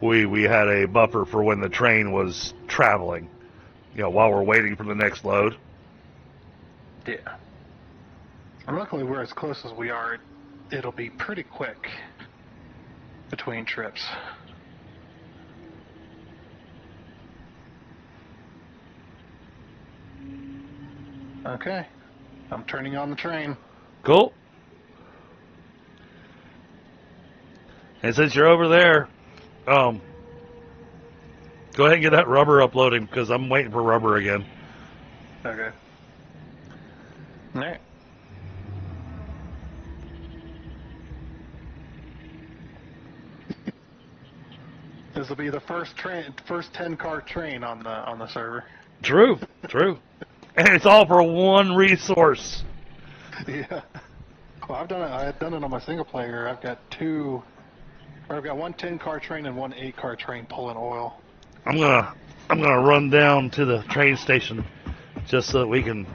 we had a buffer for when the train was traveling, while we're waiting for the next load. Yeah. And luckily, we're as close as we are. It'll be pretty quick between trips. Okay. I'm turning on the train. Cool. And since you're over there, go ahead and get that rubber uploading, because I'm waiting for rubber again. Okay. All right. This will be the first 10-car train on the server. True. And it's all for one resource. Yeah. Well, I had done it on my single player. I've got one 10-car train and one 8-car train pulling oil. I'm gonna run down to the train station just so that we can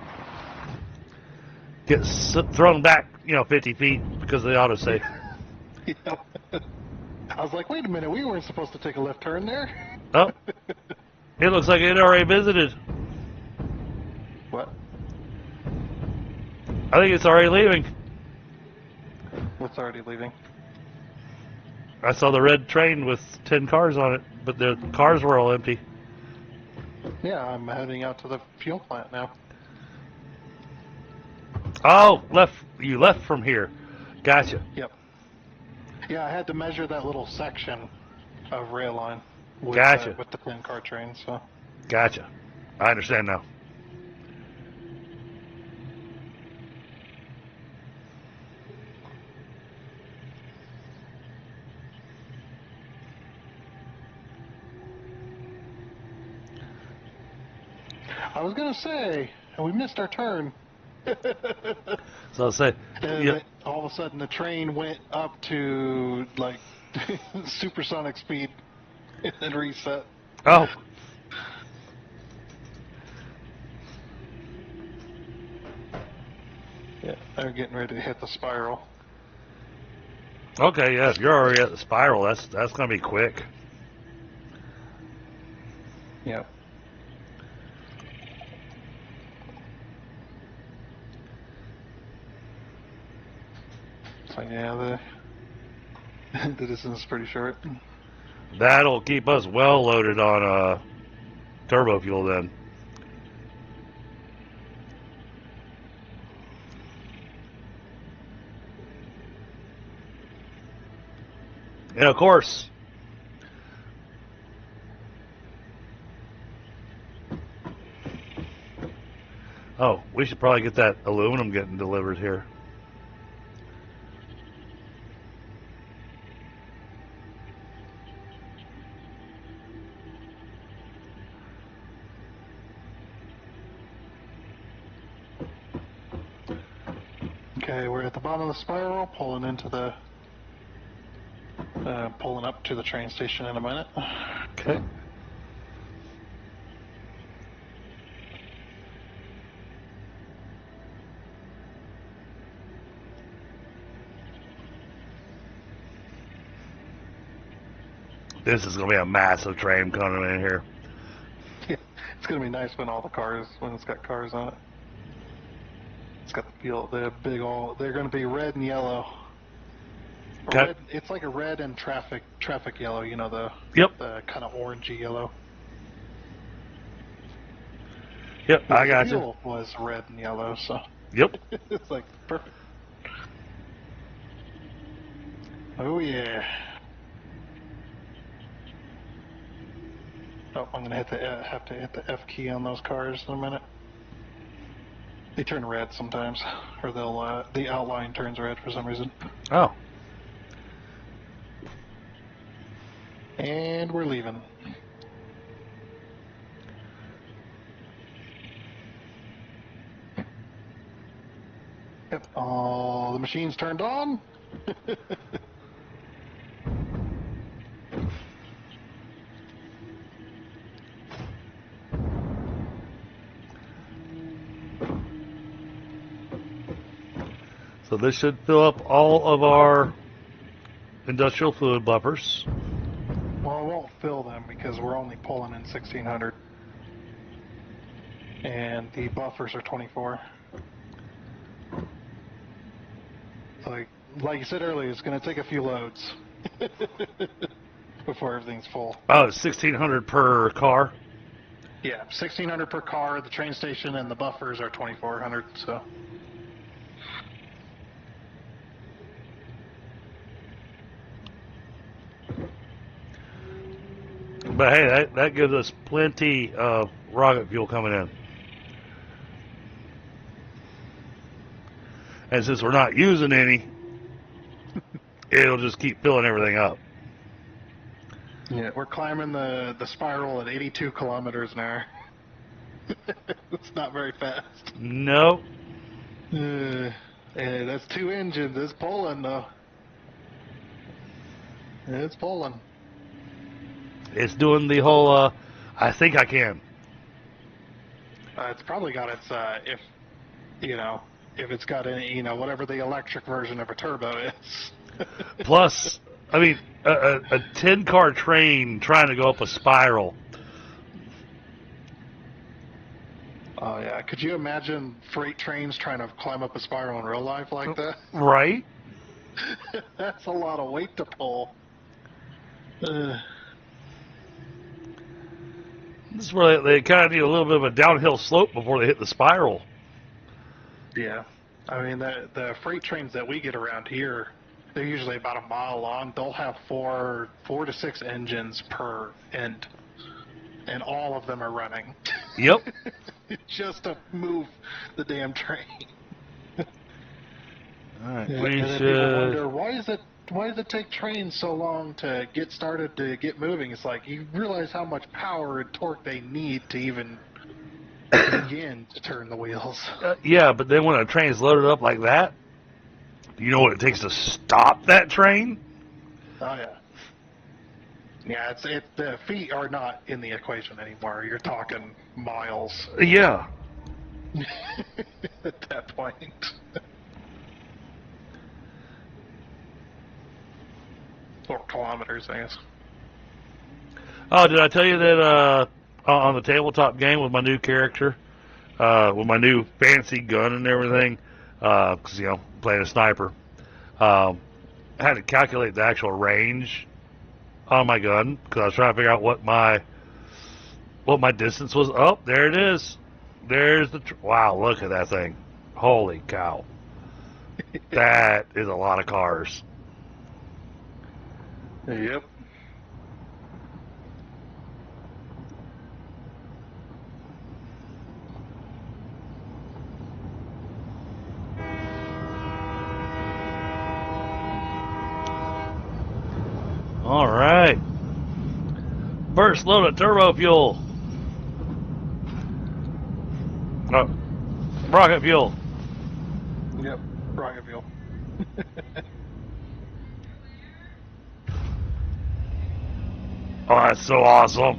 get thrown back, 50 feet because of the autosave. Yeah. I was like, wait a minute, we weren't supposed to take a left turn there. Oh, it looks like it already visited. What? I think it's already leaving. What's already leaving? I saw the red train with 10 cars on it, but the cars were all empty. Yeah, I'm heading out to the fuel plant now. Oh, you left from here. Gotcha. Yep. Yeah, I had to measure that little section of rail line with, Gotcha. With the 10-car train, so. Gotcha. I understand now. I was going to say, we missed our turn. So I'll say, And all of a sudden the train went up to, like, supersonic speed and then reset. Oh. Yeah, they're getting ready to hit the spiral. Okay, yeah, if you're already at the spiral, that's going to be quick. Yep. So yeah, the distance is pretty short. That'll keep us well loaded on turbo fuel then. And of course, oh, we should probably get that aluminum getting delivered here. Okay, we're at the bottom of the spiral, pulling into the, pulling up to the train station in a minute. Okay. This is going to be a massive train coming in here. Yeah, it's gonna be nice when it's got cars on it. It's got the big all. They're gonna be red and yellow. Or Okay. red, it's like a red and traffic yellow. You know the Yep. kind of orangey yellow. Yep, I The got you. fuel was red and yellow, so Yep. it's like perfect. Oh yeah. Oh, I'm gonna have to hit the F key on those cars in a minute. They turn red sometimes, or the outline turns red for some reason. Oh. And we're leaving. Yep, all the machines turned on. So this should fill up all of our industrial fluid buffers. Well, it won't fill them because we're only pulling in 1600. And the buffers are 24. Like you said earlier, it's going to take a few loads before everything's full. Oh, it's 1,600 per car. Yeah, 1600 per car. The train station and the buffers are 2400. So. But hey, that gives us plenty of rocket fuel coming in. And since we're not using any, it'll just keep filling everything up. Yeah, we're climbing the spiral at 82 kilometers an hour. It's not very fast. Nope. Hey, that's two engines. It's pulling, though. It's pulling. It's doing the whole, I think I can. It's probably got its, if it's got any, whatever the electric version of a turbo is. Plus, I mean, a 10-car train trying to go up a spiral. Oh, yeah. Could you imagine freight trains trying to climb up a spiral in real life like that? Right? That's a lot of weight to pull. This is where they kind of need a little bit of a downhill slope before they hit the spiral. Yeah. I mean, the freight trains that we get around here, they're usually about a mile long. They'll have four to six engines per end, and all of them are running. Yep. Just to move the damn train. All right. Yeah, We and then people should. wonder, why does it take trains so long to get started, to get moving? It's like, you realize how much power and torque they need to even begin to turn the wheels. Yeah, but then when a train's loaded up like that, do you know what it takes to stop that train? Oh yeah. Yeah, the feet are not in the equation anymore. You're talking miles Yeah. at that point. Or kilometers, I guess. Oh, did I tell you that on the tabletop game with my new character, with my new fancy gun and everything, because playing a sniper, I had to calculate the actual range on my gun because I was trying to figure out what my distance was. Oh, there it is. There's wow! Look at that thing. Holy cow! That is a lot of cars. Yep. All right. First load of turbo fuel. Oh, rocket fuel. Yep. Rocket fuel. Oh, that's so awesome.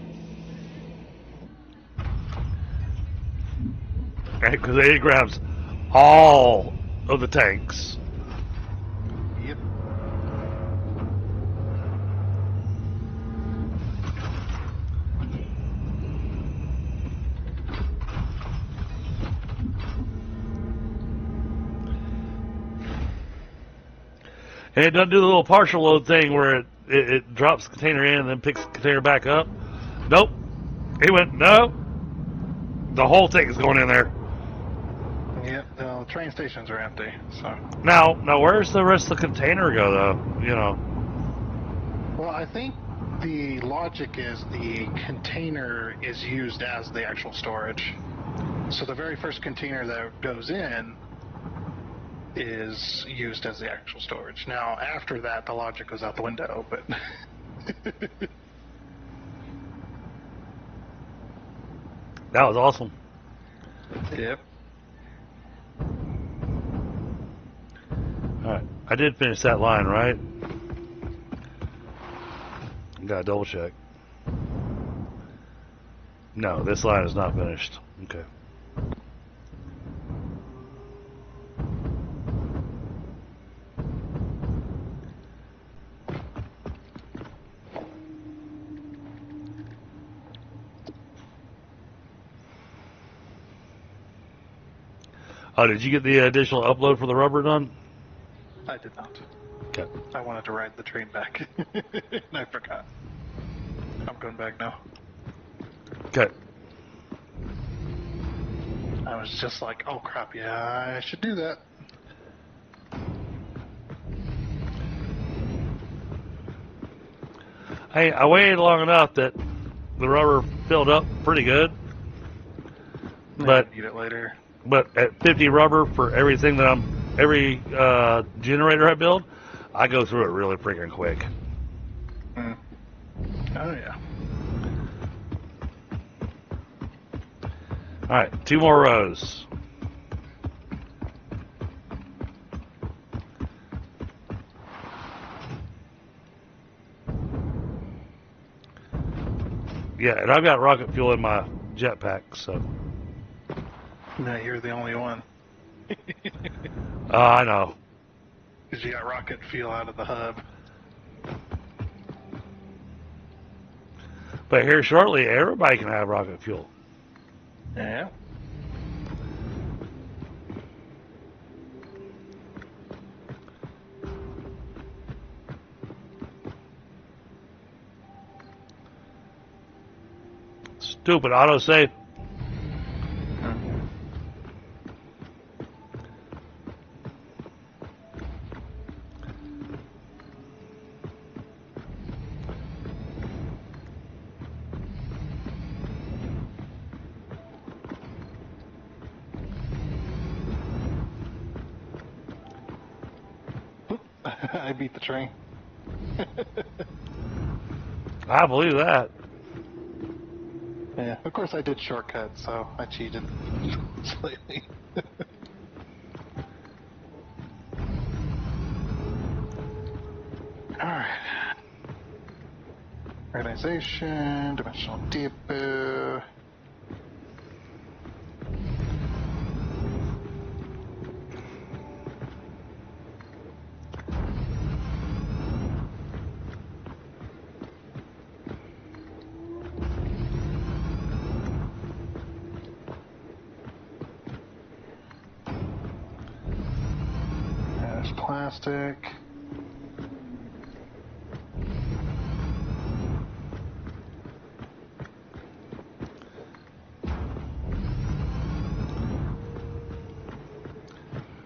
Because it grabs all of the tanks. Yep. And it doesn't do the little partial load thing where it drops the container in and then picks the container back up. Nope. He went, no. The whole thing is going in there. Yep. The train stations are empty, so. Now, where's the rest of the container go, though? You know. Well, I think the logic is the container is used as the actual storage. So the very first container that goes in is used as the actual storage. Now, after that, the logic goes out the window, but... That was awesome. Yep. Alright, I did finish that line, right? Gotta double check. No, this line is not finished. Okay. Oh, did you get the additional upload for the rubber done? I did not. Okay. I wanted to ride the train back, and I forgot. I'm going back now. Okay. I was just like, oh crap, yeah, I should do that. Hey, I waited long enough that the rubber filled up pretty good. But I need it later. But at 50 rubber for everything that every generator I build, I go through it really freaking quick. Mm. Oh yeah. All right, 2 more rows. Yeah, and I've got rocket fuel in my jetpack, so. No, you're the only one. I know. Because you got rocket fuel out of the hub. But here shortly, everybody can have rocket fuel. Yeah. Stupid autosave. I beat the train. I believe that. Yeah, of course I did shortcuts, so I cheated slightly. Alright. Organization, dimensional depot. There's plastic.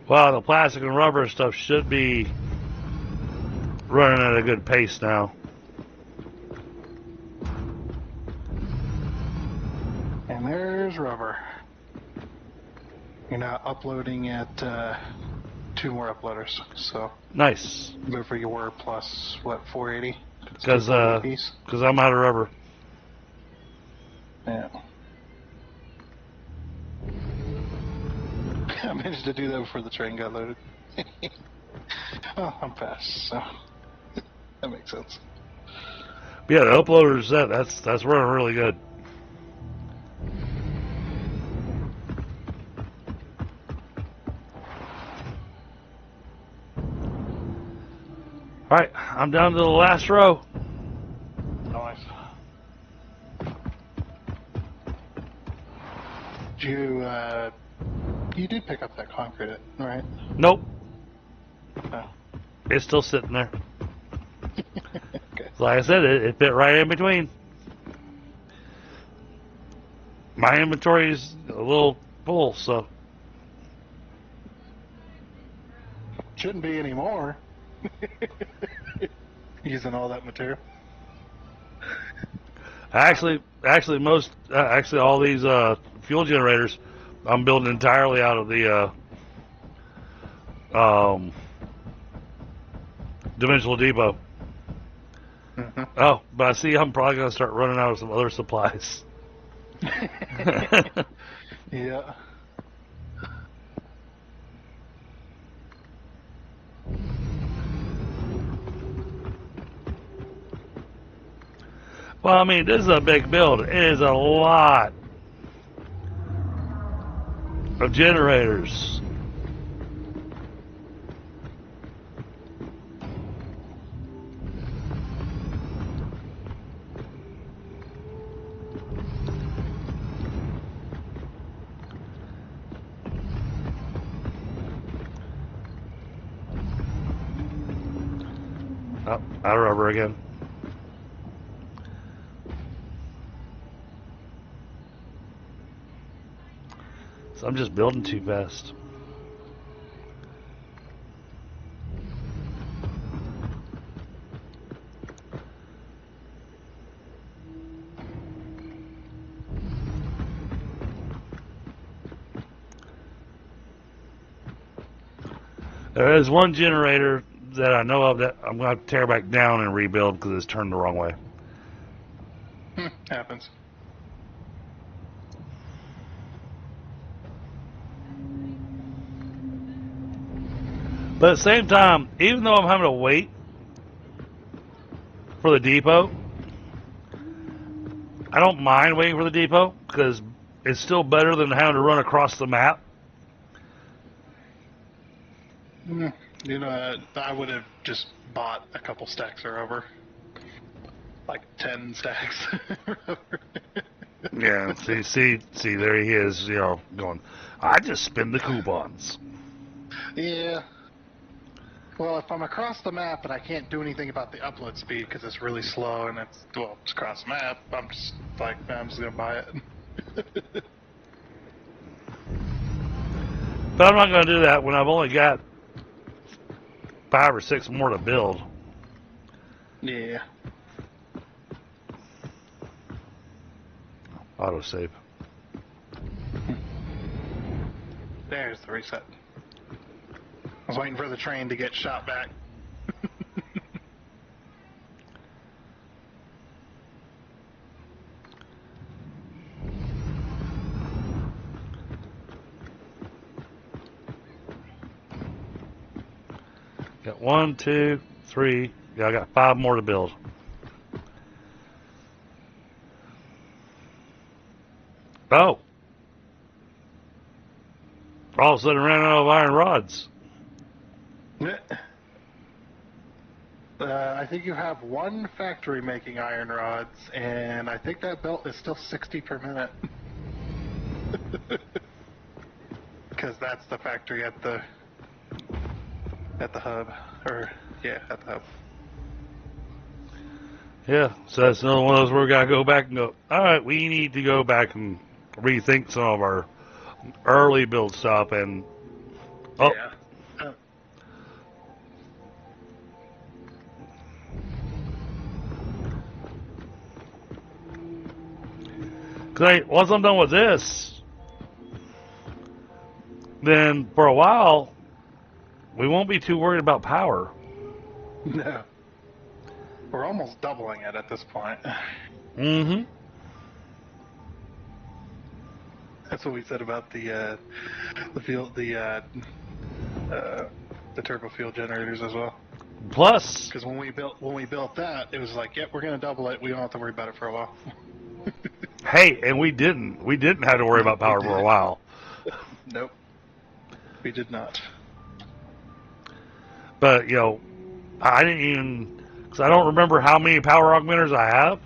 Well, the plastic and rubber stuff should be running at a good pace now. You're now uploading at 2 more uploaders. So Nice. whatever you were plus what 480. It's Because 240 apiece. I'm out of rubber. Yeah. I managed to do that before the train got loaded. Oh, I'm fast, so that makes sense. But yeah, the uploader's that's running really good. All right, I'm down to the last row. Nice. You did pick up that concrete, right? Nope, Oh. it's still sitting there. Okay. Like I said, it fit right in between. My inventory's a little full, so Shouldn't be any more. Using all that material. actually all these fuel generators, I'm building entirely out of the dimensional depot. Mm-hmm. Oh, but I see I'm probably gonna start running out of some other supplies. Yeah. Well, I mean, this is a big build. It is a lot of generators. Oh, out of rubber again. So I'm just building too fast. There is one generator that I know of that I'm going to have to tear back down and rebuild because it's turned the wrong way. Happens. But at the same time, even though I'm having to wait for the depot, I don't mind waiting for the depot because it's still better than having to run across the map. You know, I would have just bought a couple stacks of rubber. Like 10 stacks. Yeah, see, there he is, going, I just spend the coupons. Yeah. Well, if I'm across the map and I can't do anything about the upload speed because it's really slow and it's across the map, I'm just like, man, I'm just going to buy it. But I'm not going to do that when I've only got 5 or 6 more to build. Yeah. Autosave. There's the reset. I was waiting for the train to get shot back. Got 1, 2, 3. Yeah, I got 5 more to build. Oh. All of a sudden ran out of iron rods. I think you have one factory making iron rods, and I think that belt is still 60 per minute. Because that's the factory at the hub, at the hub. Yeah, so that's another one of those where we got to go back and go, all right, we need to go back and rethink some of our early build stuff. And, oh, Yeah. once I'm done with this, then for a while, we won't be too worried about power. No. We're almost doubling it at this point. Mm-hmm. That's what we said about the turbo fuel generators as well. Plus, Because when we built that, it was like, yep, we're gonna double it. We don't have to worry about it for a while. hey, and we didn't. We didn't have to worry about power for a while. Nope, we did not. But, you know, I didn't even, because I don't remember how many power augmenters I have.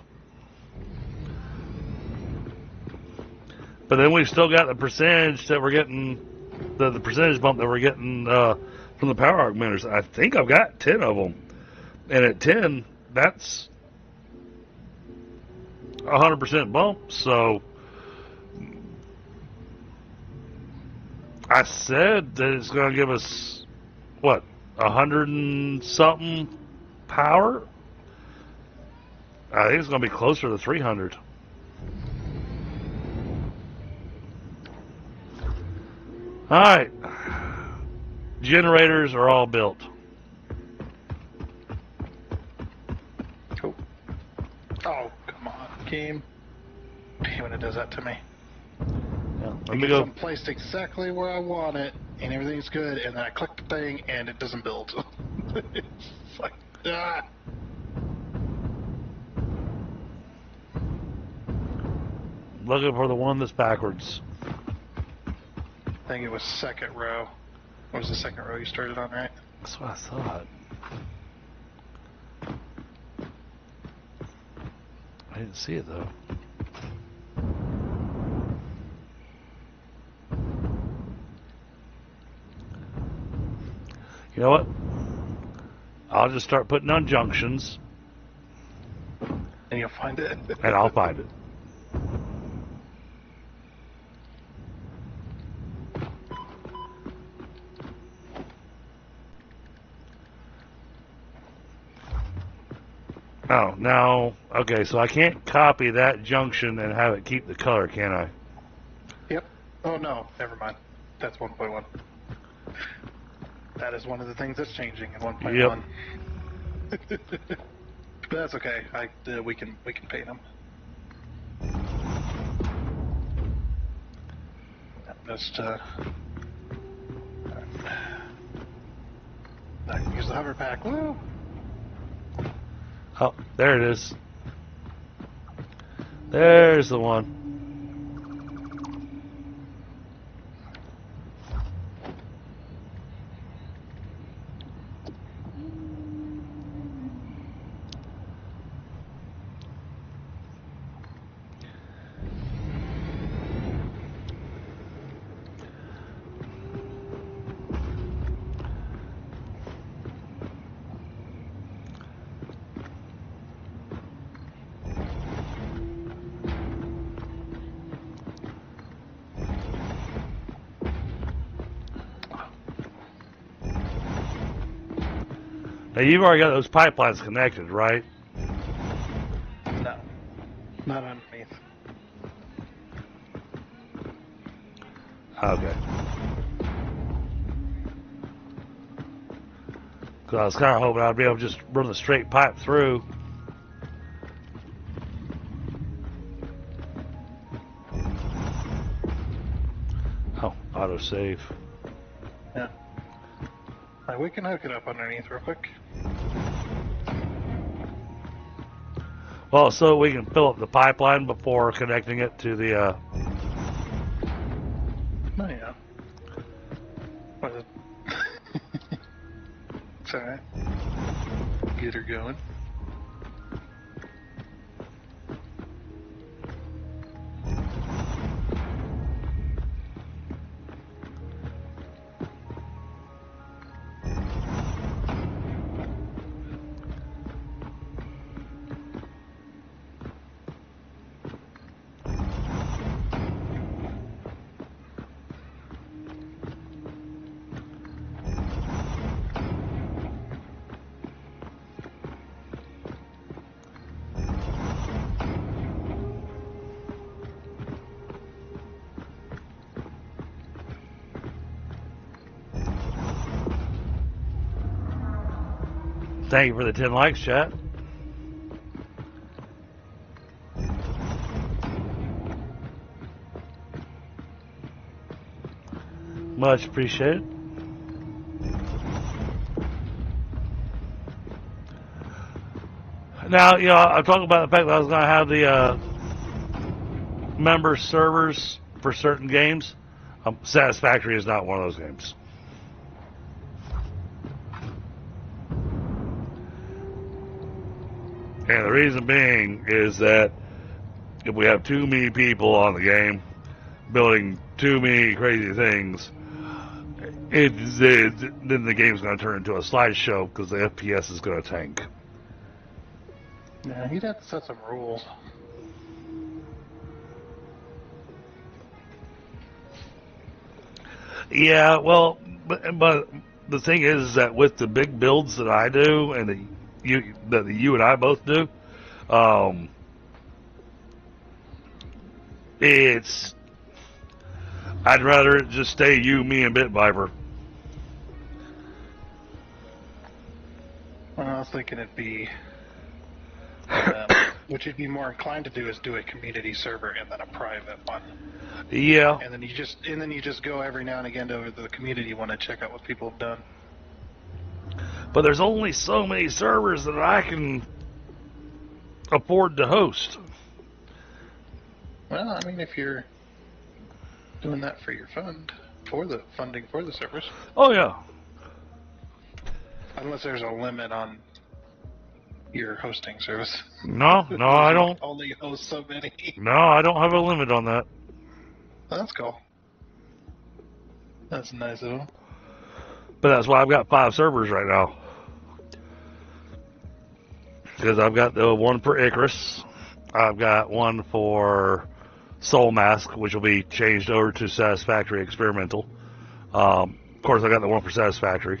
But then we've still got the percentage that we're getting, the percentage bump that we're getting from the power augmenters. I think I've got 10 of them. And at 10, that's 100% bump. So I said that it's going to give us, what, 100 and something power? I think it's going to be closer to 300. Alright. Generators are all built. Cool. Oh, come on, game. Damn it, it does that to me. Yeah, let It me gets go. them placed exactly where I want it, and everything's good, and then I click the thing, and it doesn't build. It's like, ah. Looking for the one that's backwards. I think it was second row. What was the second row you started on, right? That's what I thought. I didn't see it though. You know what? I'll just start putting on junctions And you'll find it. and I'll find it. Oh, now, okay, so I can't copy that junction and have it keep the color, can I? Yep. Oh, no, never mind. That's 1.1. That is one of the things that's changing in 1.1. But that's okay. We can paint them. Just I can use the hover pack. Woo! Oh, there it is. There's the one. Now, you've already got those pipelines connected, right? No, not underneath. Okay. Because I was kind of hoping I'd be able to just run the straight pipe through. Oh, autosave. Yeah. We can hook it up underneath real quick. Well, so we can fill up the pipeline before connecting it to the, Oh, yeah. What is it? It's alright. Get her going. Thank you for the 10 likes, chat. Much appreciated. Now, you know, I'm talking about the fact that I was going to have the member servers for certain games. Satisfactory is not one of those games. And the reason being is that if we have too many people on the game building too many crazy things, then the game's going to turn into a slideshow because the FPS is going to tank. Yeah, he'd have to set some rules. Yeah, well, but the thing is that with the big builds that I do and that you and I both do, I'd rather it just stay you, me, and Bit Viper. Well, I was thinking it'd be, what you'd be more inclined to do is do a community server and then a private one. Yeah. And then you just go every now and again to the community one and check out what people have done. But there's only so many servers that I can afford to host. Well, I mean, if you're doing that for your funding for the servers. Oh yeah. Unless there's a limit on your hosting service. No, I don't. Only host so many. No, I don't have a limit on that. That's cool. That's nice of them. But that's why I've got 5 servers right now. Because I've got the one for Icarus. I've got one for Soul Mask, which will be changed over to Satisfactory Experimental. Of course, I got the one for Satisfactory.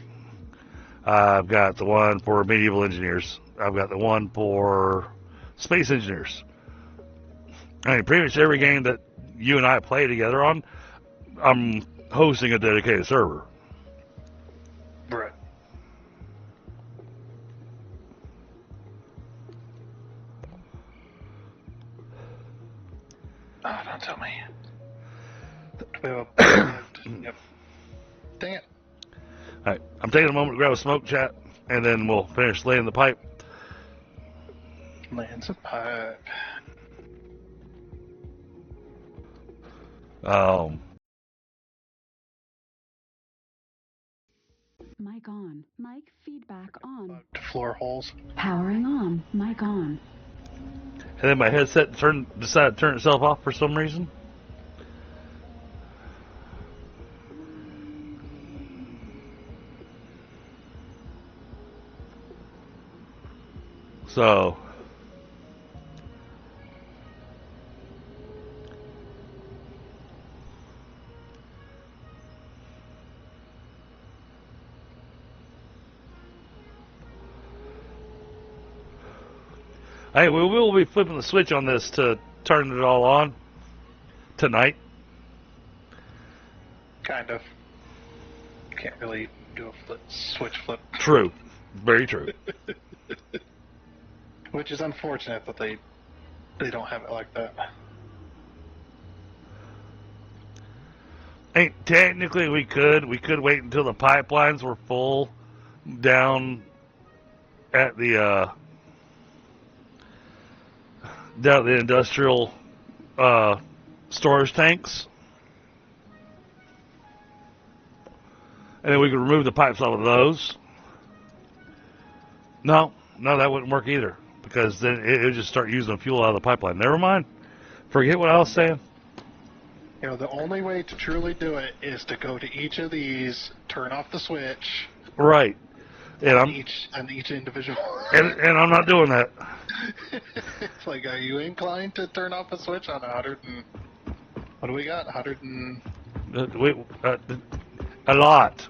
I've got the one for Medieval Engineers. I've got the one for Space Engineers. I mean, pretty much every game that you and I play together on, I'm hosting a dedicated server. Right. Oh, don't tell me. Yep. Dang it. Alright, I'm taking a moment to grab a smoke, chat, and then we'll finish laying the pipe. Lands a pipe. Mic on. Mic feedback on. Floor holes. Powering on. Mic on. And then my headset decided to turn itself off for some reason. So, hey, we will be flipping the switch on this to turn it all on tonight. Kind of. Can't really do a switch flip. True. Very true. Which is unfortunate that they don't have it like that. Hey, technically we could wait until the pipelines were full down at the industrial storage tanks, and then we could remove the pipes off of those. No, that wouldn't work either, because then it would just start using fuel out of the pipeline. Never mind. Forget what I was saying. You know, the only way to truly do it is to go to each of these, turn off the switch. Right. And on each individual. And I'm not doing that. It's like, are you inclined to turn off a switch on 100 and... What do we got? 100 and... a lot.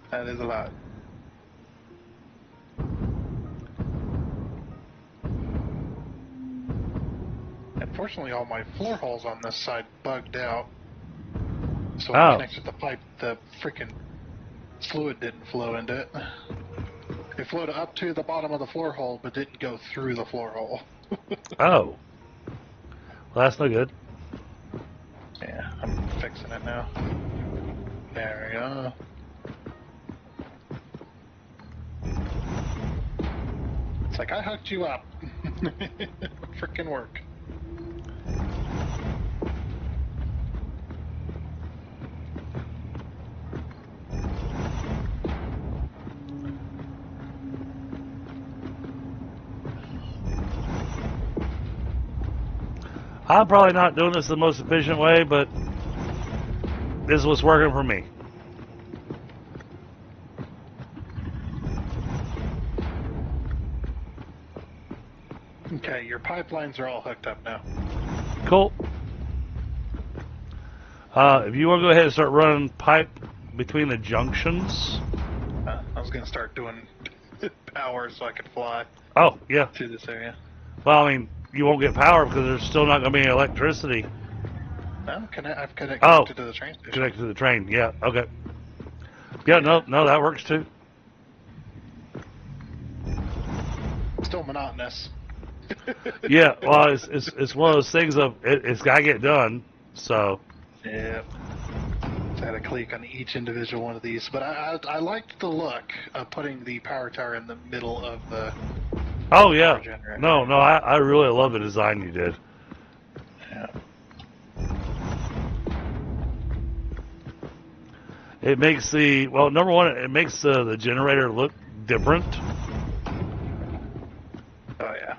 That is a lot. Unfortunately, all my floor holes on this side bugged out. So when I connected the pipe, the freaking Fluid didn't flow into it. It flowed up to the bottom of the floor hole, but didn't go through the floor hole. Oh. Well, that's no good. Yeah, I'm fixing it now. There we go. It's like, I hooked you up. Frickin' work. I'm probably not doing this the most efficient way, but this is what's working for me. Okay, your pipelines are all hooked up now. Cool. If you want to go ahead and start running pipe between the junctions. I was gonna start doing power so I could fly Oh, yeah. to this area. Well, I mean, you won't get power because there's still not going to be any electricity. No, I've connected to the train station. Connected to the train. Yeah, okay. Yeah, no, that works too. Still monotonous. Yeah, well, it's one of those things of it's got to get done. So. Yeah. I had to click on each individual one of these, but I liked the look of putting the power tower in the middle of the. Oh yeah. Power generator. No, I really love the design you did. Yeah. It makes number one, it makes the generator look different. Oh yeah.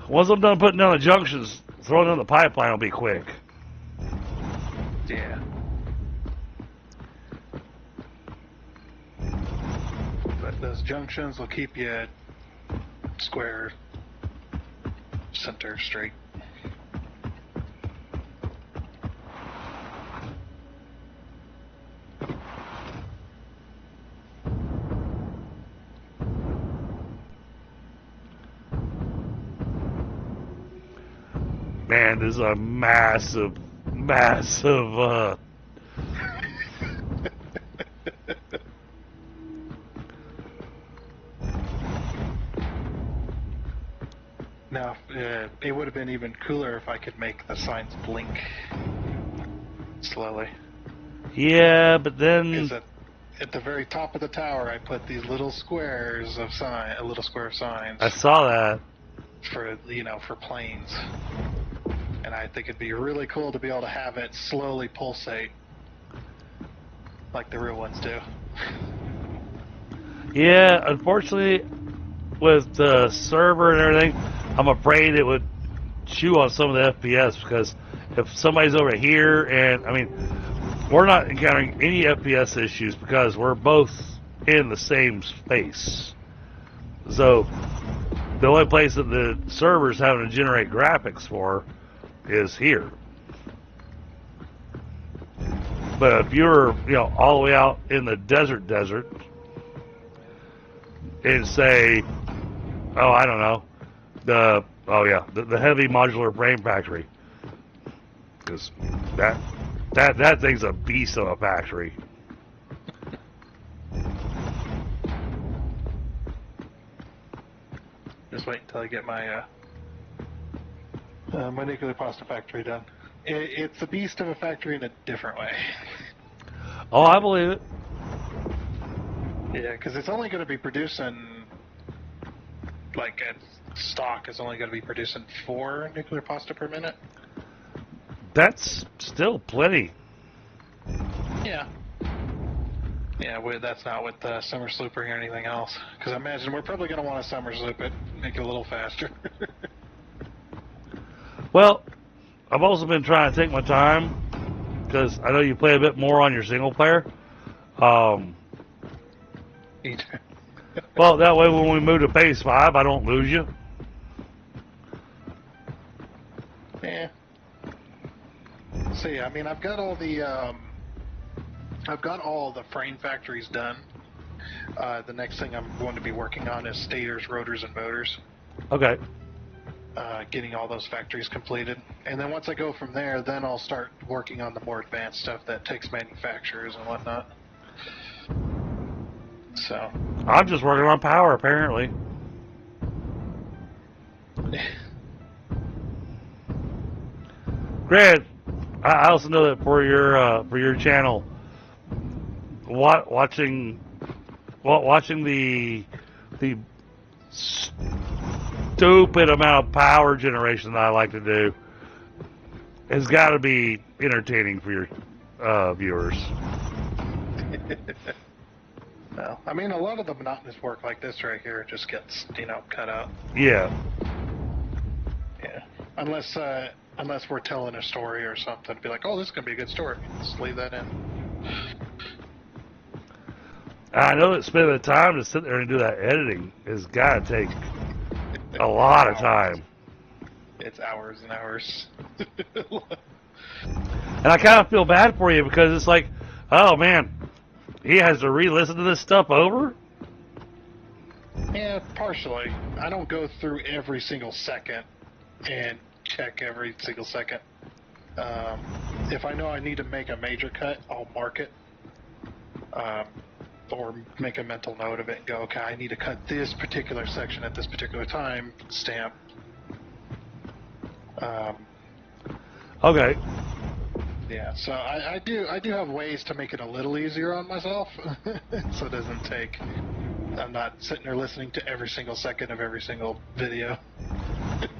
Once I'm done putting down the junctions, throwing in the pipeline will be quick. Yeah. But those junctions will keep you at square, center, straight. Man, this is a massive. Now, it would have been even cooler if I could make the signs blink slowly. Yeah, but then. Because at the very top of the tower, I put these little squares of a little square of signs. I saw that. For planes. And I think it'd be really cool to be able to have it slowly pulsate like the real ones do. Yeah, unfortunately, with the server and everything, I'm afraid it would chew on some of the FPS because if somebody's over here, and I mean, we're not encountering any FPS issues because we're both in the same space. So the only place that the server's having to generate graphics for is here. But if you're, all the way out in the desert, and say, I don't know, the heavy modular brain factory, because that thing's a beast of a factory. Just wait until I get my my nuclear pasta factory done. It's a beast of a factory in a different way. Oh, I believe it. Yeah, because it's only going to be producing, at stock, is only going to be producing 4 nuclear pasta per minute. That's still plenty. Yeah. Yeah, that's not with summer slooping or anything else. Because I imagine we're probably going to want to summer sloop it, make it a little faster. Well, I've also been trying to take my time because I know you play a bit more on your single player. Well, that way when we move to phase 5, I don't lose you. Yeah. See, I mean, I've got all the frame factories done. The next thing I'm going to be working on is stators, rotors, and motors. Okay. Getting all those factories completed. And then once I go from there, then I'll start working on the more advanced stuff that takes manufacturers and whatnot. So. I'm just working on power, apparently. Grant, I also know that for your channel, watching the stupid amount of power generation that I like to do has got to be entertaining for your viewers. No, I mean, a lot of the monotonous work like this right here just gets, cut out. Yeah. Yeah. Unless we're telling a story or something, be like, oh, this is gonna be a good story. Just leave that in. I know that spending the time to sit there and do that editing has got to take a lot of time. It's hours and hours. And I kind of feel bad for you because it's like, oh man, he has to re-listen to this stuff over? Yeah, partially. I don't go through every single second and check every single second. If I know I need to make a major cut, I'll mark it. Or make a mental note of it and go, okay, I need to cut this particular section at this particular time, stamp. Okay. Yeah, so I do have ways to make it a little easier on myself, so it doesn't take. I'm not sitting there listening to every single second of every single video.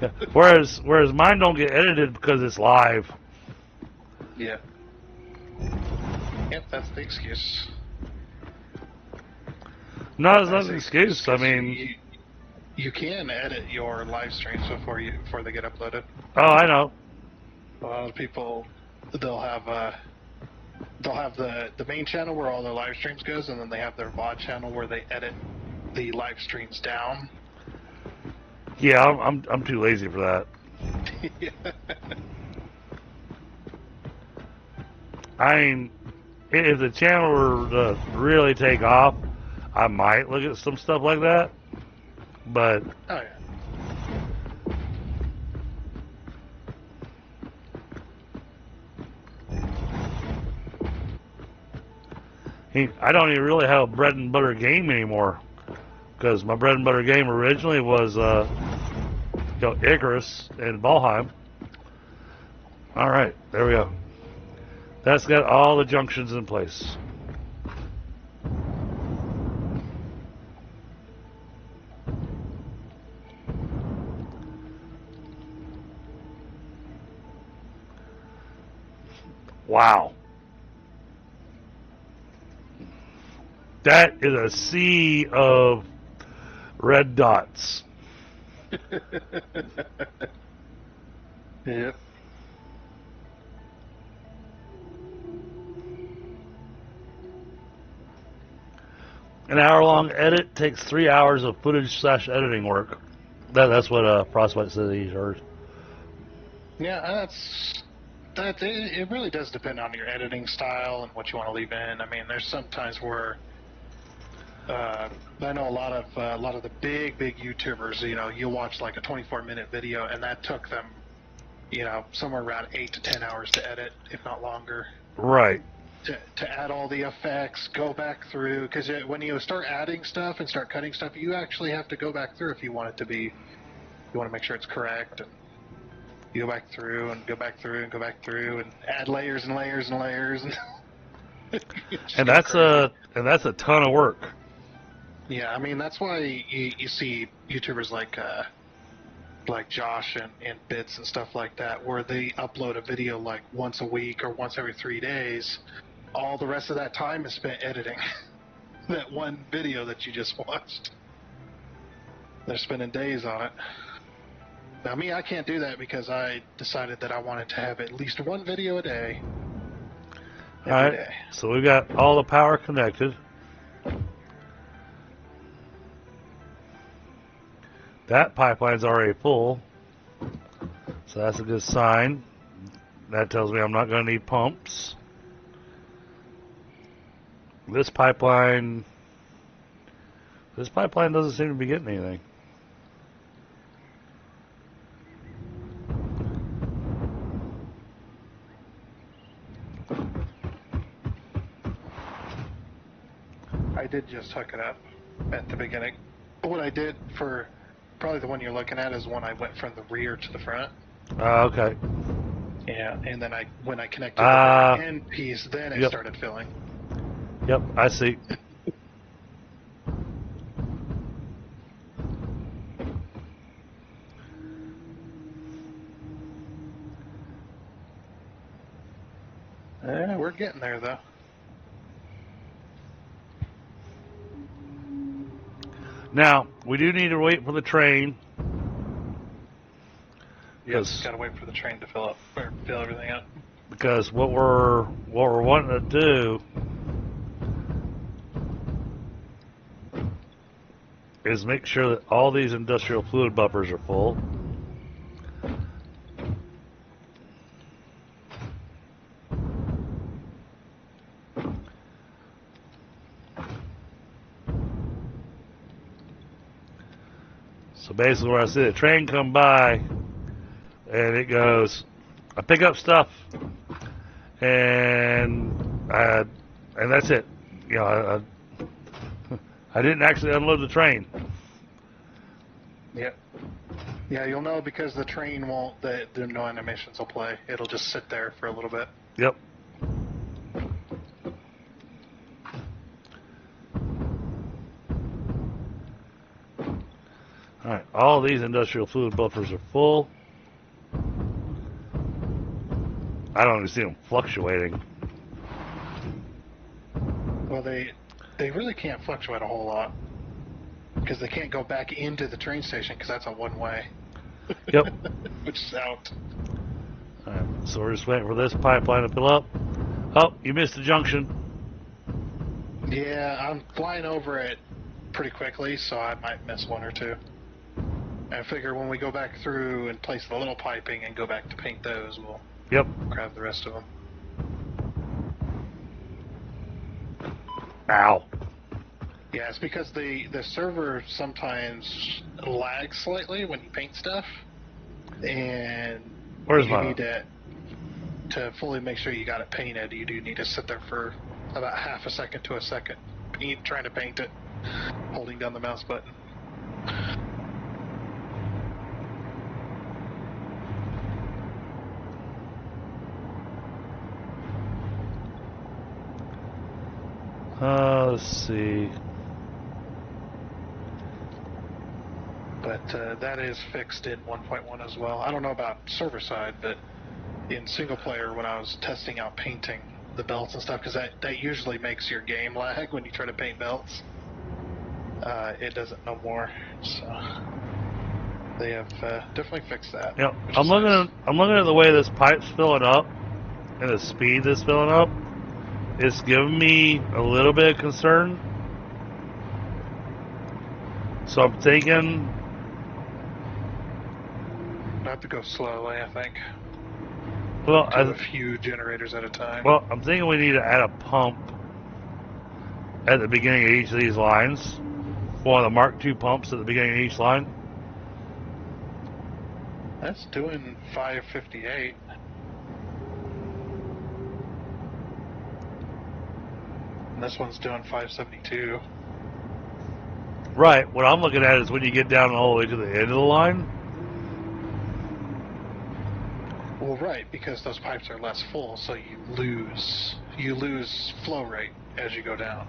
Yeah. Whereas mine don't get edited because it's live. Yeah. Yep, that's the excuse. Not as an excuse. I mean, you can edit your live streams before they get uploaded. Oh, I know. A lot of people, they'll have the main channel where all their live streams goes, and then they have their VOD channel where they edit the live streams down. Yeah, I'm too lazy for that. Yeah. I mean, if the channel were to really take off, I might look at some stuff like that. But Oh yeah. I don't even really have a bread and butter game anymore, because my bread and butter game originally was Icarus and Valheim. All right, there we go. That's got all the junctions in place. Wow. That is a sea of red dots. Yep. An hour-long edit takes 3 hours of footage/editing work. That's what Frostbite said he heard. Yeah, it really does depend on your editing style and what you want to leave in. I mean, there's some times where I know a lot of the big YouTubers, you'll watch like a 24-minute video, and that took them, somewhere around 8 to 10 hours to edit, if not longer. Right. To add all the effects, go back through, because when you start adding stuff and start cutting stuff, you actually have to go back through if you want it to be, you want to make sure it's correct, and you go back through and go back through and go back through and add layers and layers and layers. And that's a ton of work. Yeah, I mean, that's why you see YouTubers like Josh and Bits and stuff like that, where they upload a video like once a week or once every 3 days. All the rest of that time is spent editing that one video that you just watched. They're spending days on it. Now, me, I can't do that because I decided that I wanted to have at least one video a day. All right, Day. so we've got all the power connected. That pipeline's already full, so that's a good sign. that tells me I'm not going to need pumps. This pipeline doesn't seem to be getting anything. I did just hook it up at the beginning. What I did for probably the one you're looking at is one I went from the rear to the front. Okay. Yeah, and then when I connected the very end piece, then it started filling. Yep, I see. Yeah, we're getting there though. Now, we do need to wait for the train. Yes, gotta wait for the train to fill up or fill everything up. Because what we're wanting to do is make sure that all these industrial fluid buffers are full. So basically, when I see the train come by, and it goes, I pick up stuff, and that's it. You know, I didn't actually unload the train. Yep. Yeah, you'll know because the train won't. The no animations will play. It'll just sit there for a little bit. Yep. Alright, all these industrial fluid buffers are full. I don't even see them fluctuating. Well, they really can't fluctuate a whole lot because they can't go back into the train station because that's a one-way. Yep. Which is out. Alright, so we're just waiting for this pipeline to fill up. Oh, you missed the junction. Yeah, I'm flying over it pretty quickly, so I might miss one or two. I figure when we go back through and place the little piping and go back to paint those, we'll grab the rest of them. Ow. Yeah, it's because the server sometimes lags slightly when you paint stuff, and Where's you my... need to fully make sure you got it painted. You do need to sit there for about half a second to a second, trying to paint it, holding down the mouse button. Let's see. But that is fixed in 1.1 as well. I don't know about server side, but in single player, when I was testing out painting the belts and stuff, because that usually makes your game lag when you try to paint belts. It doesn't no more, so they have definitely fixed that. Yep. I'm looking at the way this pipe's filling up and the speed that's filling up. It's giving me a little bit of concern. So I'm thinking I have to go slowly, I think. Well, a few generators at a time. Well, I'm thinking we need to add a pump at the beginning of each of these lines. One of the Mark II pumps at the beginning of each line. That's doing 558. And this one's doing 572. Right. What I'm looking at is when you get down all the way to the end of the line. Well, right, because those pipes are less full, so you lose flow rate as you go down.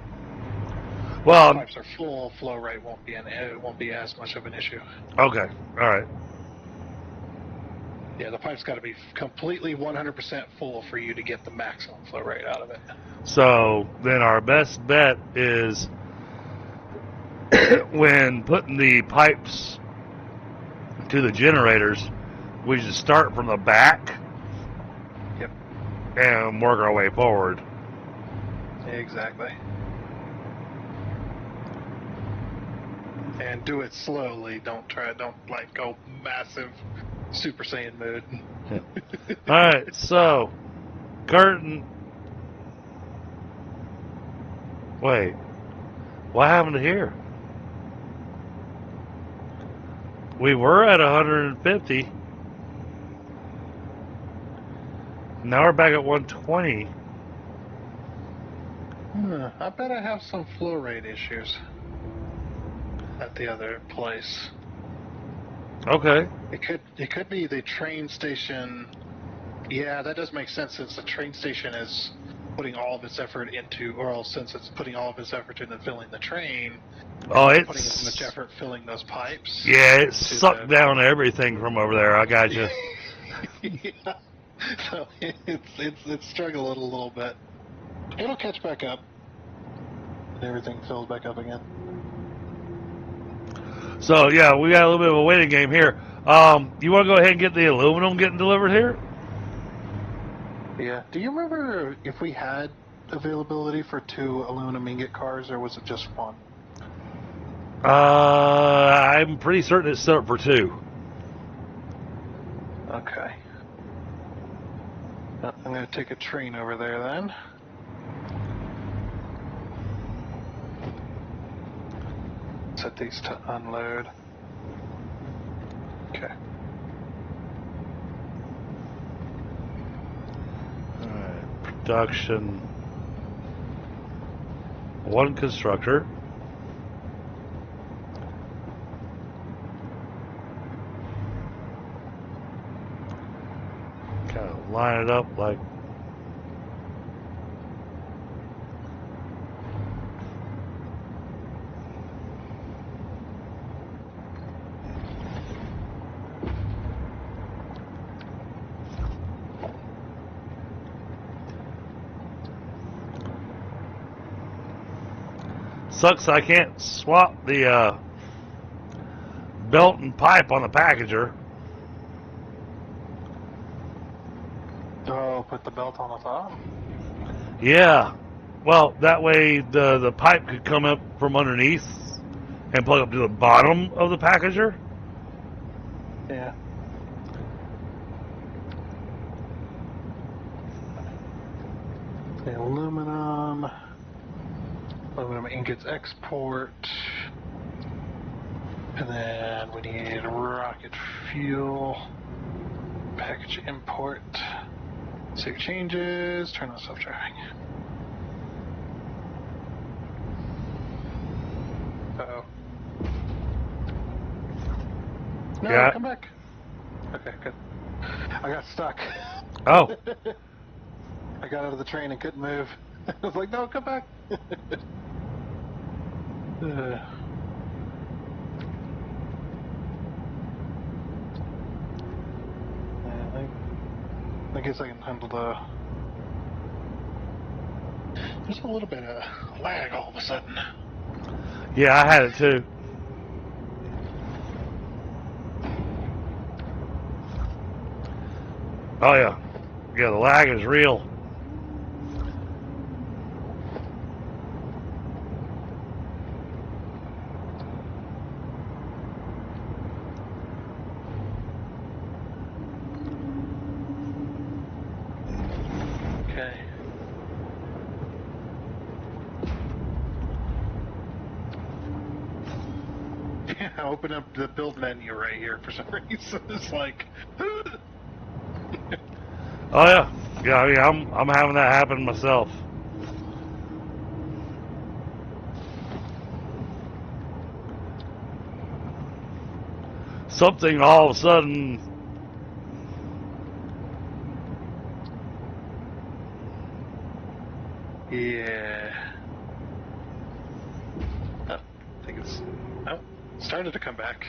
Well, if the pipes are full, flow rate won't be as much of an issue. Okay. All right. Yeah, the pipe's got to be completely 100% full for you to get the maximum flow rate out of it. So then our best bet is when putting the pipes to the generators, we just start from the back. Yep. And work our way forward. Exactly. And do it slowly. Don't go massive Super Saiyan mode. Alright, so curtain. Wait. What happened to here? We were at 150. Now we're back at 120. I bet I have some flow rate issues at the other place. Okay. It could be the train station. Yeah, that does make sense since the train station is putting all of its effort into, or else since it's putting all of its effort into filling the train, Oh, it's putting as it's much effort filling those pipes. yeah, it sucked down everything from over there. I got you. Yeah. So it's struggling a little bit. It'll catch back up. And everything fills back up again. So yeah, we got a little bit of a waiting game here. You want to go ahead and get the aluminum getting delivered here? Yeah. Do you remember if we had availability for 2 aluminum ingot cars, or was it just 1? I'm pretty certain it's set up for 2. Okay. I'm going to take a train over there then. Set these to unload. Okay. Alright, production. 1 constructor. Kind of line it up like. Sucks I can't swap the belt and pipe on the packager. Oh, put the belt on the top? Yeah. Well, that way the pipe could come up from underneath and plug up to the bottom of the packager. Yeah. The aluminum ingots export, and then we need rocket fuel, package import, save changes, turn on self-driving. Uh-oh. No, Yeah. come back. Okay, good. I got stuck. Oh. I got out of the train and couldn't move. I was like, no, come back. I guess I can handle the... There's a little bit of lag all of a sudden. Yeah, I had it too. Oh yeah. Yeah, the lag is real. Okay. Yeah, open up the build menu right here for some reason. It's like... Oh yeah. Yeah, I'm having that happen myself. Something all of a sudden. Yeah. Oh, I think it's... Oh, it started to come back.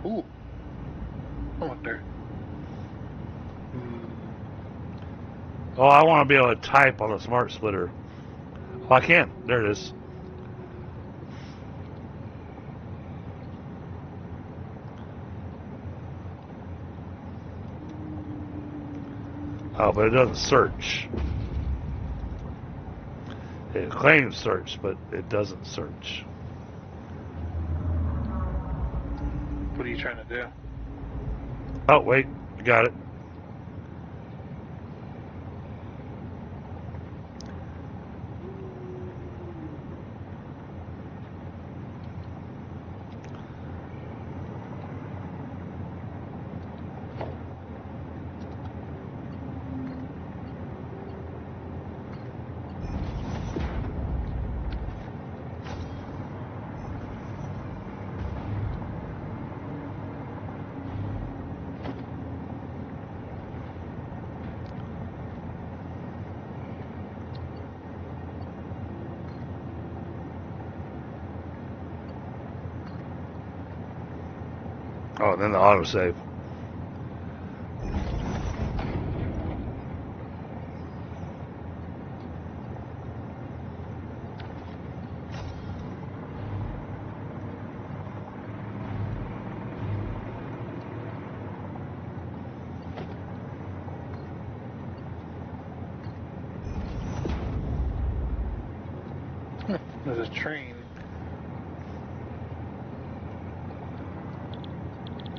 Ooh. I wonder. Oh, I want to be able to type on a smart splitter. Oh, I can. There it is. Oh, but it doesn't search. It claims search, but it doesn't search. What are you trying to do? Oh, wait. I got it. Oh, then the autosave. There's a train.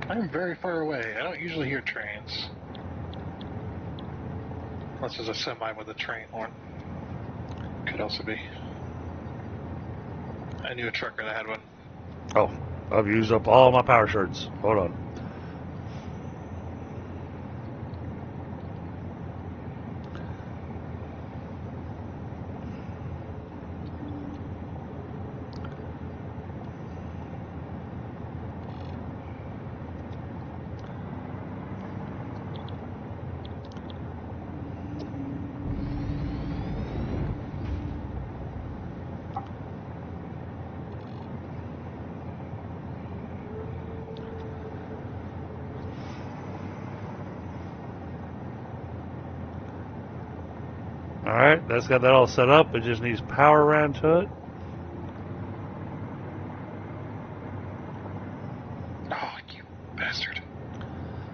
I'm very far away. I don't usually hear trains. Unless there's a semi with a train horn. Could also be. I knew a trucker that had one. Oh, I've used up all my power shards. Hold on. Alright, that's got that all set up. It just needs power ran to it. Oh, you bastard.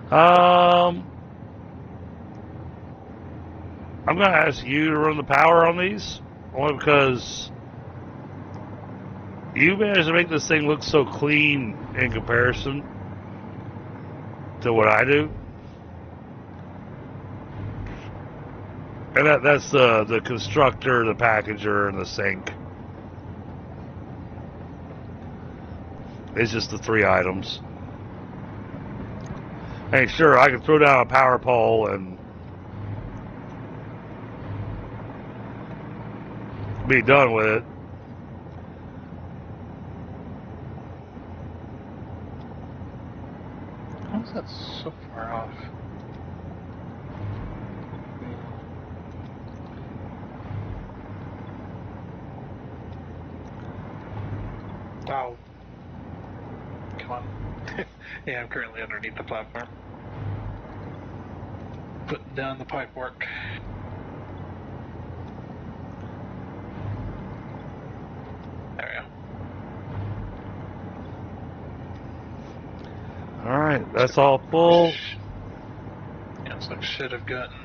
I'm going to ask you to run the power on these. Only because you managed to make this thing look so clean in comparison to what I do. And that's the constructor, the packager, and the sink. It's just the 3 items. Hey, sure, I can throw down a power pole and be done with it. How's that so far off? Oh. Come on. Yeah, I'm currently underneath the platform. Putting down the pipe work. There we go. Alright, that's all full. Yeah, it's like should have gotten.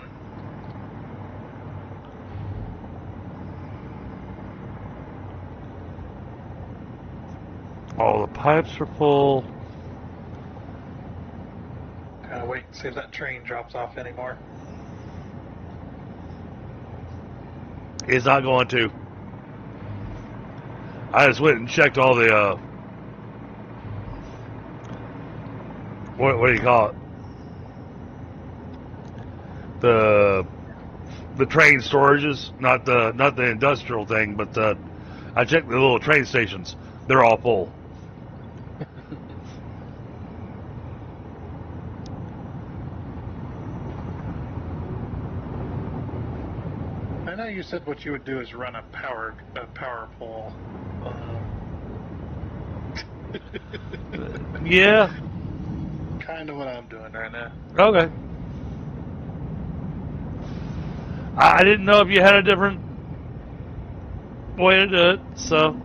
All the pipes are full. Gotta wait and see if that train drops off anymore. It's not going to. I just went and checked all the, what do you call it? The train storages, not the industrial thing, but I checked the little train stations. They're all full. I know you said what you would do is run a power pole. Yeah. Kind of what I'm doing right now. Okay. I didn't know if you had a different way to do it, so.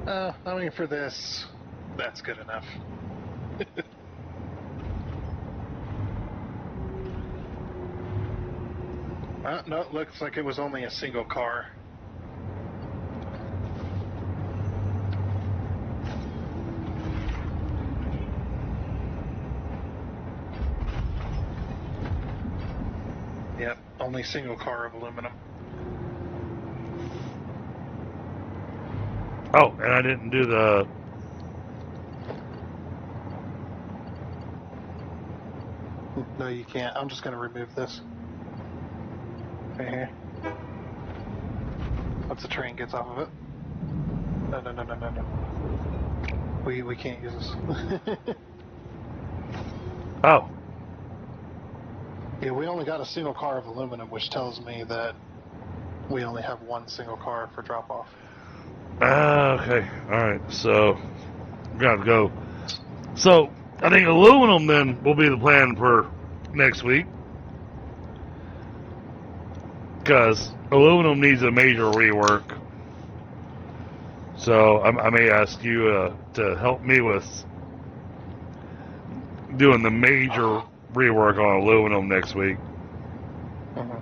I mean, for this, that's good enough. No, it looks like it was only a single car. Yep, only single car of aluminum. Oh, and I didn't do the... No, you can't. I'm just going to remove this. Right here. Once the train gets off of it. No. We can't use this. Oh. Yeah, we only got a single car of aluminum, which tells me that we only have one single car for drop-off. Okay. Alright, so... we got to go. So, I think aluminum then will be the plan for next week. Because aluminum needs a major rework. So, I may ask you to help me with doing the major rework on aluminum next week. Mm-hmm.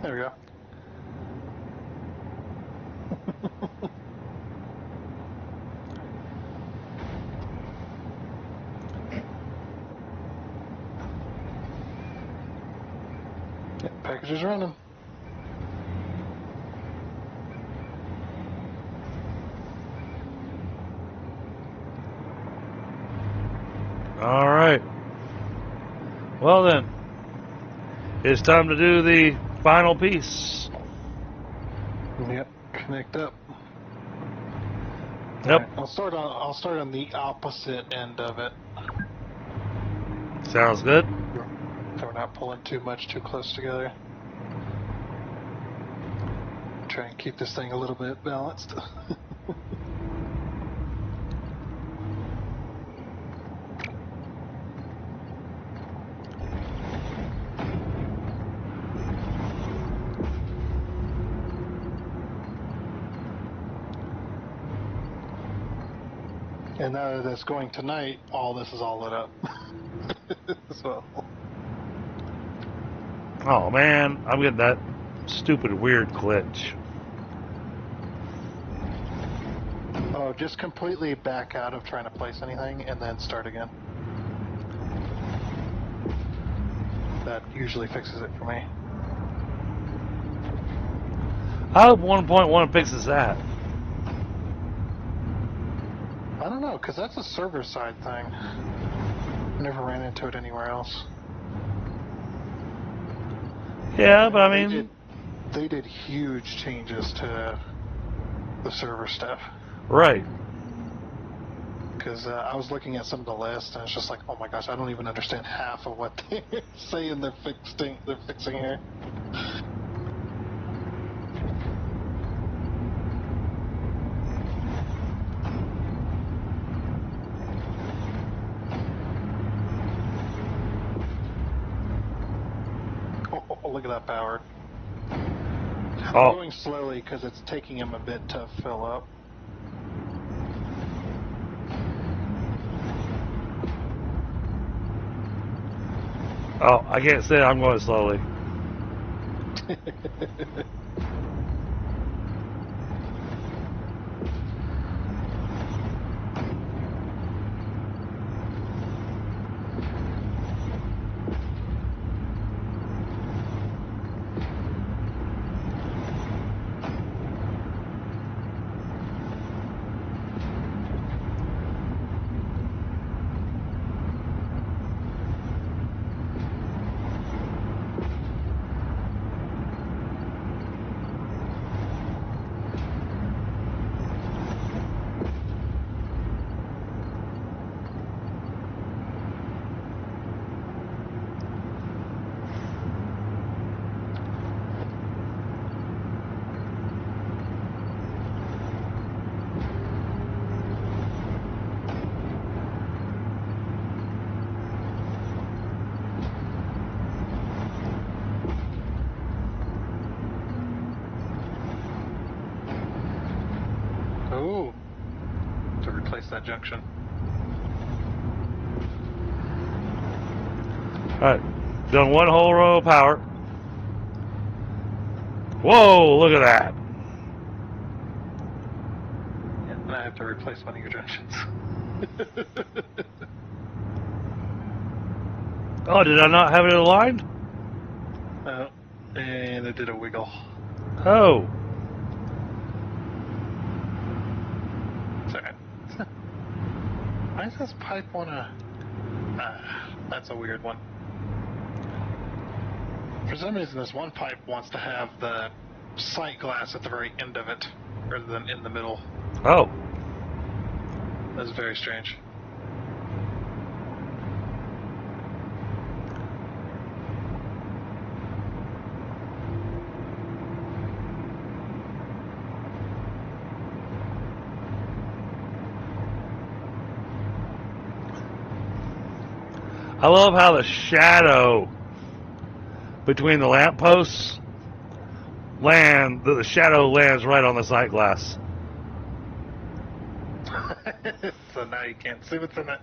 There we go. Yeah, package is running. Alright. Well then, it's time to do the final piece. Yep, connect up. Yep. Right, I'll start on the opposite end of it. Sounds good. So we're not pulling too close together. Try and keep this thing a little bit balanced. And now that it's going tonight, all this is all lit up. So. Oh man, I'm getting that stupid weird glitch. Oh, just completely back out of trying to place anything and then start again. That usually fixes it for me. I hope 1.1 fixes that. I don't know, because that's a server side thing. Never ran into it anywhere else. Yeah, but I mean... They did huge changes to the server stuff. Right. Because I was looking at some of the lists, and it's just like, oh my gosh, I don't even understand half of what they're saying they're fixing here. Oh, look at that power. I'm going slowly because it's taking him a bit to fill up. Oh, I can't say I'm going slowly. Oh, to replace that junction. Alright, Done one whole row of power. Whoa, look at that. Yeah, and I have to replace one of your junctions. Oh, did I not have it aligned? And it did a wiggle. Oh. Sorry. Why does this pipe wanna... that's a weird one. For some reason, this one pipe wants to have the sight glass at the very end of it, rather than in the middle. Oh. That's very strange. I love how the shadow between the lampposts the shadow lands right on the sight glass. So now you can't see what's in it.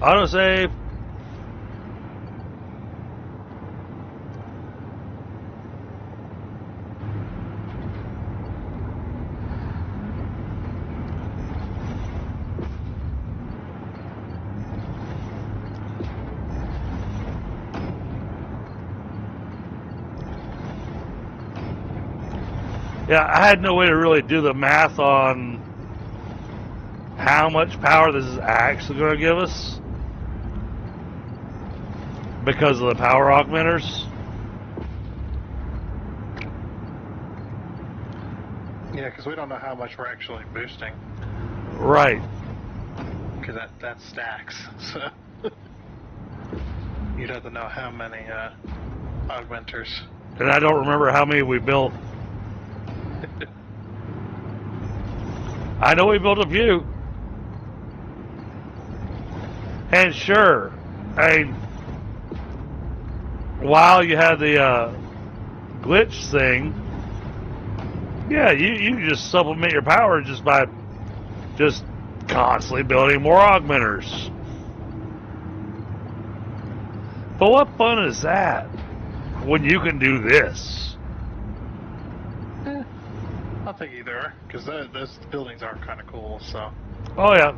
Autosave. Yeah, I had no way to really do the math on how much power this is actually going to give us because of the power augmenters. Yeah, because we don't know how much we're actually boosting. Right. Because that stacks. So you'd have to know how many augmenters. And I don't remember how many we built. I know we built a few. And sure, while you had the glitch thing, yeah, you just supplement your power just by just constantly building more augmenters. But what fun is that when you can do this? I'll take either, because those buildings are kind of cool, so. Oh, yeah.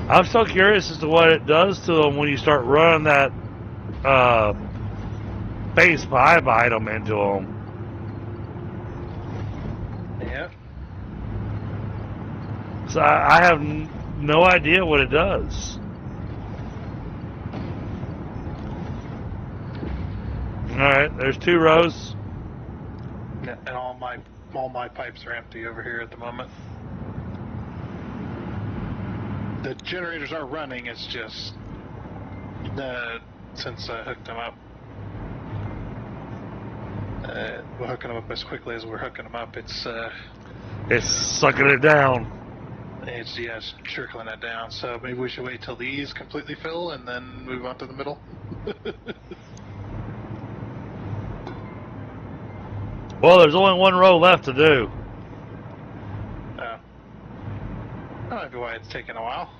I'm so curious as to what it does to them when you start running that base 5 item into them. Yeah. So I have no idea what it does. Alright, there's 2 rows. Yeah, and all my pipes are empty over here at the moment. The generators are running, it's just since I hooked them up. We're hooking them up as quickly as we're hooking them up. It's sucking it down. It's trickling it down. So maybe we should wait till these completely fill and then move on to the middle. Well, there's only 1 row left to do. Oh. That might be why it's taking a while.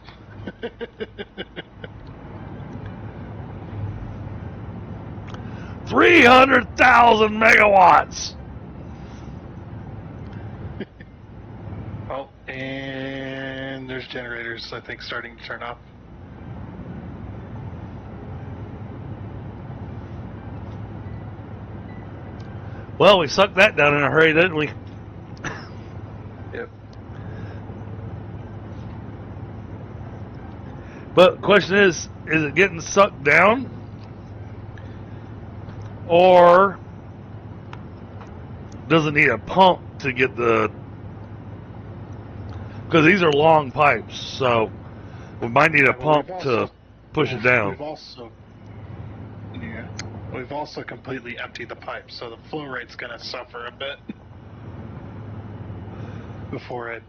300,000 megawatts. Oh, and there's generators, I think, starting to turn off. Well, we sucked that down in a hurry, didn't we? Yep. But the question is it getting sucked down? Or does it need a pump to get the... Because these are long pipes, so we might need a pump to push it down. We've also... we've also completely emptied the pipe, so the flow rate's going to suffer a bit before it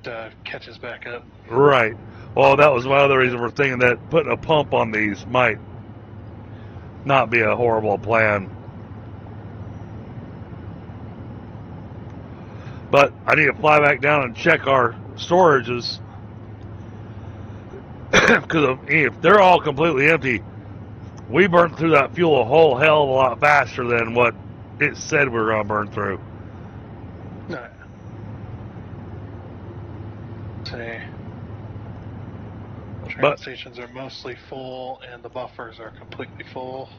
catches back up. Right. Well, that was my other reason for thinking that putting a pump on these might not be a horrible plan. But I need to fly back down and check our storages. Because if they're all completely empty, we burnt through that fuel a whole hell of a lot faster than what it said we were going to burn through. No. See. Train stations are mostly full, and the buffers are completely full.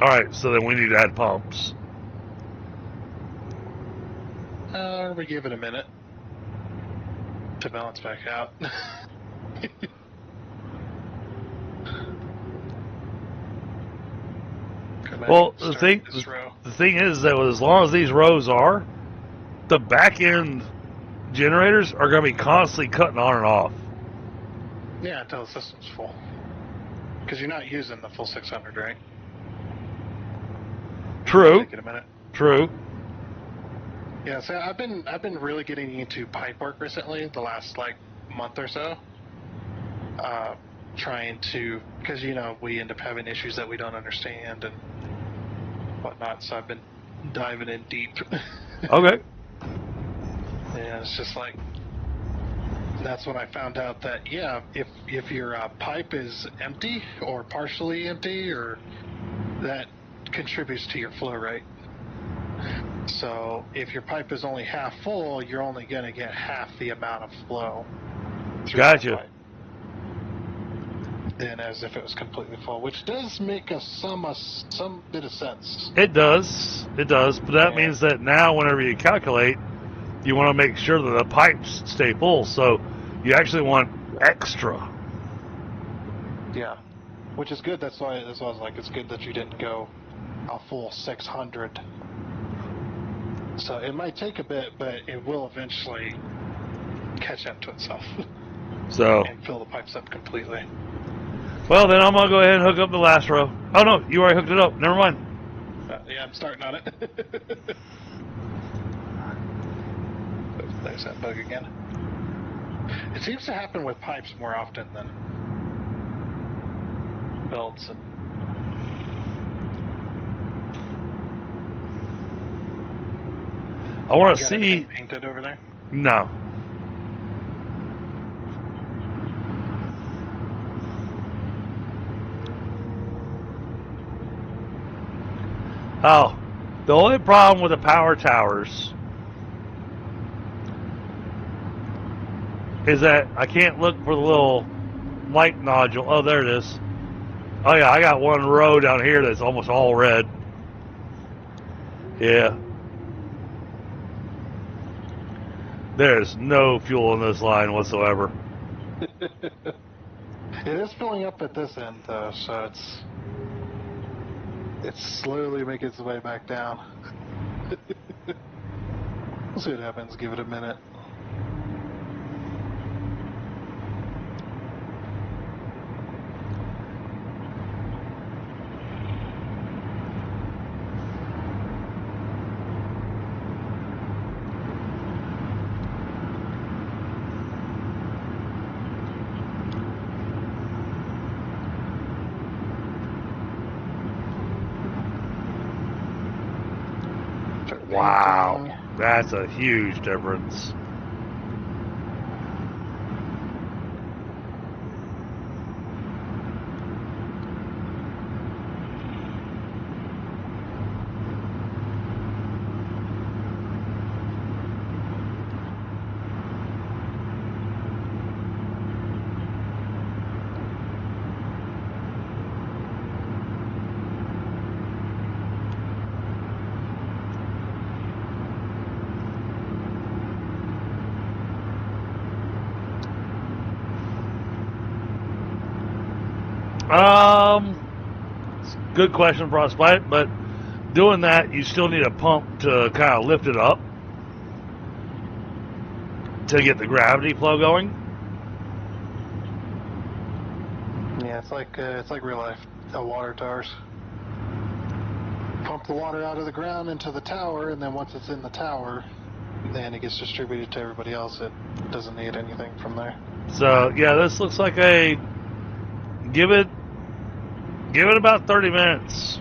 Alright, so then we need to add pumps. We give it a minute to balance back out. Well, the thing is that as long as these rows are, the back end generators are going to be constantly cutting on and off. Yeah, until the system's full. Because you're not using the full 600, right? True. Take it a minute. True. Yeah, so I've been really getting into pipe work recently, the last like month or so. Trying to, because we end up having issues that we don't understand and whatnot. So I've been diving in deep. Okay. And it's just like, that's when I found out that if your pipe is empty or partially empty, or that contributes to your flow rate. So if your pipe is only half full, you're only going to get half the amount of flow. Gotcha. Than as if it was completely full, which does make some bit of sense. It does. But that means that now whenever you calculate, you want to make sure that the pipes stay full, so you actually want extra. Yeah, which is good. That's why I was like, it's good that you didn't go a full 600. So it might take a bit, but it will eventually catch up to itself. So and fill the pipes up completely. Well, then I'm going to go ahead and hook up the last row. Oh, no, you already hooked it up. Never mind. Yeah, I'm starting on it. There's that bug again. It seems to happen with pipes more often than belts. And I want to see. Anything painted over there? No. Oh, the only problem with the power towers is that I can't look for the little light nodule. Oh, there it is. Oh yeah, I got one row down here that's almost all red. Yeah. There's no fuel in this line whatsoever. It is filling up at this end though, so it's slowly making its way back down. We'll see what happens. Give it a minute. Wow, that's a huge difference. Good question, Frostbite, but doing that, you still need a pump to kind of lift it up to get the gravity flow going. Yeah, it's like real life water towers. pump the water out of the ground into the tower, and then once it's in the tower, then it gets distributed to everybody else. It doesn't need anything from there. So yeah, this looks like a give it about 30 minutes.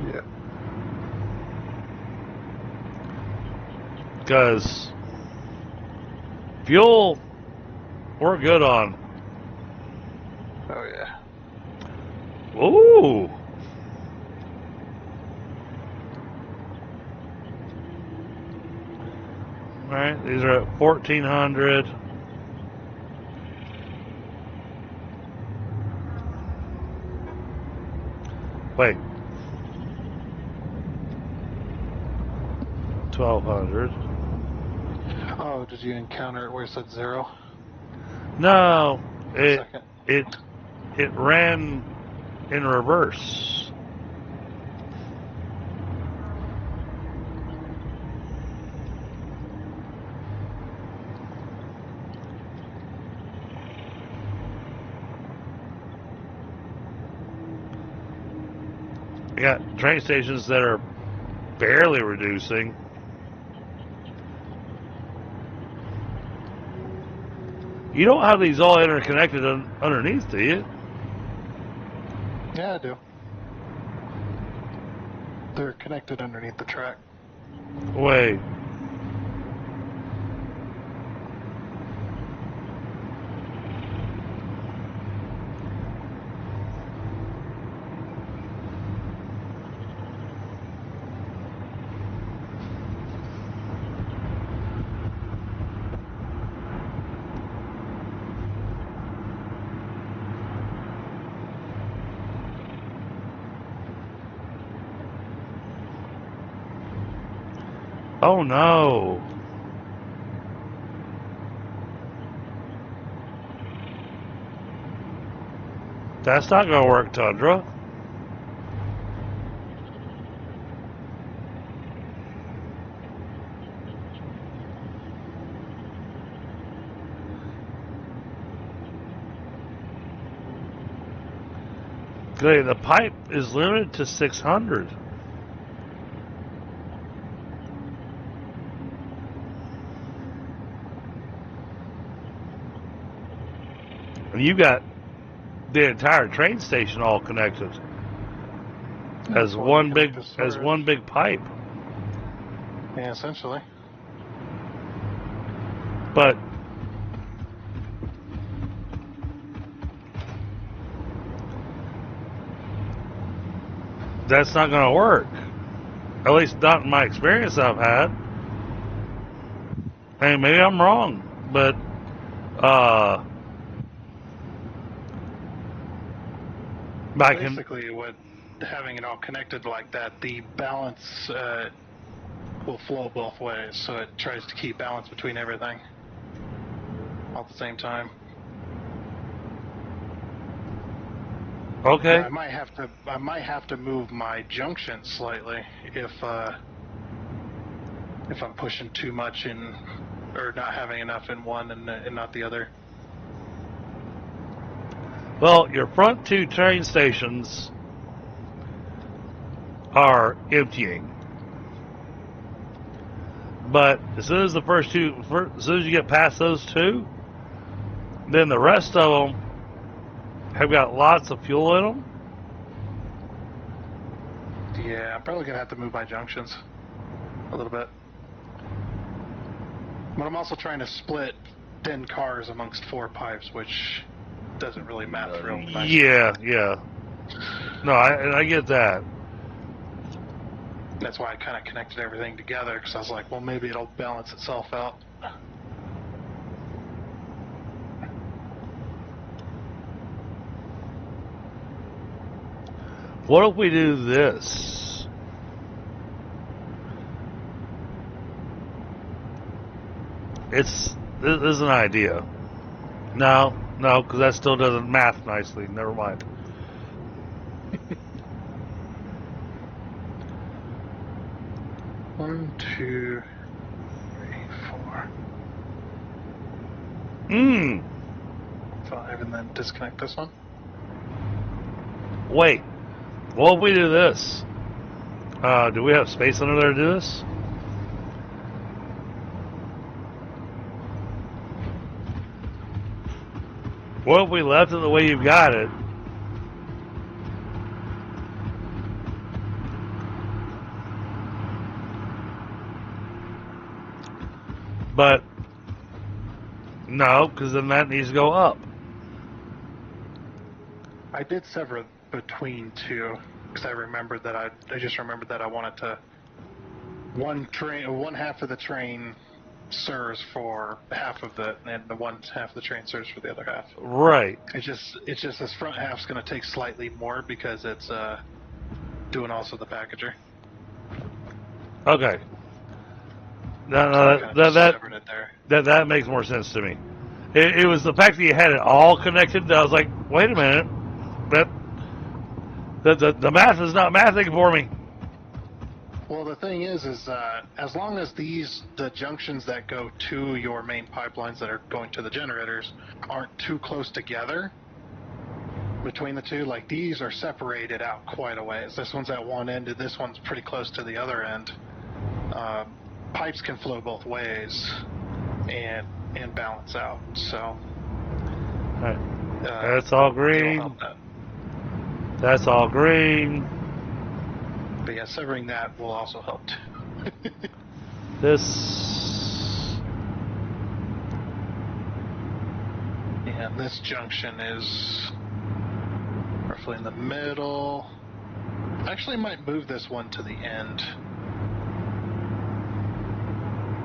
Yeah. Because fuel, we're good on. Oh yeah. Ooh. All right, these are at 1,400. Wait. 1,200. Oh, did you encounter it where it said 0? No, For a second. it ran in reverse. I got train stations that are barely reducing. You don't have these all interconnected underneath, do you? Yeah, I do. They're connected underneath the track. Wait. Oh no. That's not going to work, Tundra. Okay, the pipe is limited to 600. And you got the entire train station all connected as That's why one we big connect the storage. pipe. Yeah, essentially. But that's not going to work. At least not in my experience I've had. Hey, maybe I'm wrong, but I can. Basically, what having it all connected like that, the balance will flow both ways, so it tries to keep balance between everything all at the same time. Okay. Now, I might have to move my junction slightly if I'm pushing too much in, or not having enough in one and not the other. Well, your front two train stations are emptying. But as soon as as soon as you get past those two, then the rest of them have got lots of fuel in them. Yeah, I'm probably gonna have to move my junctions a little bit. But I'm also trying to split 10 cars amongst 4 pipes, which doesn't really map real nice. Yeah. No, I get that. That's why I kind of connected everything together, because I was like, well, maybe it'll balance itself out. What if we do this? This is an idea. No, because that still doesn't math nicely. Never mind. One, two, three, 4, 5. drive and then disconnect this one. Wait, what if we do this? Do we have space under there to do this? What if we left it the way you've got it? But no, because then that needs to go up. I did sever between two because I remembered that I just remembered that I wanted to one half of the train serves for half of it, and the one half of the train serves for the other half. Right. It's just this front half's going to take slightly more because it's doing also the packager. Okay. So I kinda just severed it there. That makes more sense to me. It was the fact that you had it all connected that I was like, wait a minute, the math is not mathing for me. Well, the thing is as long as the junctions that go to your main pipelines that are going to the generators aren't too close together between the two, like these are separated out quite a ways. This one's at one end and this one's pretty close to the other end. Pipes can flow both ways and balance out. So that's all green. That's all green. But yeah, severing that will also help too. This. Yeah, this junction is roughly in the middle. Actually, might move this one to the end.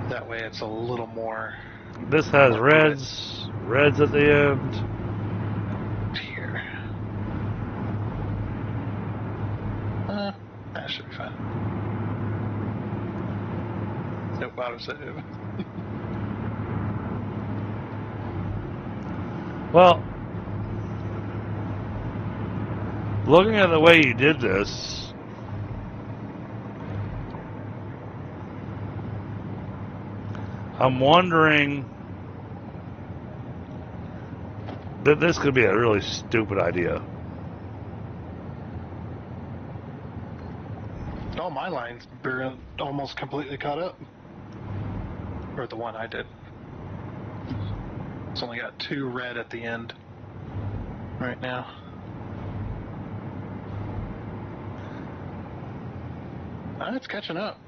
That way it's a little more... This has reds at the end. Here. That should be fine. Nope, auto save. Well, looking at the way you did this, I'm wondering that this could be a really stupid idea. Oh, my line's almost completely caught up. Or the one I did. It's only got 2 red at the end right now. It's catching up.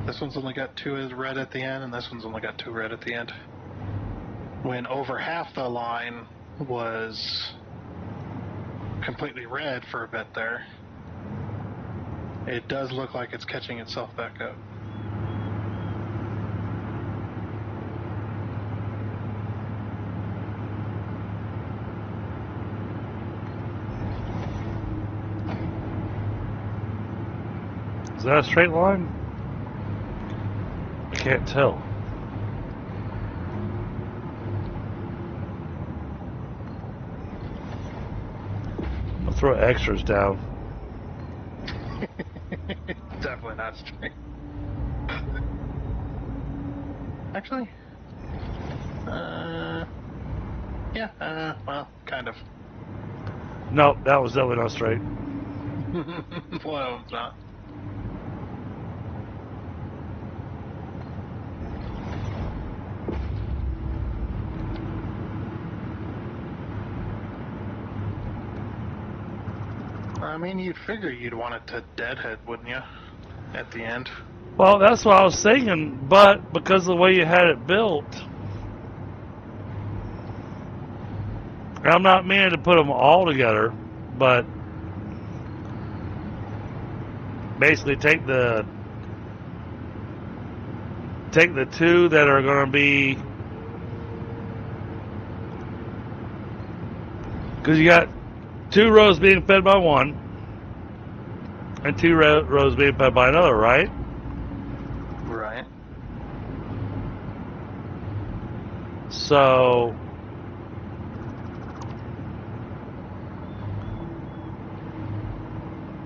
This one's only got 2 red at the end, and this one's only got 2 red at the end. When over half the line was completely red for a bit there, it does look like it's catching itself back up. Is that a straight line? I can't tell. I'll throw extras down. Definitely not straight. Actually, yeah, well, kind of. Nope, that was definitely not straight. Well, it's not. I mean, you'd figure you'd want it to deadhead, wouldn't you? At the end. Well, that's what I was thinking, but because of the way you had it built, I'm not meaning to put them all together, but basically take the 2 that are going to be, because you got 2 rows being fed by one and 2 rows being fed by another, right? Right. So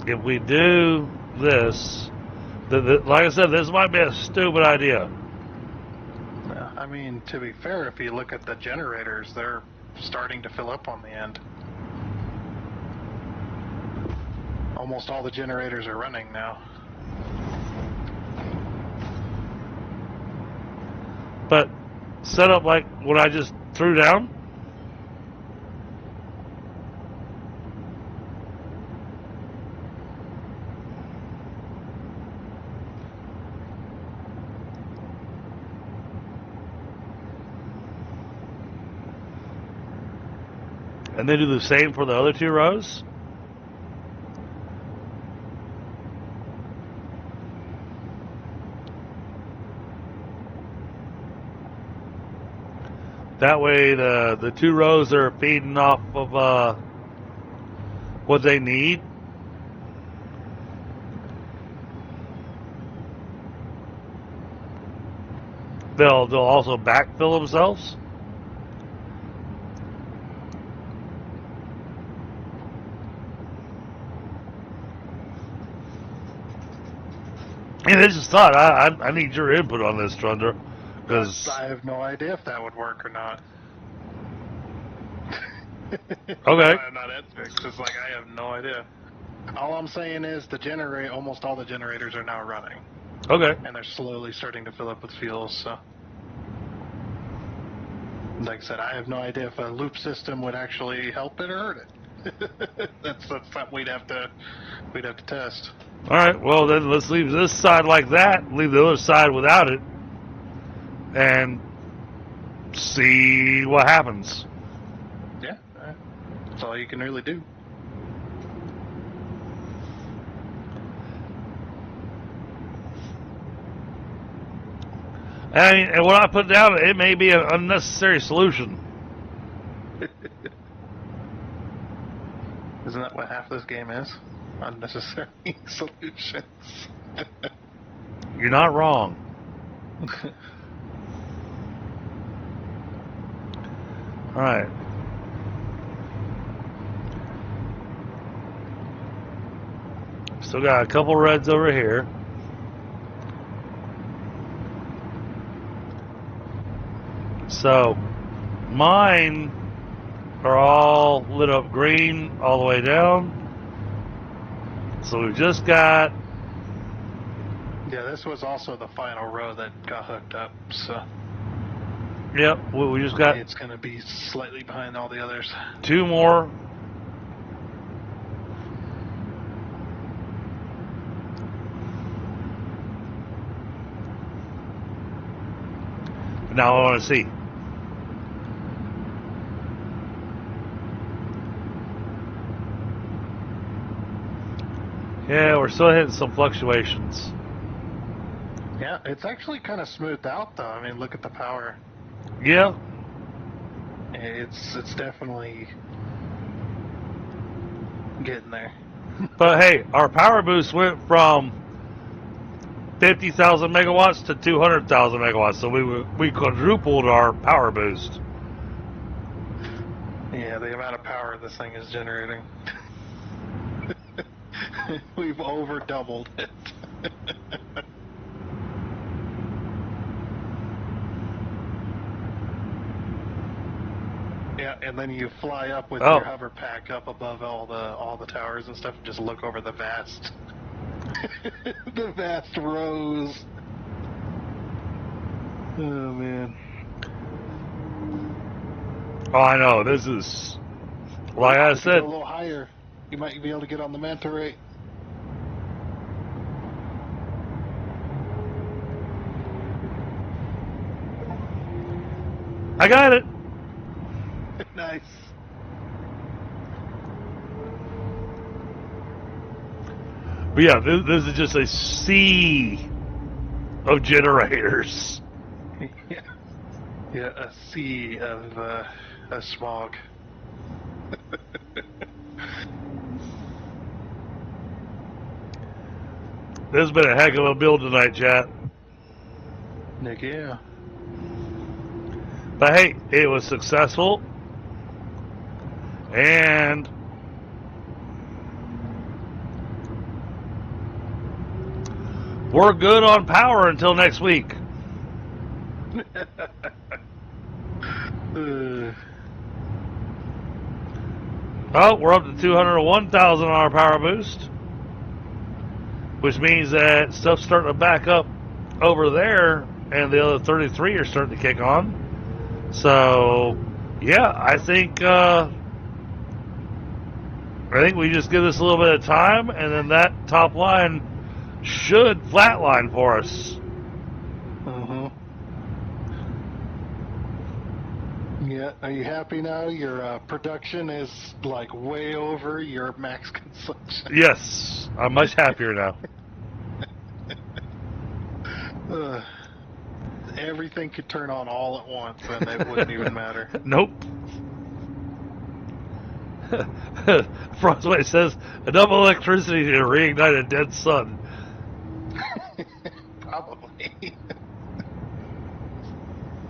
if we do this, like I said, this might be a stupid idea. Yeah, I mean, to be fair, if you look at the generators, they're starting to fill up on the end. Almost all the generators are running now. But set up like what I just threw down. And then do the same for the other 2 rows. That way the 2 rows are feeding off of what they need. They'll also backfill themselves. And this is thought. I need your input on this, Trunder, because I have no idea if that would work or not. Okay. I'm not ethics. It's like I have no idea. All I'm saying is almost all the generators are now running, okay. and they're slowly starting to fill up with fuel. So, like I said, I have no idea if a loop system would actually help it or hurt it. That's something we'd have to test. All right. Well, then let's leave this side like that. Leave the other side without it, and see what happens. Yeah, that's all you can really do. And what I put down, it may be an unnecessary solution. Isn't that what half this game is? Unnecessary solutions. You're not wrong. All right. Still got a couple reds over here. So, mine are all lit up green all the way down. So we've just got... Yeah, this was also the final row that got hooked up, so... Yep, we just got... It's going to be slightly behind all the others. 2 more. Now I want to see. Yeah, we're still hitting some fluctuations. Yeah, it's actually kind of smoothed out, though. I mean, look at the power. Yeah. It's definitely getting there. But hey, our power boost went from 50,000 megawatts to 200,000 megawatts, so we quadrupled our power boost. Yeah, the amount of power this thing is generating. We've over doubled it. Yeah, and then you fly up with your hover pack up above all the towers and stuff, and just look over the vast, the vast rows. Oh man. Oh, I know. This is, like I said, a little higher. You might be able to get on the manta ray. I got it. Nice. But yeah, this is just a sea of generators. Yeah, a sea of smog. This has been a heck of a build tonight, chat. Nick, yeah. But hey, it was successful. And we're good on power until next week. Oh, we're up to 201,000 on our power boost, which means that stuff's starting to back up over there, and the other 33 are starting to kick on. So, yeah, I think we just give this a little bit of time, and then that top line should flatline for us. Yeah, are you happy now? Your production is like way over your max consumption. Yes, I'm much happier now. Everything could turn on all at once, and it wouldn't even matter. Nope. Frostbite says enough electricity to reignite a dead sun. Probably.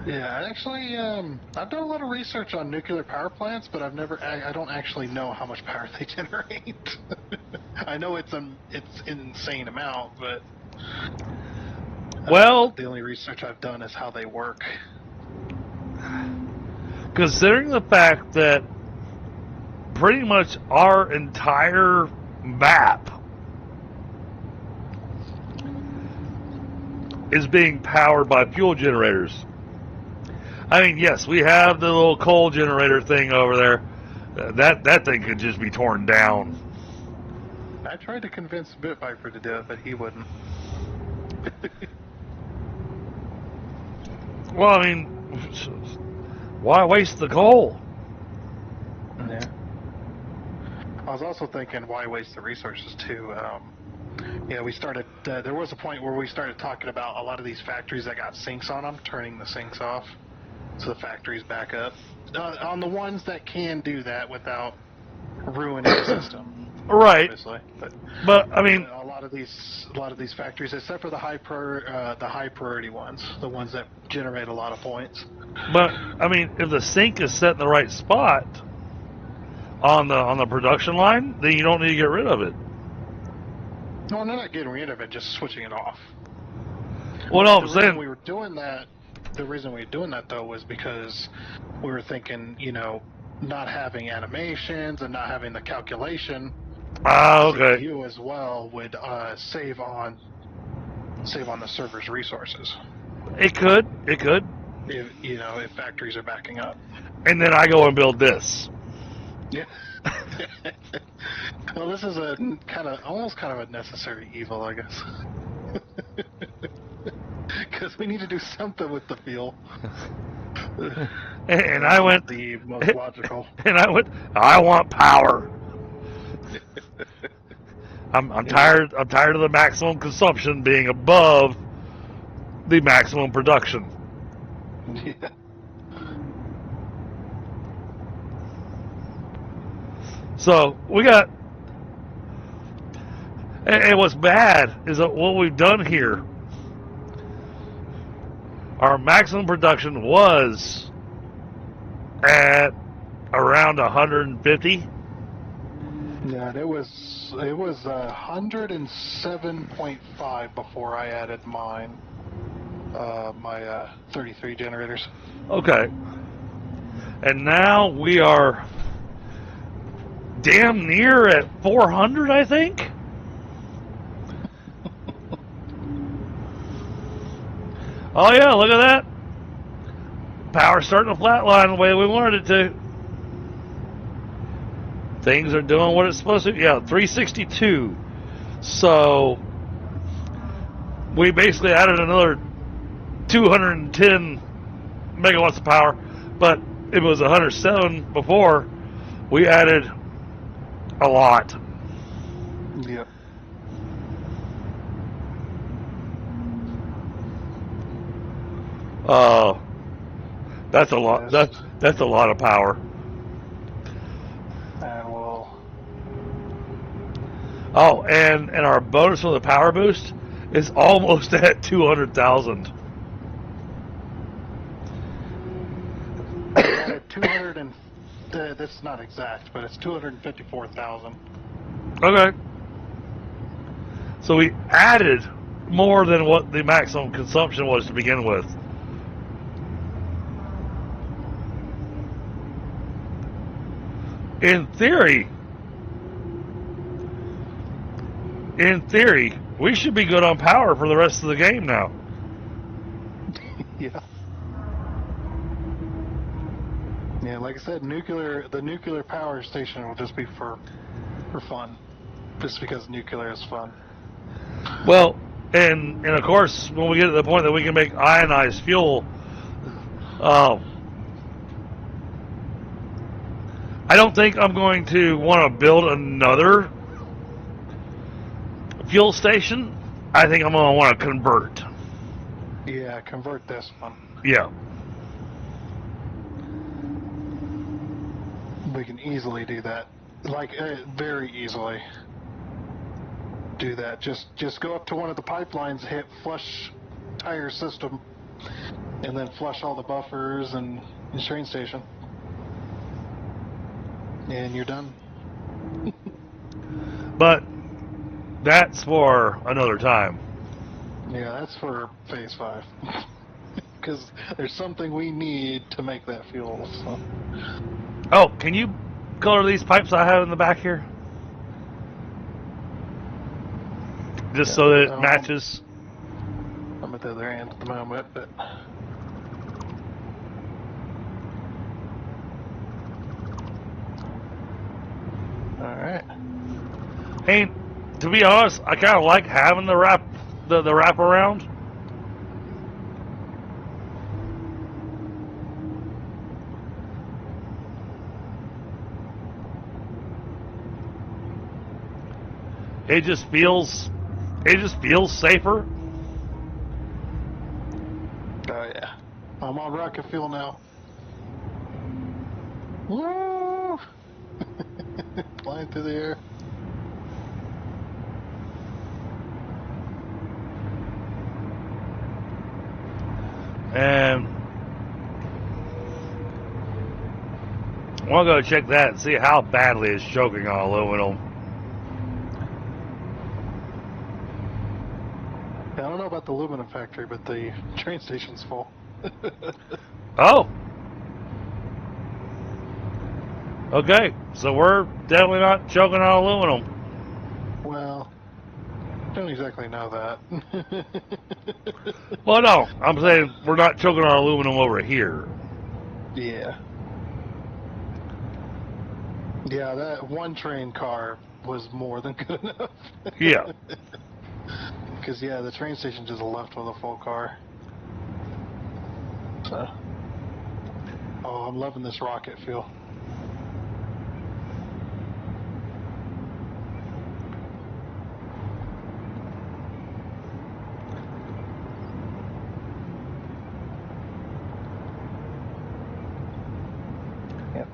Yeah, actually, I've done a lot of research on nuclear power plants, but I don't actually know how much power they generate. I know it's an insane amount, but well, the only research I've done is how they work. Considering the fact that pretty much our entire map is being powered by fuel generators. I mean, yes, we have the little coal generator thing over there. That thing could just be torn down. I tried to convince Bit Viper to do it, but he wouldn't. Well, I mean, why waste the coal? Yeah. I was also thinking, why waste the resources too? We started. There was a point where we started talking about a lot of these factories that got sinks on them, turning the sinks off, so the factories back up. On the ones that can do that without ruining the system, right? Obviously, but I mean, a lot of these factories, except for the high priority ones, the ones that generate a lot of points. But I mean, if the sink is set in the right spot on the production line, then you don't need to get rid of it. No, they're not getting rid of it, just switching it off. Well, no, I'm saying we were doing that. The reason we were doing that though was because we were thinking, not having animations and not having the calculation. Okay. CPU as well would save on the server's resources. It could. If factories are backing up. And then I go and build this. Yeah. Well, this is a almost kind of a necessary evil, I guess. Because we need to do something with the fuel. And I went the most logical. And I want power. I'm tired of the maximum consumption being above the maximum production. Yeah. So we got, and what's bad is that what we've done here, our maximum production was at around 150. Yeah, it was 107.5 before I added my 33 generators. Okay. And now we are damn near at 400, I think. Oh yeah, look at that. Power's starting to flatline the way we wanted it to. Things are doing what it's supposed to. Yeah, 362. So we basically added another 210 megawatts of power, but it was 107 before. We added a lot. Yep. That's a lot. That's a lot of power. Oh, and our bonus for the power boost is almost at 200,000. 200 and that's not exact, but it's 254,000. Okay. So we added more than what the maximum consumption was to begin with. In theory, we should be good on power for the rest of the game now. Yeah. Yeah, like I said, the nuclear power station will just be for fun. Just because nuclear is fun. Well, and of course, when we get to the point that we can make ionized fuel, I don't think I'm going to want to build another fuel station. I think I'm going to want to convert. Yeah, convert this one. Yeah. We can easily do that. Like, very easily do that. Just go up to one of the pipelines, hit flush tire system, and then flush all the buffers and the train station. And you're done. But that's for another time. Yeah, that's for phase 5. Because there's something we need to make that fuel. So. Oh, can you color these pipes I have in the back here? Just so that it matches. I'm at the other end at the moment, but. Alright. Hey, to be honest, I kind of like having the wrap around. It just feels safer. Oh yeah. I'm on rocket fuel now. Woo! Flying through the air. And we'll go check that and see how badly it's choking on aluminum. I don't know about the aluminum factory, but the train station's full. Oh. Okay, so we're definitely not choking on aluminum. Well, don't exactly know that. Well, no, I'm saying we're not choking on aluminum over here. Yeah. Yeah, that one train car was more than good enough. Yeah. Because, yeah, the train station just left with a full car. So. Oh, I'm loving this rocket fuel. Yep.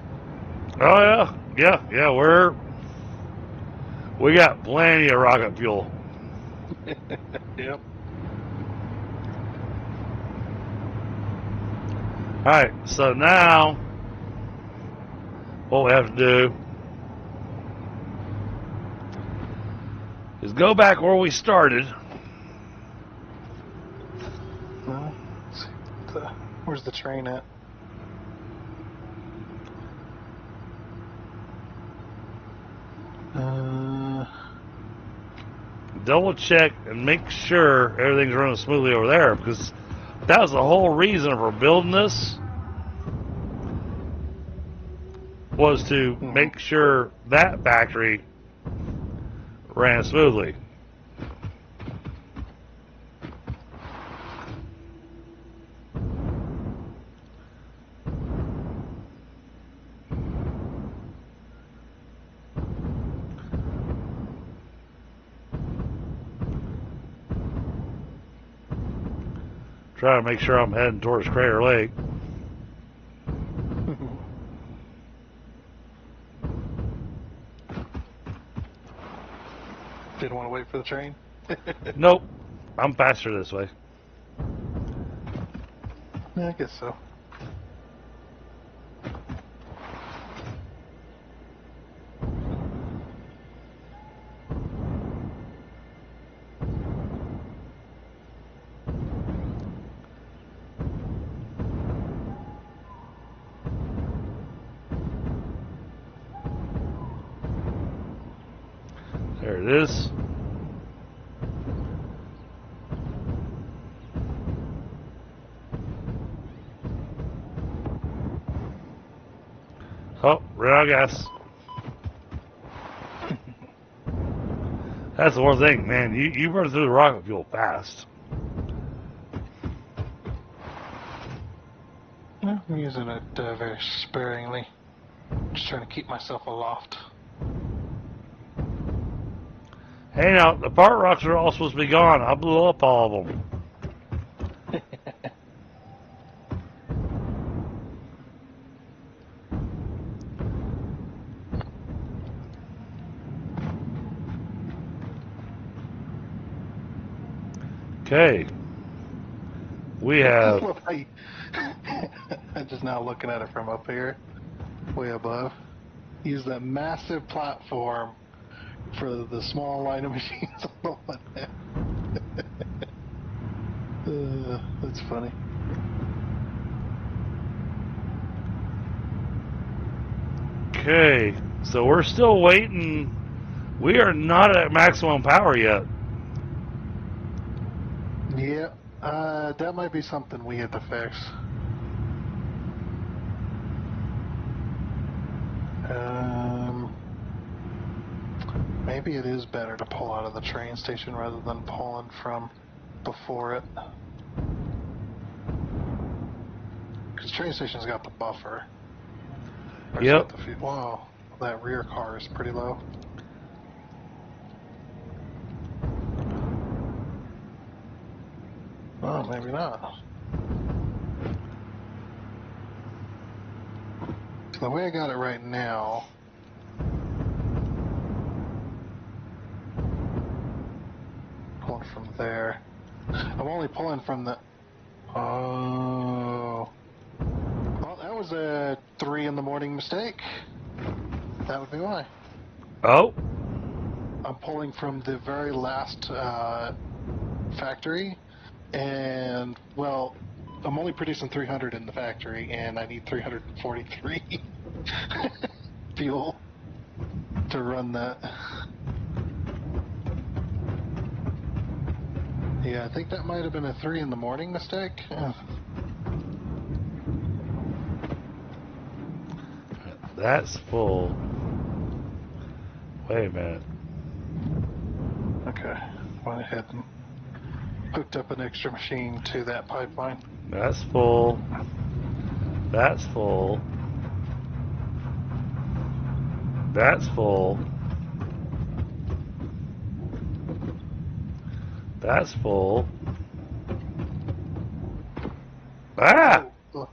Oh yeah. We got plenty of rocket fuel. Yep. All right, so now what we have to do is go back where we started. No. Let's see. Where's the train at? Double check and make sure everything's running smoothly over there, because that was the whole reason for building this, was to make sure that factory ran smoothly. Try to make sure I'm heading towards Crater Lake. Didn't want to wait for the train? Nope, I'm faster this way. Yeah, I guess so. There it is. Oh, ran out of gas. That's the one thing, man. You burn through the rocket fuel fast. I'm using it very sparingly. Just trying to keep myself aloft. Hey, now the part rocks are all supposed to be gone. I blew up all of them. Okay. We have. I'm just now looking at it from up here, way above. Use that massive platform for the small line of machines on the left. That's funny. Okay. So we're still waiting. We are not at maximum power yet. Yeah, that might be something we had to fix. Maybe it is better to pull out of the train station rather than pulling from before it. Because train station's got the buffer. Or it's Yep. got the whoa, that rear car is pretty low. Oh, maybe not. So the way I got it right now, pulling from there. I'm only pulling from the. Oh. Well, that was a 3 in the morning mistake. That would be why. Oh. I'm pulling from the very last factory, and well, I'm only producing 300 in the factory, and I need 343 fuel to run that. Yeah, I think that might have been a 3 in the morning mistake. That's full. Wait a minute. Okay, went ahead and hooked up an extra machine to that pipeline. That's full. That's full. That's full. That's full. Ah! Oh.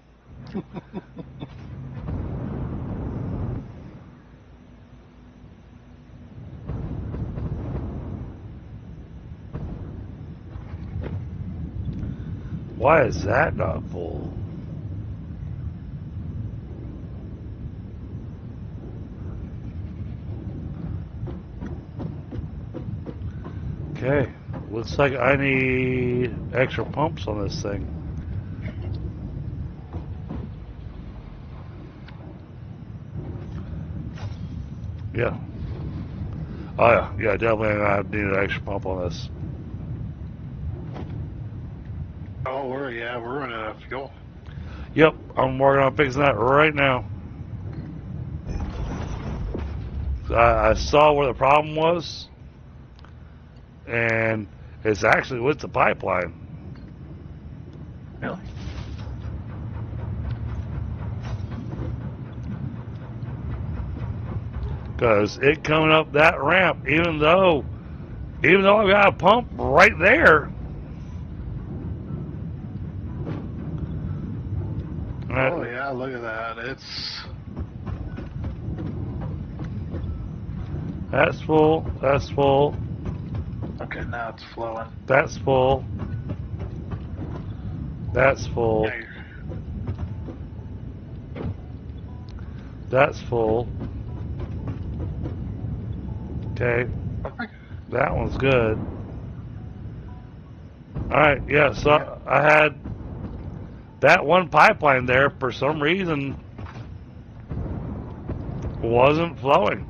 Why is that not full? Okay, looks like I need extra pumps on this thing. Yeah. Oh yeah, definitely I need an extra pump on this. Oh, we're running out of fuel. Yep, I'm working on fixing that right now. I saw where the problem was, and it's actually with the pipeline. Really? Because it coming up that ramp, even though I've got a pump right there. Oh yeah, look at that. That's full. That's full. Okay, now it's flowing. That's full. That's full. Yeah, That's full. Okay. That one's good. Alright, yeah, so Yeah. I had that one pipeline there for some reason wasn't flowing.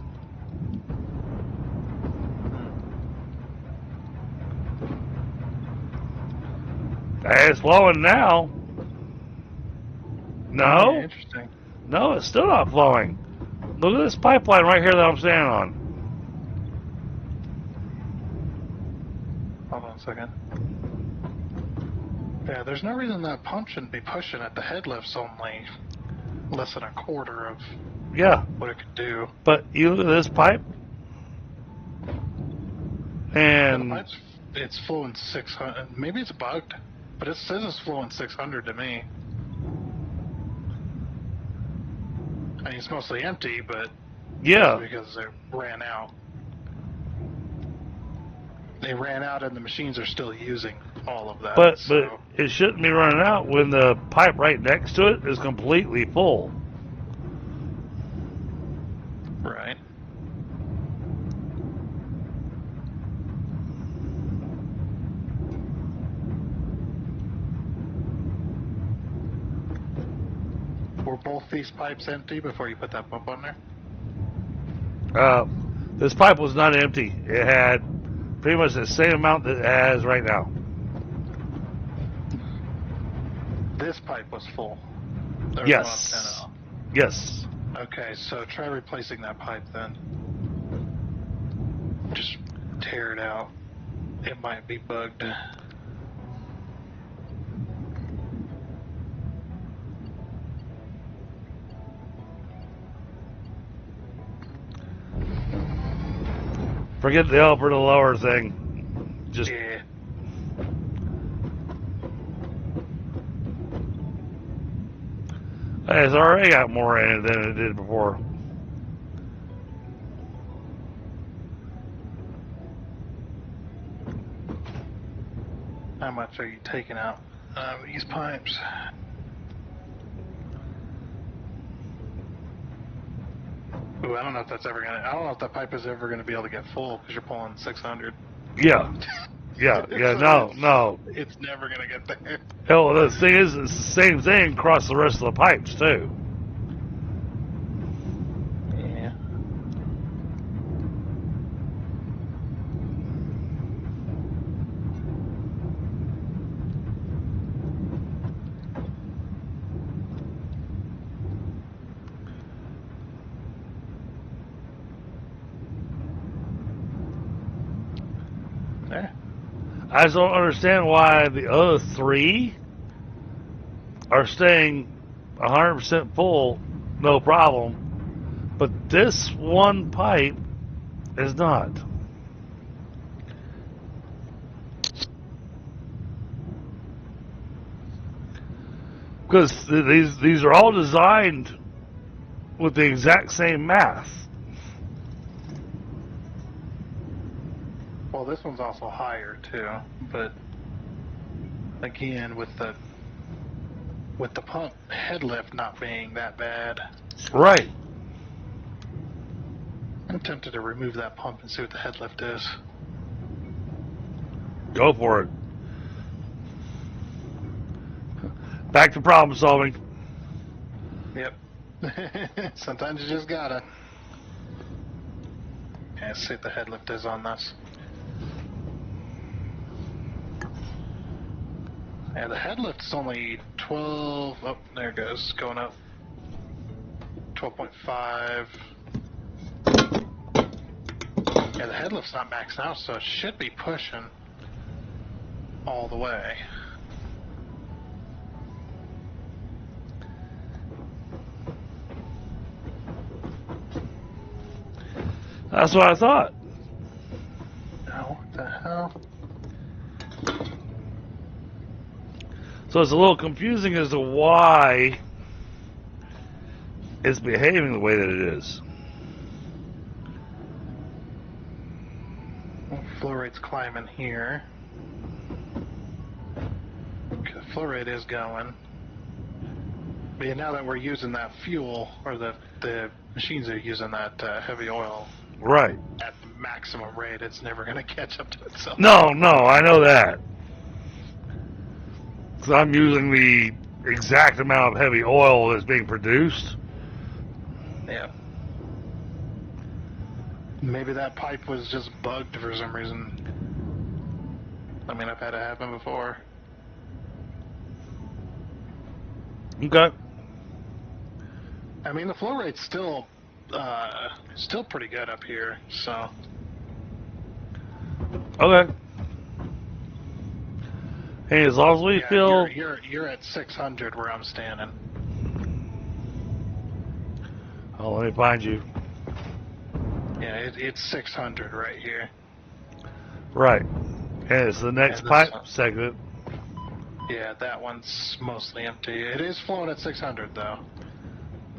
It's flowing now. No, Yeah, interesting. no, it's still not flowing. Look at this pipeline right here that I'm standing on. Hold on a second. Yeah, there's no reason that pump shouldn't be pushing it. The head lift's only less than a quarter of Yeah, what it could do. but you look at this pipe, And the and pipe's it's flowing 600. Maybe it's bugged, but it says it's flowing 600 to me. I mean, it's mostly empty, but yeah, that's because they ran out. They ran out, and the machines are still using all of that. but so. it shouldn't be running out when the pipe right next to it is completely full. Right. Were both these pipes empty before you put that pump on there? This pipe was not empty. It had pretty much the same amount that it has right now. This pipe was full. There was Yes. one Yes. antenna. Okay, so try replacing that pipe then. Just tear it out. It might be bugged. Forget the upper to lower thing. Just Yeah. it's already got more in it than it did before. How much are you taking out these pipes? Ooh, I don't know if that's ever gonna. I don't know if that pipe is ever gonna be able to get full because you're pulling 600. Yeah. Yeah. Yeah. So No. It's never gonna get there. Hell, the thing is, it's the same thing across the rest of the pipes too. Yeah. There. I just don't understand why the other three are staying 100% full, no problem, but this one pipe is not. Because these are all designed with the exact same math. Well, this one's also higher too, but again, with the pump head lift not being that bad, Right. I'm tempted to remove that pump and see what the head lift is. Go for it. Back to problem solving. Yep. Sometimes you just gotta. Okay, let's see what the head lift is on this. Yeah, the head lift's only 12. Oh, there it goes, going up. 12.5. Yeah, the head lift's not maxed out, so it should be pushing all the way. That's what I thought. Now, what the hell? So it's a little confusing as to why it's behaving the way that it is. Flow rate's climbing here. Okay, the flow rate is going. But yeah, now that we're using that fuel, or the machines are using that heavy oil Right. at the maximum rate, it's never going to catch up to itself. No, I know that. Because I'm using the exact amount of heavy oil that's being produced. Yeah. Maybe that pipe was just bugged for some reason. I mean, I've had it happen before. Okay. I mean, the flow rate's still pretty good up here. So Okay. Hey, as long as we yeah, feel... you're at 600 where I'm standing. Oh, let me find you. Yeah, it's 600 right here. Right. And it's the next And this pipe one. segment. Yeah, that one's mostly empty. It is flowing at 600 though.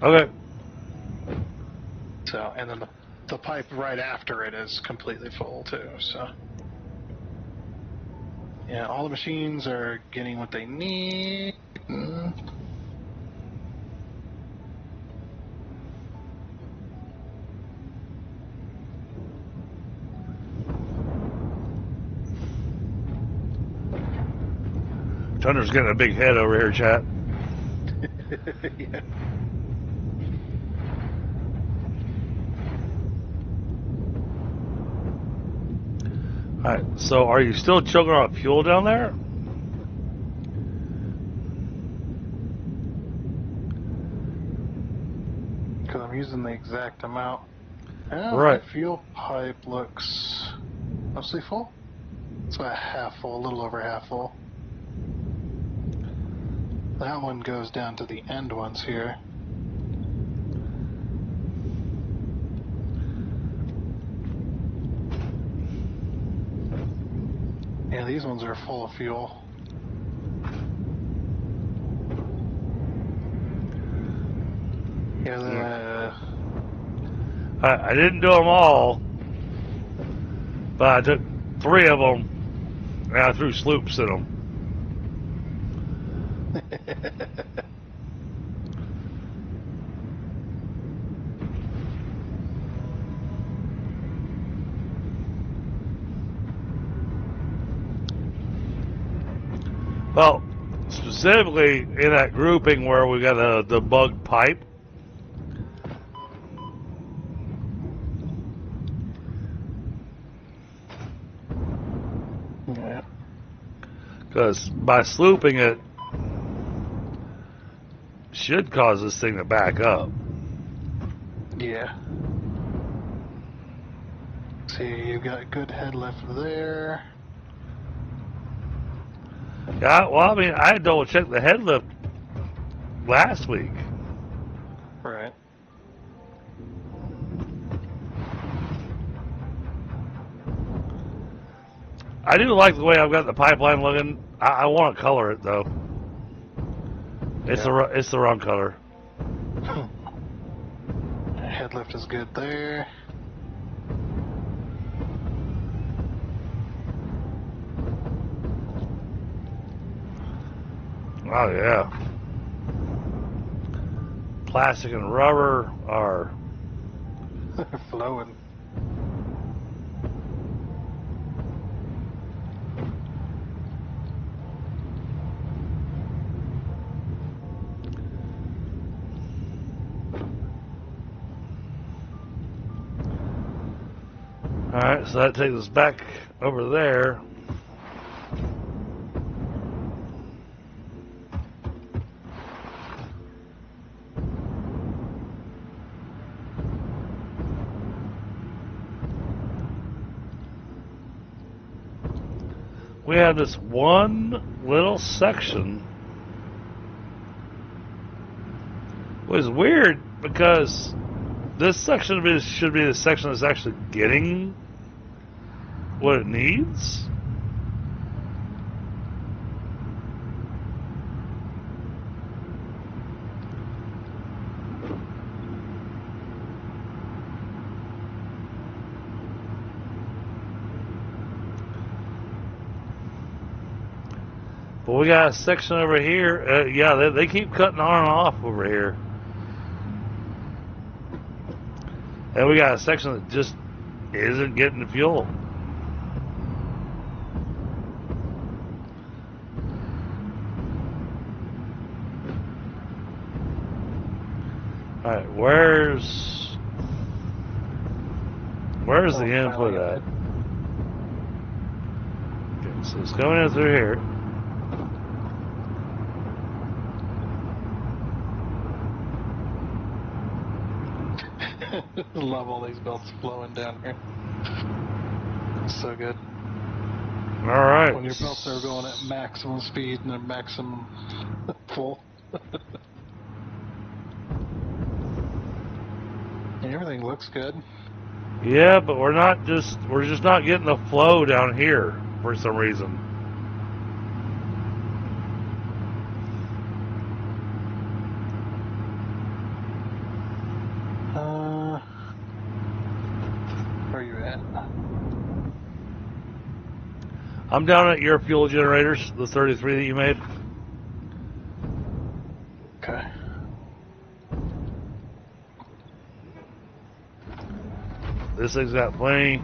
Okay. So, and then the pipe right after it is completely full too. So, yeah, all the machines are getting what they need. Tunder's getting a big head over here, chat. Yeah. Alright, so are you still choking on fuel down there? Because I'm using the exact amount. Oh, Right. my fuel pipe looks mostly full. It's about half full, a little over half full. That one goes down to the end ones here. Yeah, these ones are full of fuel. Yeah, I didn't do them all, but I took 3 of them and I threw sloops in them. Well, specifically in that grouping where we got the bug pipe. yeah. Because by slooping it should cause this thing to back up. Yeah. See, you've got good head lift there. Yeah, well, I mean, I double checked the head lift last week. Right. I do like the way I've got the pipeline looking. I want to color it though. It's the wrong color. Head lift is good there. Oh yeah. Plastic and rubber are Flowing. alright, so that takes us back over there. We have this one little section. It was weird because this section should be the section that's actually getting what it needs. But we got a section over here. Yeah, they keep cutting on and off over here. And we got a section that just isn't getting the fuel. Alright, where's the input at? Okay, so it's coming in through here. Love all these belts flowing down here. It's so good. All right. When your belts are going at maximum speed and they're maximum full. Everything looks good. Yeah, but we're just not getting the flow down here for some reason. Where are you at? I'm down at your fuel generators, the 33 that you made. Okay. This thing's got plenty.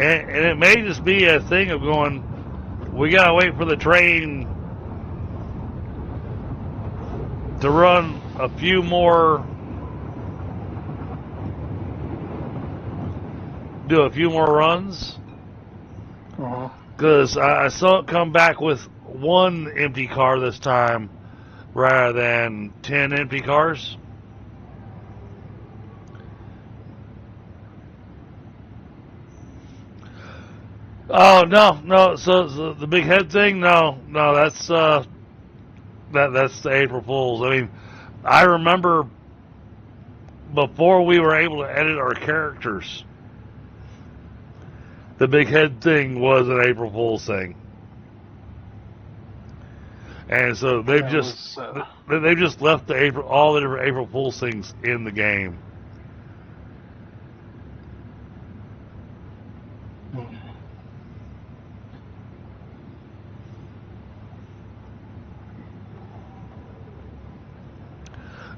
And it may just be a thing of going, we gotta wait for the train to run a few more, do a few more runs. Because I saw it come back with one empty car this time rather than 10 empty cars. Oh no! So the big head thing? No, that's that's the April Fools. I mean, I remember before we were able to edit our characters, the big head thing was an April Fool's thing, and so they've just left all the different April Fool's things in the game.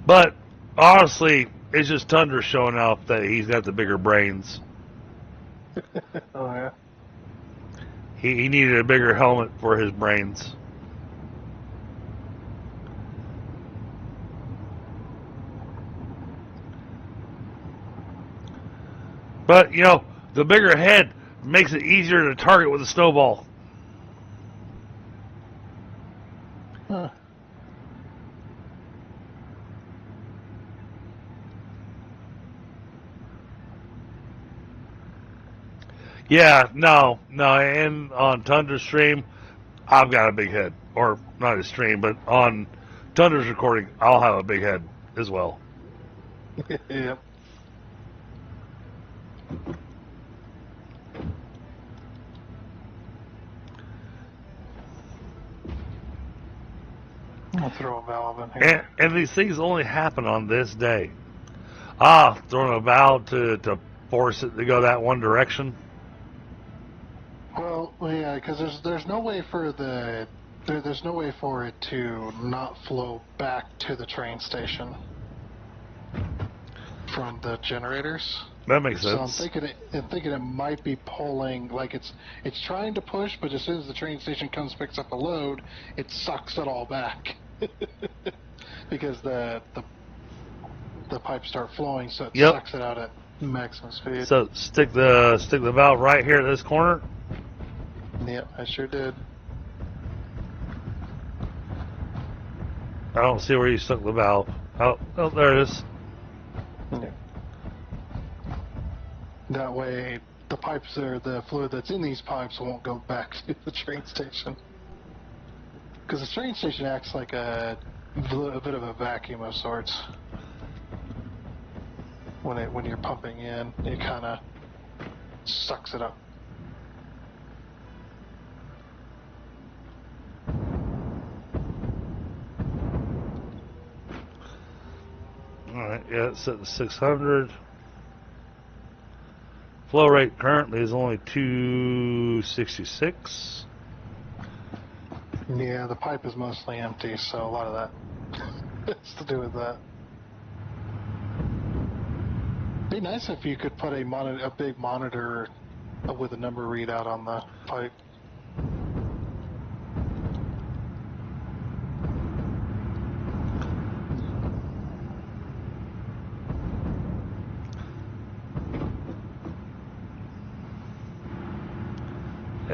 But honestly, it's just Tundra showing off that he's got the bigger brains. Oh yeah. He needed a bigger helmet for his brains. But, you know, the bigger head makes it easier to target with a snowball. Huh. Yeah, no, and on Tundra's stream, I've got a big head. Or, not his stream, but on Tundra's recording, I'll have a big head as well. Yep. I'll throw a valve in here. And these things only happen on this day. Throwing a valve to force it to go that one direction. Well, yeah, because there's no way for there's no way for it to not flow back to the train station from the generators. That makes sense. So I'm thinking it might be pulling, like it's trying to push, but as soon as the train station comes picks up a load, it sucks it all back because the pipes start flowing, so it sucks it out at maximum speed. So stick the valve right here at this corner. Yep, I sure did. I don't see where you stuck the valve. Oh, there it is. Yeah. That way, the pipes the fluid that's in these pipes won't go back to the train station. Because the train station acts like a bit of a vacuum of sorts. When you're pumping in, it kind of sucks it up. Alright, yeah, it's set to 600. Flow rate currently is only 266. Yeah, the pipe is mostly empty, so a lot of that has to do with that. Be nice if you could put a big monitor with a number readout on the pipe.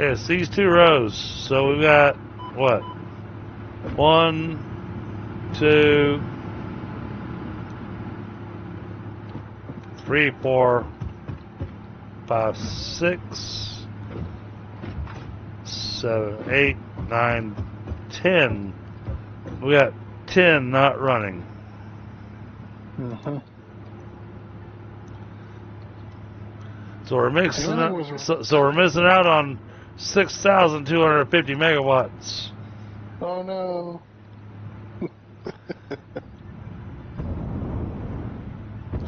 It's these two rows. So we've got what? 1, 2, 3, 4, 5, 6, 7, 8, 9, 10. We got 10 not running. Mm-hmm. So we're mixing The up, only was- so we're missing out on 6,250 megawatts. Oh no.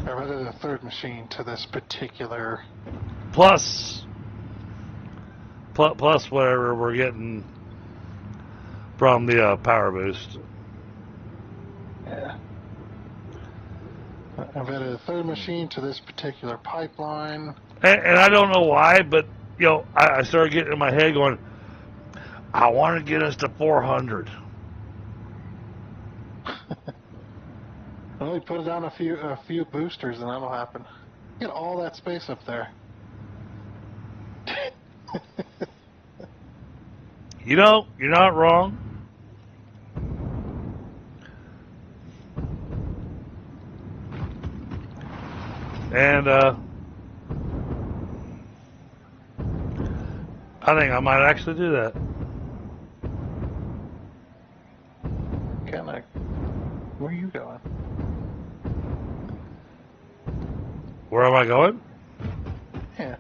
I added a third machine to this particular. Plus whatever we're getting from the power boost. Yeah. I've added a third machine to this particular pipeline. And I don't know why, but you know, I started getting in my head going, I want to get us to 400. Only put it on a few boosters and that'll happen. Get all that space up there. You know, you're not wrong. And I think I might actually do that. Where are you going? Where am I going? Yeah.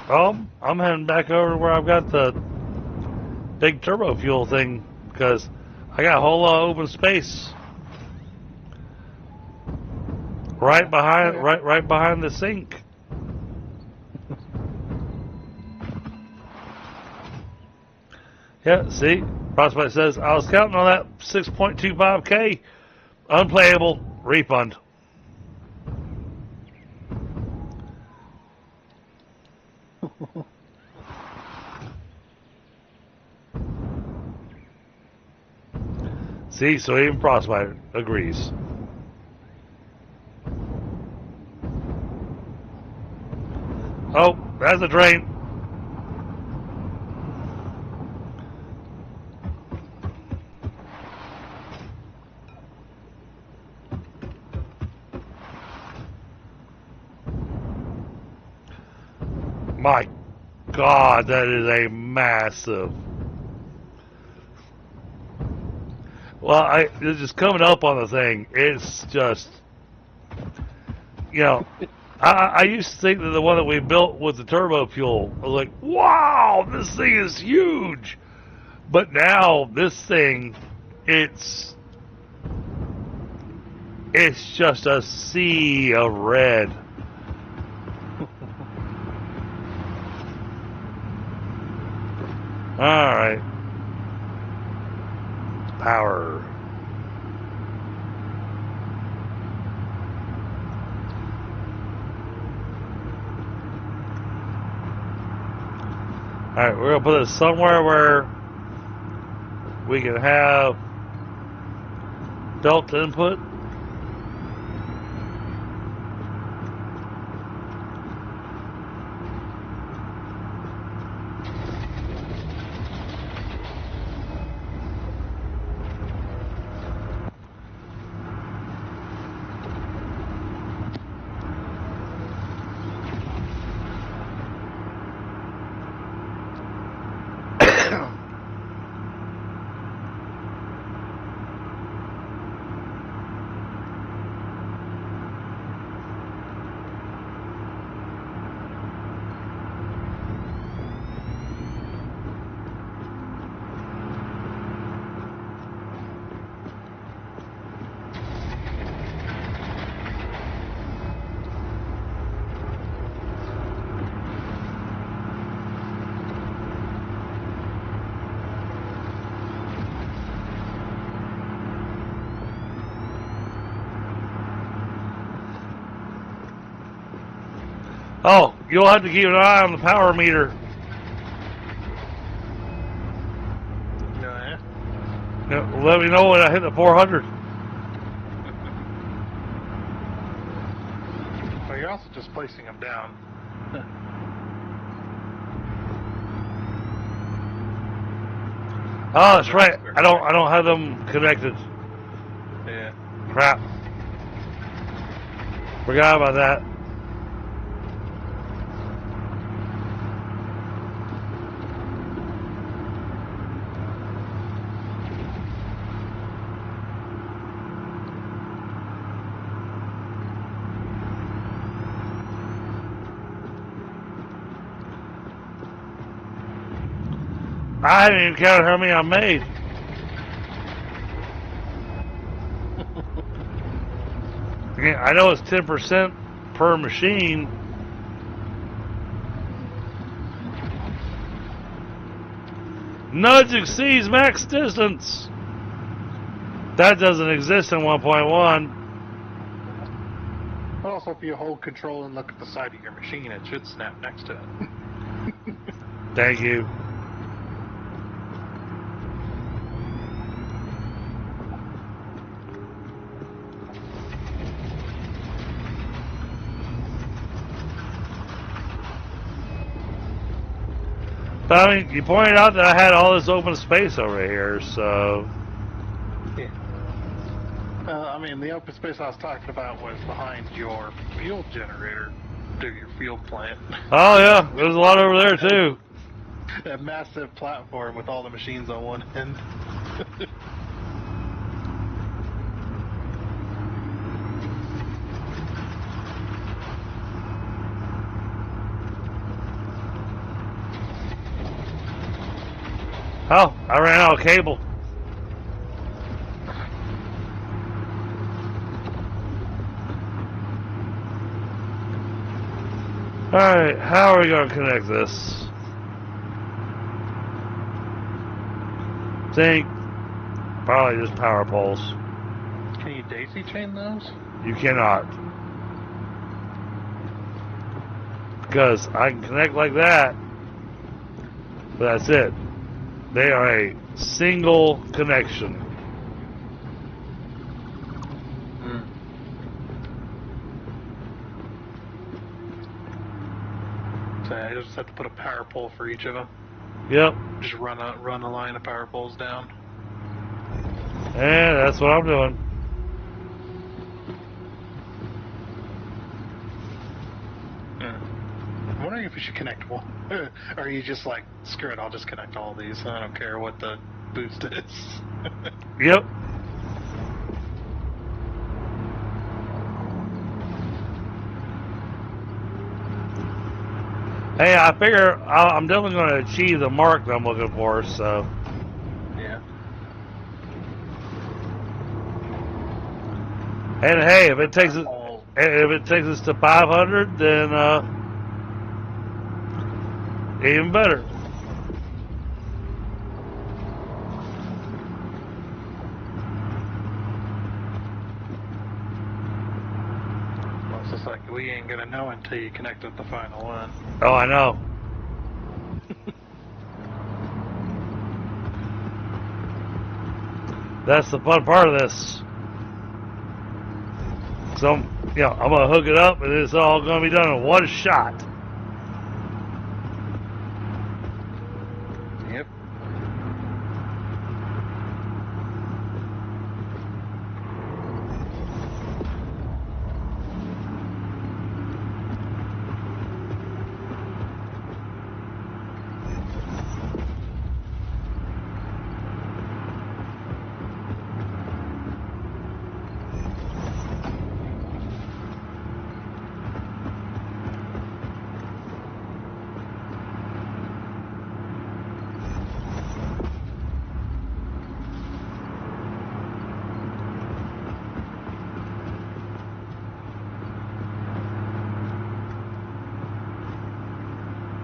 I'm heading back over to where I've got the big turbo fuel thing because I got a whole lot of open space right behind the sink. Yeah, see, Prospect says I was counting on that 6.25K unplayable refund. See, so even Prospect agrees. Oh, that's a drain. My God, that is a massive. Well, it's just coming up on the thing. It's just, you know, I used to think that the one that we built with the turbo fuel, I was like, wow, this thing is huge. But now this thing, it's just a sea of red. All right. Power. All right, we're gonna put it somewhere where we can have belt input. Oh, you'll have to keep an eye on the power meter. Yeah. Yeah, let me know when I hit the 400. Well, you're also just placing them down. Oh, that's right. I don't have them connected. Yeah. Crap. Forgot about that. I haven't even counted how many I made. Again, I know it's 10% per machine. Nudge exceeds max distance. That doesn't exist in 1.1. But also, if you hold control and look at the side of your machine, it should snap next to it. Thank you. But I mean, you pointed out that I had all this open space over here, so... Yeah. I mean, the open space I was talking about was behind your fuel generator to your fuel plant. Oh yeah, there's a lot over there too. That massive platform with all the machines on one end. Oh, I ran out of cable. Alright, how are we going to connect this? Think probably just power poles. Can you daisy chain those? You cannot. Because I can connect like that, but that's it. They are a single connection. So I just have to put a power pole for each of them. Yep. Just run a line of power poles down. And that's what I'm doing. I'm wondering if we should connect one. Or are you just like, screw it, I'll just connect all these. I don't care what the boost is. Yep. Hey, I figure I'm definitely going to achieve the mark that I'm looking for, so... Yeah. And hey, if it takes us to 500, then even better. Well, it's just like, we ain't gonna know until you connect with the final one. Oh, I know. That's the fun part of this. So, I'm gonna hook it up, and it's all gonna be done in one shot. Yep.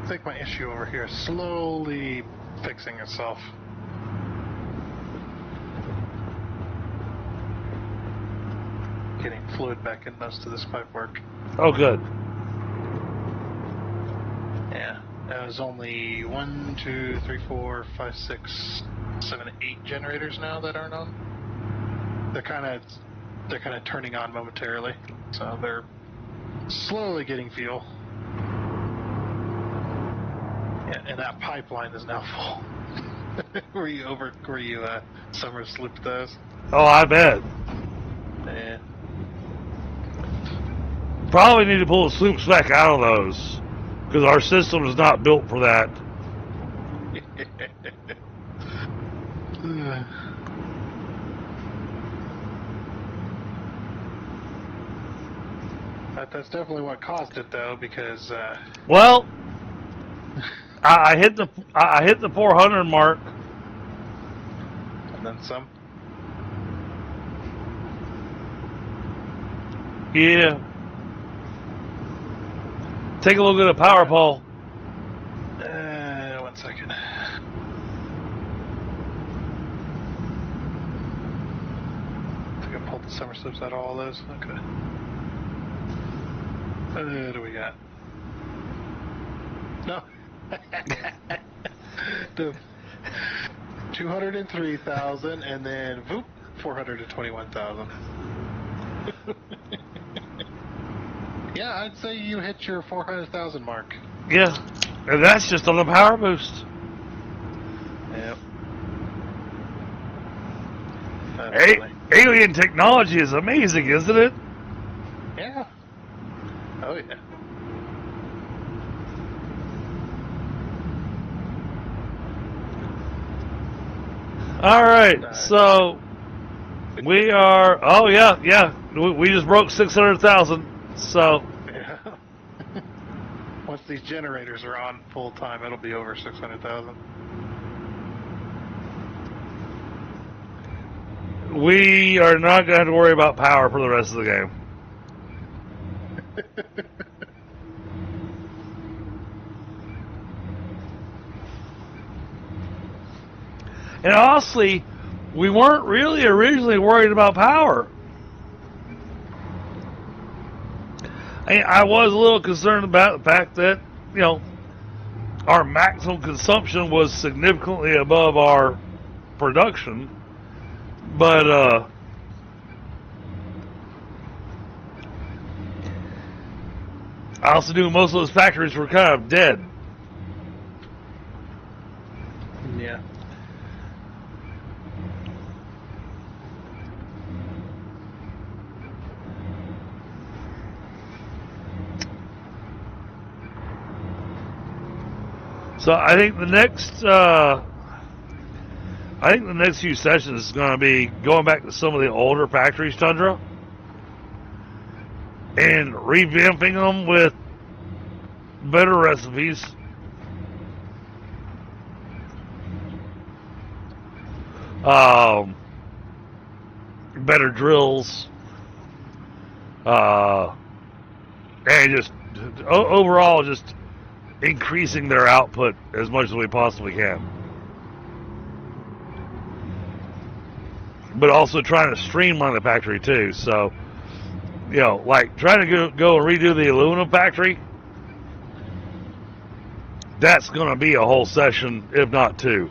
I think my issue over here is slowly fixing itself. Getting fluid back in most of this pipe work. Oh, good. Yeah. There's only 1, 2, 3, 4, 5, 6, 7, 8 generators now that aren't on. They're kind of turning on momentarily, so they're slowly getting fuel. Yeah, and that pipeline is now full. Were you summer slooped those? Oh, I bet. Yeah. Probably need to pull the sloops back out of those because our system is not built for that. That's definitely what caused it, though, because Well, I hit the 400 mark. and then some. Yeah. Take a look at the power pole. 1 second. I think I pulled the summer slips out of all those. Okay. What do we got? No. The 203,000 and then whoop, 421,000. Yeah, I'd say you hit your 400,000 mark. Yeah, and that's just on the power boost. Yep. Alien technology is amazing, isn't it? Yeah. Oh yeah. All right, so we are. Oh yeah. We just broke 600,000. So Yeah. Once these generators are on full time, it'll be over 600,000. we are not going to have to worry about power for the rest of the game. And honestly, we weren't really originally worried about power. I was a little concerned about the fact that, our maximum consumption was significantly above our production. But, I also knew most of those factories were kind of dead. Yeah. So I think the next few sessions is going to be going back to some of the older factories, Tundra, and revamping them with better recipes. Better drills, and just overall just increasing their output as much as we possibly can. But also trying to streamline the factory too. So, like trying to go and redo the aluminum factory, that's going to be a whole session, if not two.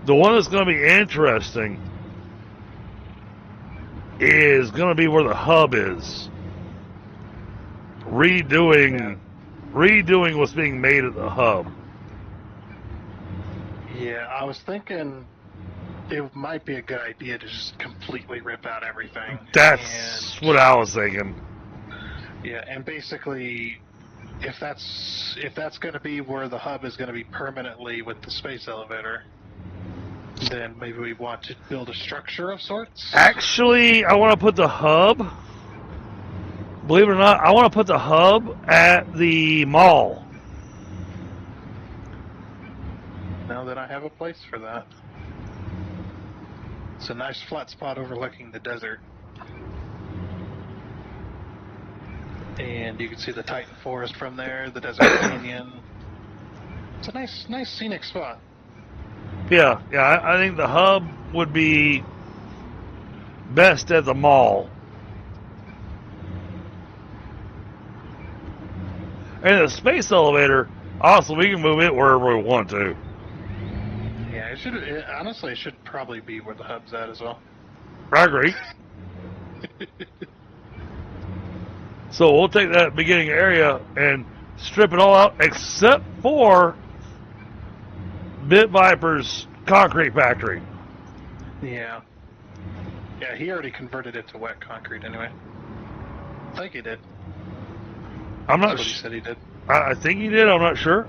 The one that's going to be interesting is going to be where the hub is. Redoing what's being made at the hub. Yeah, I was thinking it might be a good idea to just completely rip out everything. That's what I was thinking. Yeah, and basically, if that's going to be where the hub is going to be permanently with the space elevator, then maybe we want to build a structure of sorts. Actually, I want to put the hub. Believe it or not, I want to put the hub at the mall. Now that I have a place for that. It's a nice flat spot overlooking the desert. And you can see the Titan Forest from there, the Desert Canyon. It's a nice scenic spot. Yeah, I think the hub would be best at the mall. And the space elevator, also, we can move it wherever we want to. Yeah, honestly, it should probably be where the hub's at as well. I agree. So we'll take that beginning area and strip it all out except for Bit Viper's concrete factory. Yeah. Yeah, he already converted it to wet concrete anyway. I think he did. I'm not That's what he sure. said he did. I think he did. I'm not sure.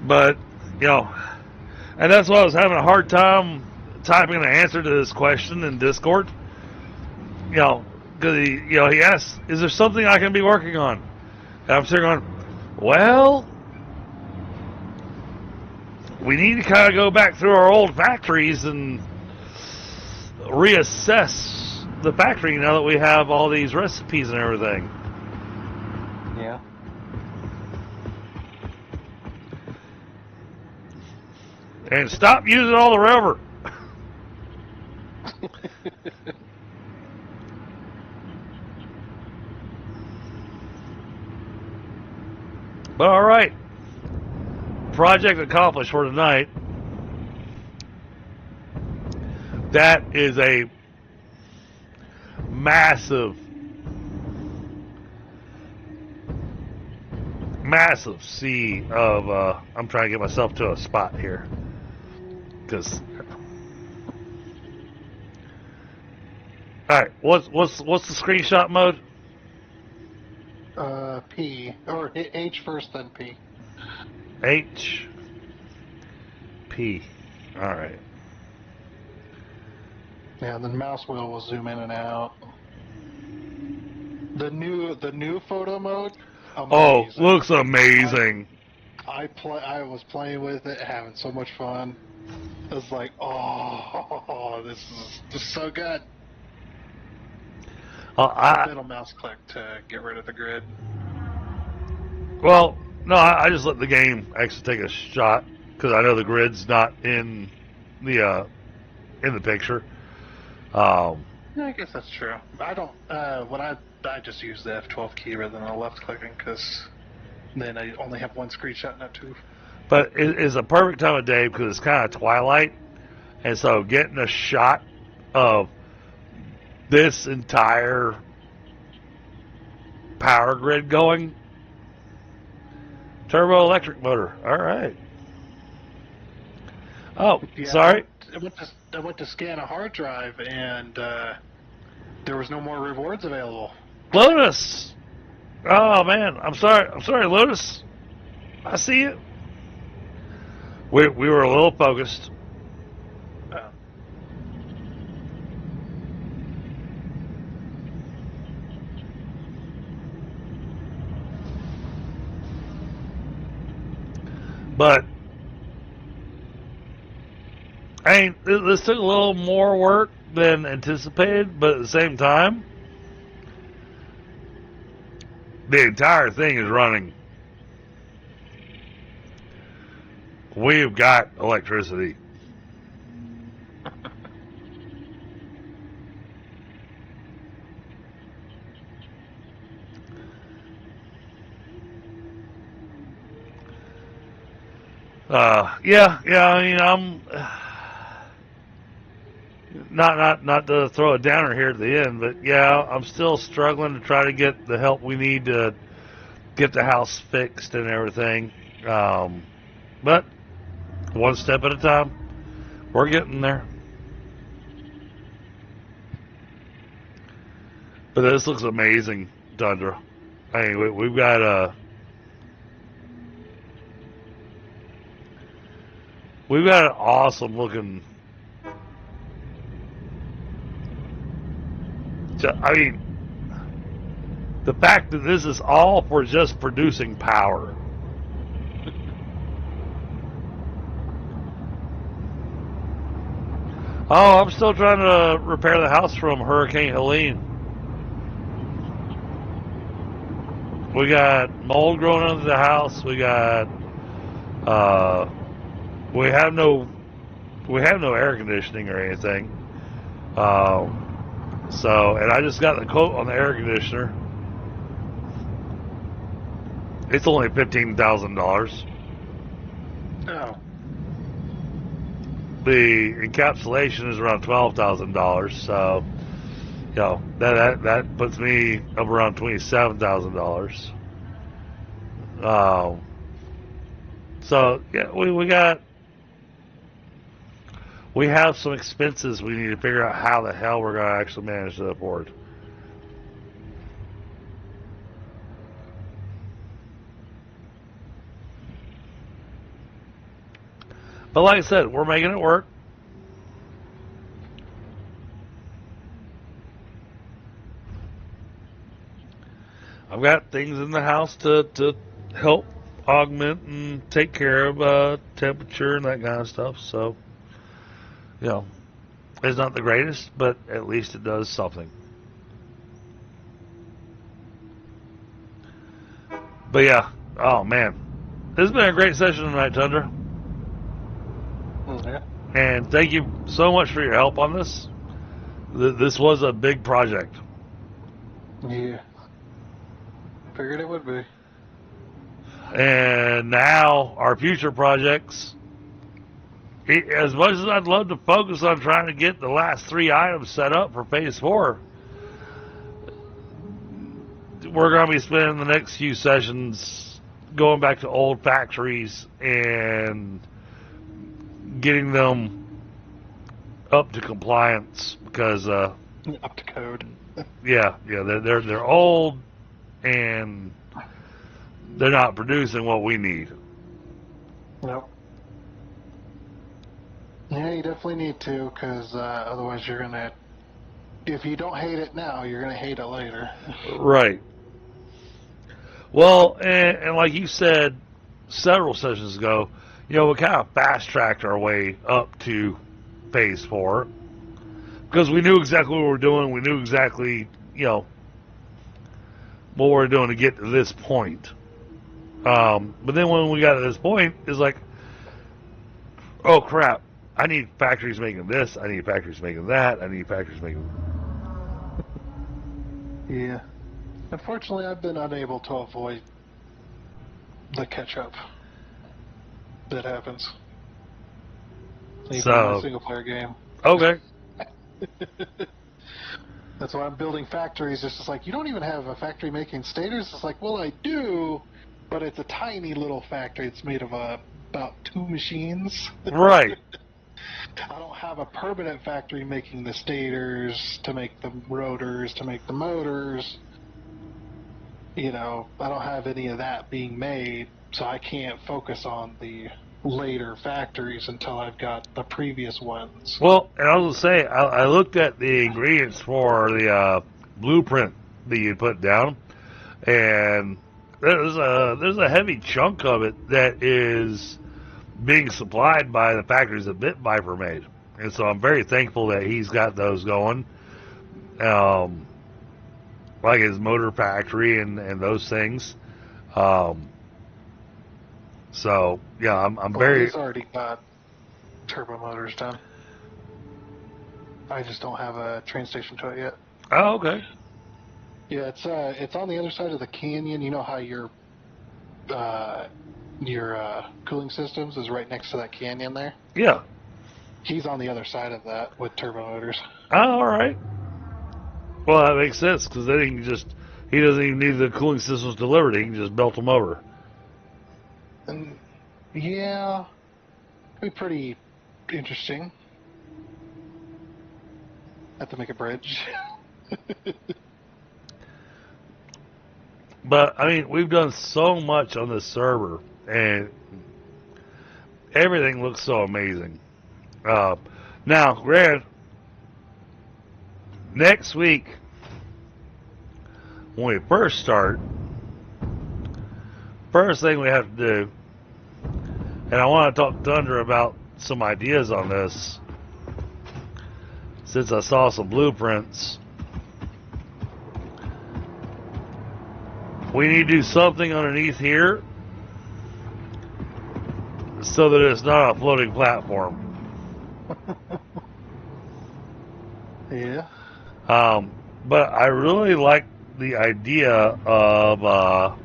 But, and that's why I was having a hard time typing an answer to this question in Discord. Because he asked, is there something I can be working on? And I'm sitting going, well, we need to kind of go back through our old factories and reassess the factory now that we have all these recipes and everything. Yeah. And stop using all the rubber. But all right. Project accomplished for tonight. That is a massive sea of I'm trying to get myself to a spot here because all right, what's the screenshot mode? P or H first, then P. H P. All right. Yeah, the mouse wheel will zoom in and out. The new photo mode. Oh, Amazing. looks amazing. I was playing with it, having so much fun. I was like, oh, this is just so good. Middle mouse click to get rid of the grid. Well, no, I just let the game actually take a shot because I know the grid's not in the picture. Yeah, I guess that's true. I don't. When I just use the F12 key rather than the left clicking because then I only have one screenshot, not two. But it's a perfect time of day because it's kind of twilight, and so getting a shot of this entire power grid going. Turbo electric motor. All right. Oh, Yeah, sorry. I went to scan a hard drive and there was no more rewards available. Lotus. Oh man, I'm sorry, Lotus. I see it. We were a little focused. But I mean, this took a little more work than anticipated, but at the same time, the entire thing is running. We've got electricity. Yeah. I mean, I'm not to throw a downer here at the end, but yeah, I'm still struggling to try to get the help we need to get the house fixed and everything. But one step at a time, we're getting there. But this looks amazing, Tundra. I mean, we've got an awesome looking. I mean, the fact that this is all for just producing power. Oh, I'm still trying to repair the house from Hurricane Helene. We got mold growing under the house. We got we have no air conditioning or anything. So, and I just got the quote on the air conditioner. It's only $15,000. Oh. The encapsulation is around $12,000. So, that puts me up around $27,000. So yeah, we have some expenses we need to figure out how the hell we're going to actually manage to afford. But like I said, we're making it work. I've got things in the house to help augment and take care of temperature and that kind of stuff. So, it's not the greatest, but at least it does something. But yeah, oh man, this has been a great session tonight, Tundra. Yeah. And thank you so much for your help on this. This was a big project. Yeah. Figured it would be. And now our future projects, as much as I'd love to focus on trying to get the last 3 items set up for phase 4, we're going to be spending the next few sessions going back to old factories and getting them up to compliance because up to code. they're old and they're not producing what we need. Nope. Yeah, you definitely need to, because otherwise you're gonna. If you don't hate it now, you're gonna hate it later. Right. Well, and like you said several sessions ago, we kind of fast-tracked our way up to phase 4 because we knew exactly what we were doing. We knew exactly, what we were doing to get to this point. But then when we got to this point, it's like, oh crap, I need factories making this, I need factories making that, I need factories making... Yeah. Unfortunately, I've been unable to avoid the catch-up that happens. Even in a single-player game. Okay. That's why I'm building factories. It's just like, you don't even have a factory making stators? It's like, well, I do, but it's a tiny little factory. It's made of about 2 machines. Right. I don't have a permanent factory making the stators, to make the rotors, to make the motors. I don't have any of that being made, so I can't focus on the later factories until I've got the previous ones. Well, and I was going to say, I looked at the ingredients for the blueprint that you put down, and there's a heavy chunk of it that is being supplied by the factories that Bit Viper made. And so I'm very thankful that he's got those going. Like his motor factory and those things. So yeah, I'm very. He's already got turbo motors done. I just don't have a train station to it yet. Oh, okay. Yeah, it's on the other side of the canyon. You know how your cooling systems is right next to that canyon there? Yeah. He's on the other side of that with turbo motors. Oh, all right. Well, that makes sense because then he doesn't even need the cooling systems delivered. He can just belt them over. And yeah, it'd be pretty interesting. Have to make a bridge. But I mean, we've done so much on this server, and everything looks so amazing. Now, Grant, next week when we first start, first thing we have to do, and I want to talk to Thunder about some ideas on this, since I saw some blueprints. We need to do something underneath here so that it's not a floating platform. Yeah. But I really like the idea of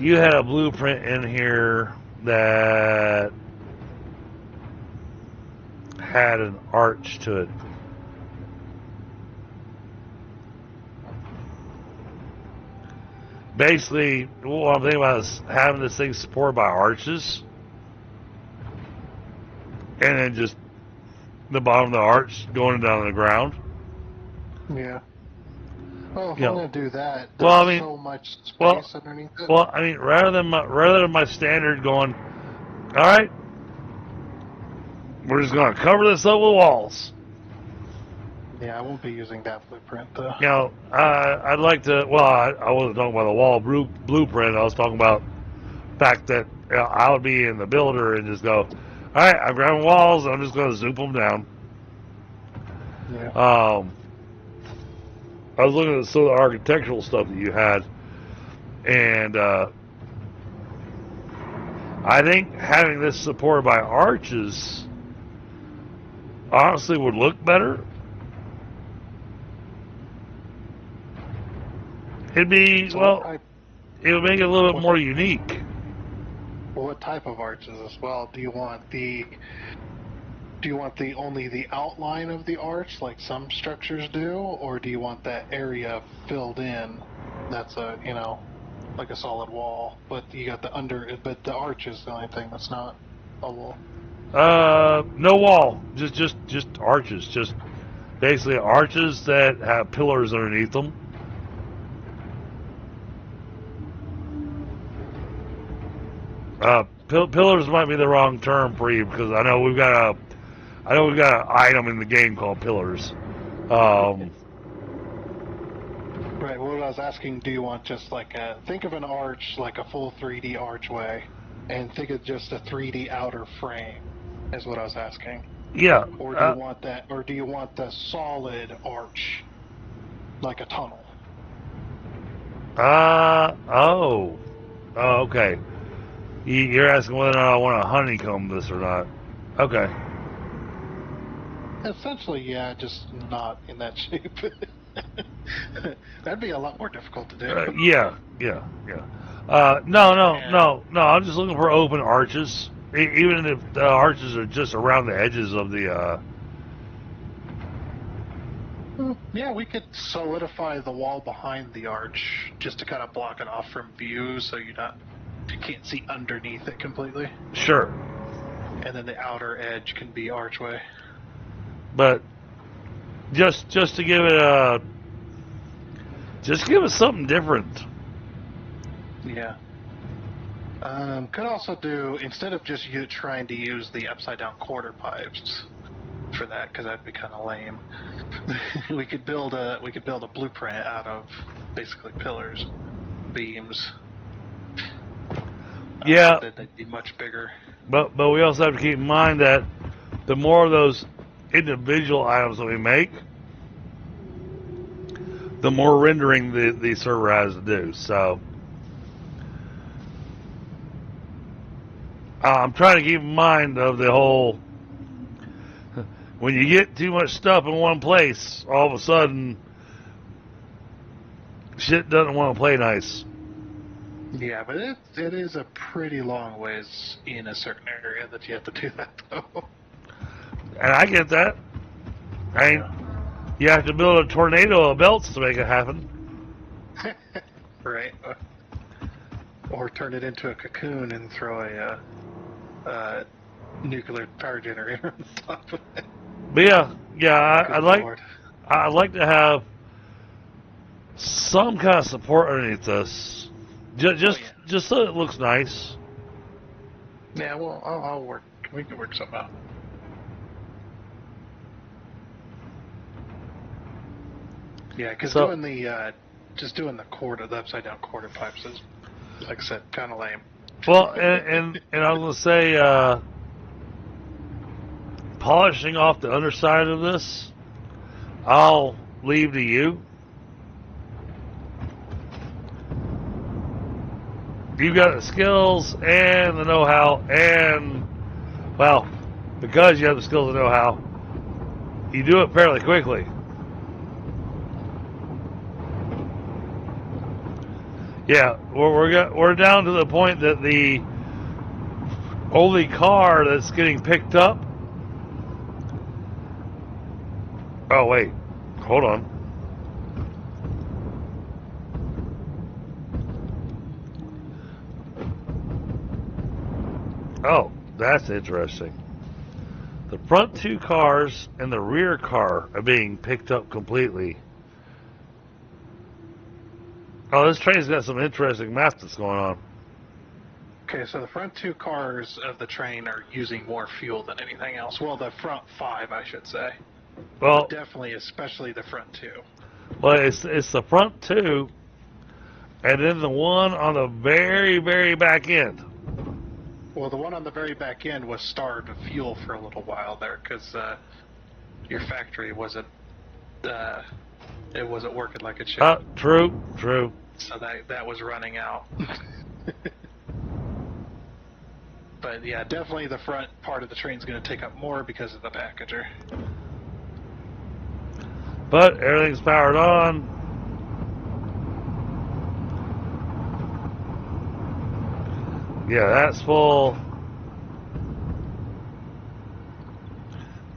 you had a blueprint in here that had an arch to it. basically, what I'm thinking about is having this thing supported by arches, and then just the bottom of the arch going down to the ground. Yeah. Well, if You I'm know, going to do that, there's well, I mean, so much space well, underneath it. well, I mean, rather than my standard going, all right, we're just going to cover this up with walls. Yeah, I won't be using that blueprint though. You know, I'd like to. Well, I wasn't talking about the wall blueprint. I was talking about the fact that I would be in the builder and just go, all right, I'm grabbing walls. And I'm just going to zoop them down. Yeah. I was looking at some of the architectural stuff that you had, and I think having this supported by arches honestly would look better. It'd be, So well, it would make it a little bit more unique. Well, what type of arches as well? Do you want the only the outline of the arch like some structures do, or do you want that area filled in? That's a like a solid wall, but you got but the arch is the only thing that's not a wall. No wall, just arches, just basically arches that have pillars underneath them. Pillars might be the wrong term for you because I know we've got an item in the game called pillars. Right. What I was asking, do you want just think of an arch like a full 3D archway, and think of just a 3D outer frame, is what I was asking. Yeah. Or do you want that? Or do you want the solid arch, like a tunnel? Oh, okay. You're asking whether or not I want to honeycomb this or not. Okay. Essentially, yeah, just not in that shape. That'd be a lot more difficult to do. Yeah. No. I'm just looking for open arches, even if the arches are just around the edges of the. Yeah, we could solidify the wall behind the arch just to kind of block it off from view, so you can't see underneath it completely. Sure. And then the outer edge can be archway. But just to give it give us something different. Yeah. Could also do, instead of just you trying to use the upside down quarter pipes for that, because that'd be kind of lame. we could build a blueprint out of basically pillars, beams. Yeah. They'd be much bigger. But we also have to keep in mind that the more of those individual items that we make, the more rendering the server has to do. So I'm trying to keep in mind of the whole, when you get too much stuff in one place, all of a sudden shit doesn't want to play nice. Yeah, but it is a pretty long ways in a certain area that you have to do that, though. And I get that. I mean, you have to build a tornado of belts to make it happen. Right. Or turn it into a cocoon and throw a nuclear power generator on top of it. But yeah, I'd Lord. like to have some kind of support underneath this, just so it looks nice. Yeah, well, I'll work. We can work something out. Yeah, because doing the upside down quarter pipes is, like I said, kind of lame. Well, and I was gonna say, polishing off the underside of this, I'll leave to you. You've got the skills and the know-how, and, well, because you have the skills and know-how, you do it fairly quickly. Yeah, we're down to the point that the only car that's getting picked up. Oh wait, hold on. Oh, that's interesting. The front two cars and the rear car are being picked up completely. Oh, this train's got some interesting math that's going on. Okay, so the front two cars of the train are using more fuel than anything else. Well, the front five, I should say. Well, But definitely, especially the front two. it's the front two, and then the one on the very, very back end. Well, the one on the very back end was starved of fuel for a little while there because your factory wasn't it wasn't working like it should. True. So that was running out. But yeah, definitely the front part of the train's going to take up more because of the packager. But everything's powered on. Yeah, that's full.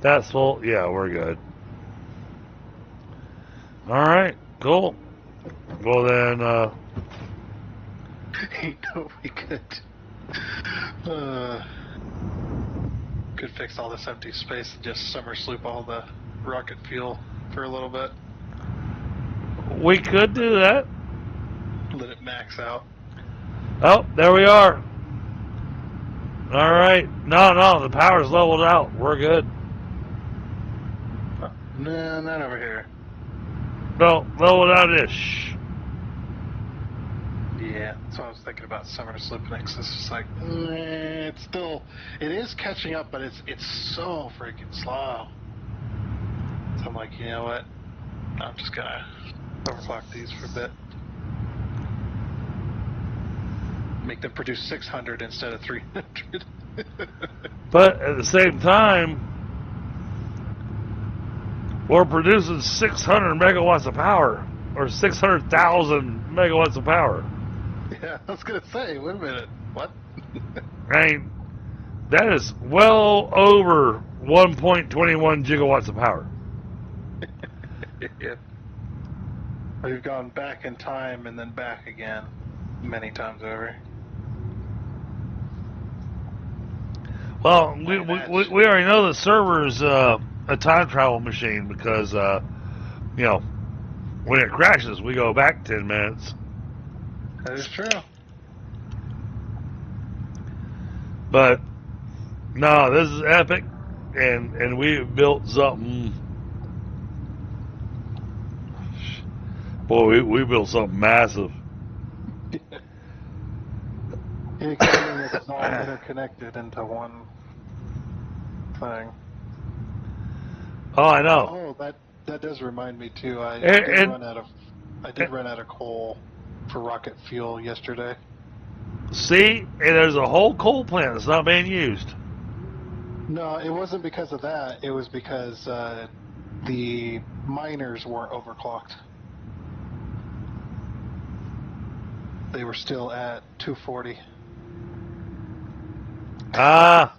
That's full. Yeah, we're good. Alright, cool. Well then, You know, we could fix all this empty space and just summer sloop all the rocket fuel for a little bit. we could do that. Let it max out. Oh, there we are. Alright. No, the power's leveled out. We're good. No, not over here. No, leveled out-ish. Yeah, that's what I was thinking about summer slooping. It's just like, it is catching up, but it's so freaking slow. So I'm like, you know what? I'm just gonna overclock these for a bit. Make them produce 600 instead of 300. But at the same time, we're producing 600 megawatts of power, or 600,000 megawatts of power. Yeah, I was gonna say, wait a minute, what? I mean, that is well over 1.21 gigawatts of power. Yeah. We've gone back in time and then back again many times over. Well, we already know the server's a time travel machine because, you know, when it crashes, we go back 10 minutes. That is true. But, no, this is epic, and we built something. Boy, we built something massive. It's all interconnected into one thing. Oh, I know. Oh, that does remind me too. I And- did and- run out of coal for rocket fuel yesterday. See, and there's a whole coal plant that's not being used. No, it wasn't because of that. It was because the miners weren't overclocked. They were still at 240. Ah,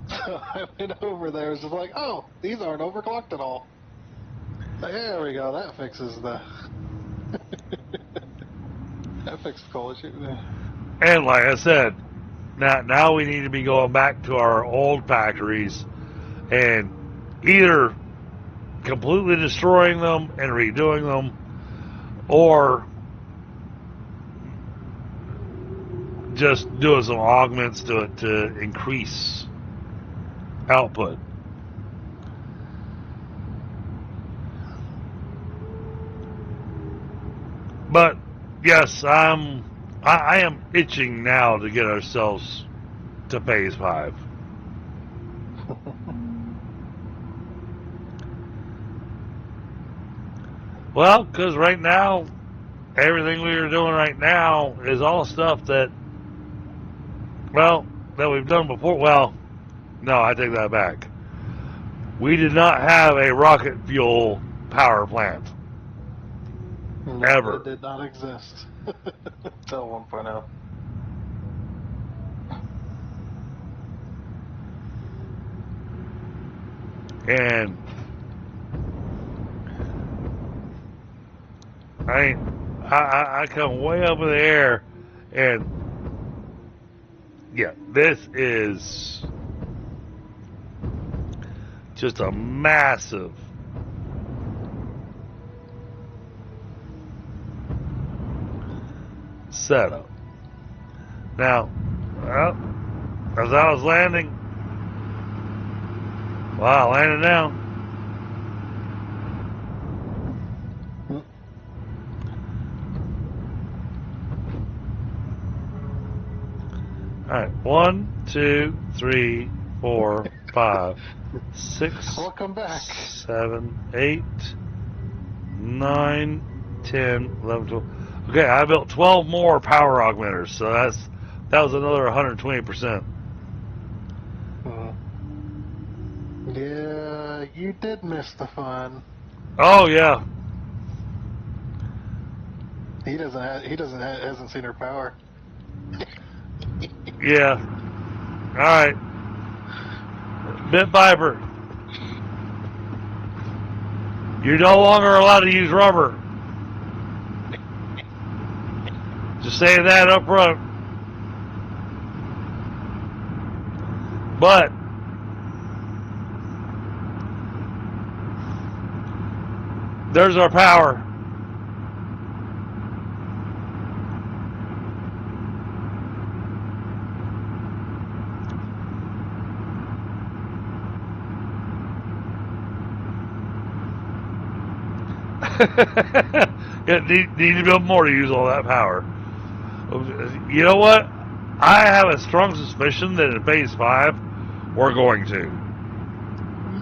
So I went over there. It was like, oh, these aren't overclocked at all. There we go. That fixes the. That fixed the coal issue. and like I said, now we need to be going back to our old factories and either completely destroying them and redoing them, or just doing some augments to it to increase output. But yes, I am itching now to get ourselves to phase 5. Well, because right now, everything we are doing right now is all stuff that, well, that we've done before. Well, no, I take that back. We did not have a rocket fuel power plant. No, Ever. it did not exist until 1.0. And I come way up in the air, and Yeah, this is just a massive setup. Now, well, as I was landing, wow, landing now. All right, 1, 2, 3, 4, 5, 6, Welcome back. 7, 8, 9, 10, 11, 12. Okay, I built 12 more power augmenters, so that was another 120%. Yeah, you did miss the fun. Oh yeah, Hasn't seen her power. yeah. All right, Bit Viper, you're no longer allowed to use rubber. Just saying that up front. But there's our power. Yeah, need to build more to use all that power. You know what? I have a strong suspicion that in phase 5, we're going to.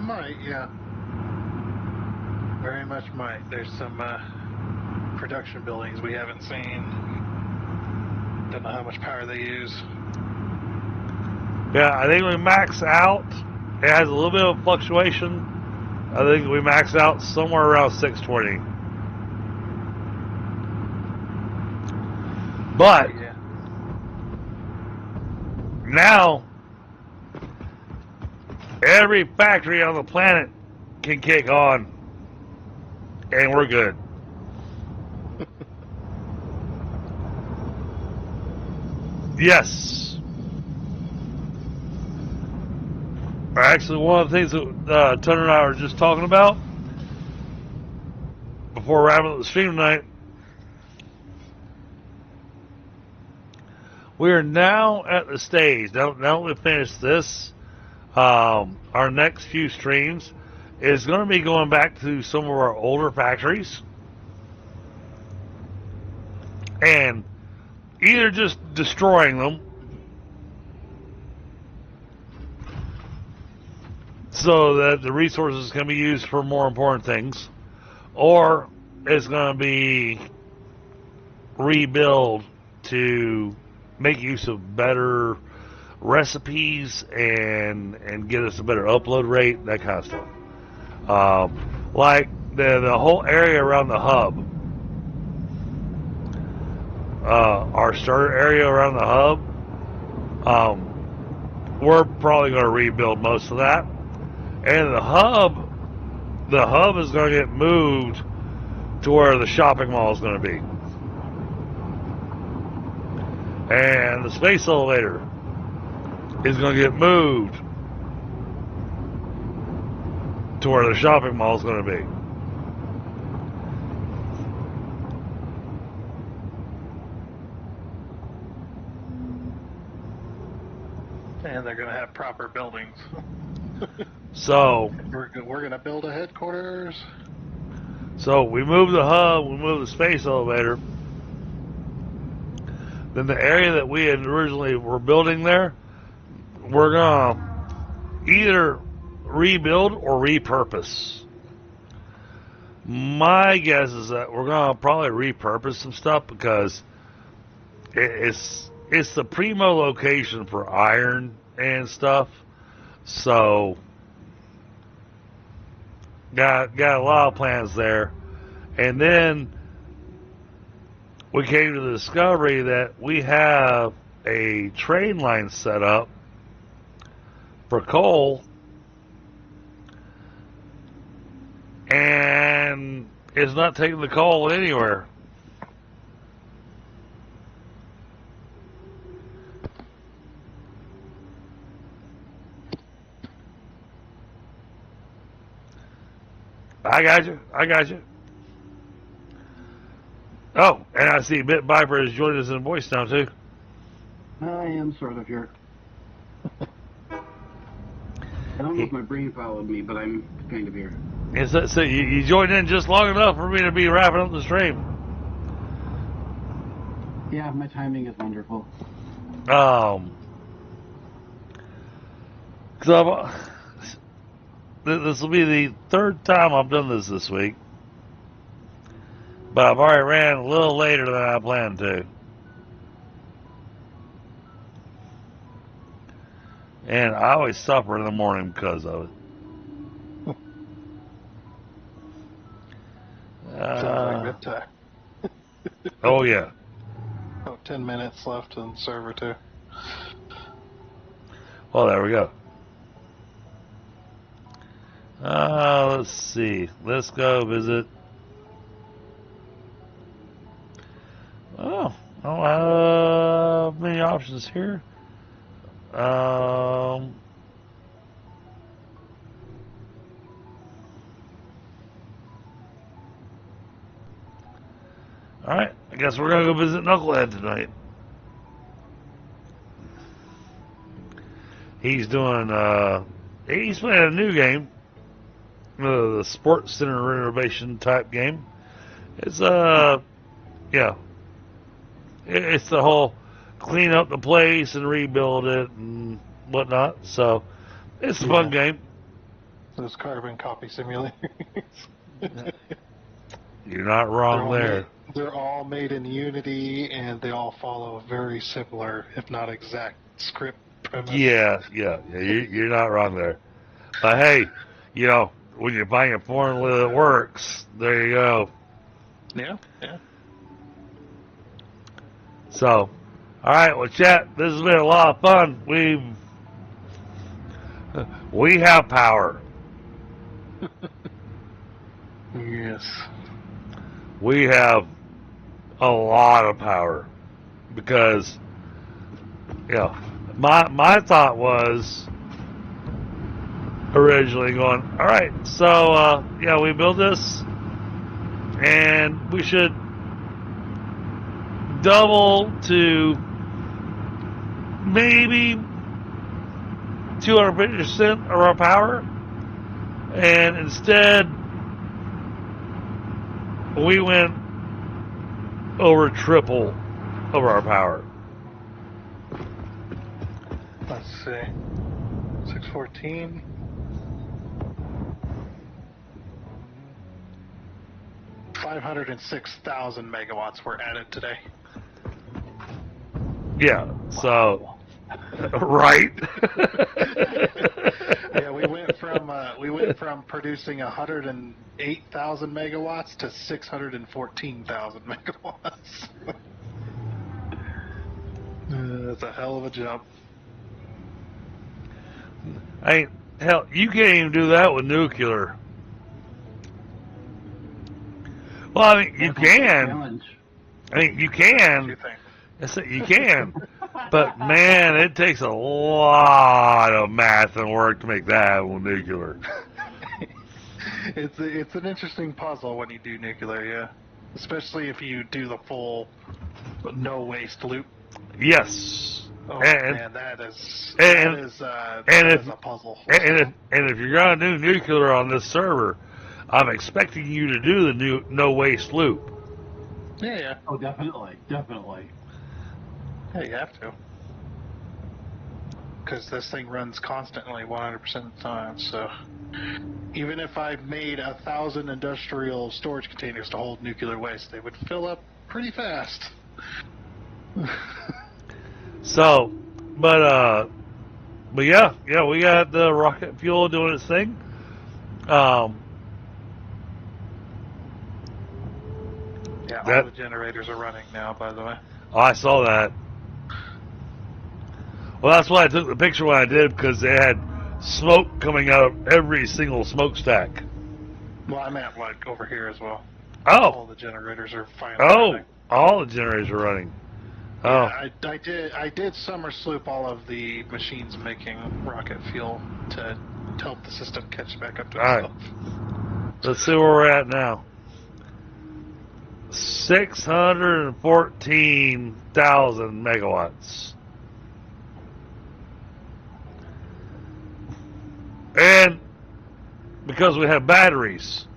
Might, yeah. Very much might. There's some production buildings we haven't seen. Don't know how much power they use. Yeah, I think we max out. It has a little bit of fluctuation. I think we max out somewhere around 620. But Yeah. now, every factory on the planet can kick on, and we're good. Yes. Actually, one of the things that Tunner and I were just talking about before wrapping up the stream tonight, we are now at the stage. Now that we finish this, our next few streams is going to be going back to some of our older factories and either just destroying them so that the resources can be used for more important things, or it's going to be rebuild to make use of better recipes and get us a better upload rate, that kind of stuff. Like the whole area around the hub, our starter area around the hub, we're probably going to rebuild most of that. And the hub is going to get moved to where the shopping mall is going to be. And the space elevator is going to get moved to where the shopping mall is going to be. And they're going to have proper buildings. So We're going to build a headquarters. So we move the hub, we move the space elevator. Then the area that we had originally were building there, we're going to either rebuild or repurpose. My guess is that we're going to probably repurpose some stuff because it's the primo location for iron and stuff. So got a lot of plans there. And then we came to the discovery that we have a train line set up for coal, and it's not taking the coal anywhere. I got you. I got you. Oh, and I see Bit Viper has joined us in voice now too. I am sort of here. I don't know if my brain followed me, but I'm kind of here. And so you joined in just long enough for me to be wrapping up the stream. Yeah, my timing is wonderful. So this will be the third time I've done this week, but I've already ran a little later than I planned to. And I always suffer in the morning because of it. Sounds like Riptide. Oh, yeah. Oh, 10 minutes left on the server, too. Well, there we go. Let's see. Let's go visit. Oh, I don't have many options here. All right, I guess we're gonna go visit Knucklehead tonight. He's doing he's playing a new game, the Sports Center renovation type game. It's yeah, it's the whole clean up the place and rebuild it and whatnot. So it's a fun game. Those carbon copy simulators. You're not wrong there. They're all made in Unity, and they all follow a very similar, if not exact, script premise. Yeah. You're not wrong there. But hey, you know, when you find a formula that works, there you go. Yeah. So, all right, well, chat, this has been a lot of fun. We have power. Yes. We have a lot of power because, you know, my thought was originally going, all right, so yeah, we build this, and we should double to maybe 250% of our power, and instead we went over triple of our power. Let's see. 614. $506,000 megawatts were added today. Yeah, so right. Yeah, we went from producing 108,000 megawatts to 614,000 megawatts. That's a hell of a jump. Hell, you can't even do that with nuclear. Well, I mean, you can. Challenge. I mean, you What do you can. think? Yes, you can. But man, it takes a lot of math and work to make that happen with nuclear. It's an interesting puzzle when you do nuclear, yeah. Especially if you do the full no waste loop. Yes. Oh and man, that is a puzzle. and if you're gonna do nuclear on this server, I'm expecting you to do the no waste loop. Yeah. Oh, definitely. Yeah, you have to. Because this thing runs constantly 100% of the time, so even if I made 1,000 industrial storage containers to hold nuclear waste, they would fill up pretty fast. So, but yeah, we got the rocket fuel doing its thing. Yeah, all the generators are running now, by the way. Oh, I saw that. Well, that's why I took the picture when I did, because they had smoke coming out of every single smokestack. Well, I meant like over here as well. Oh. All the generators are finally running. All the generators are running. Oh. Yeah, I did summer sloop all of the machines making rocket fuel to help the system catch back up to All right. itself. Let's see where we're at now. 614,000 megawatts. And because we have batteries,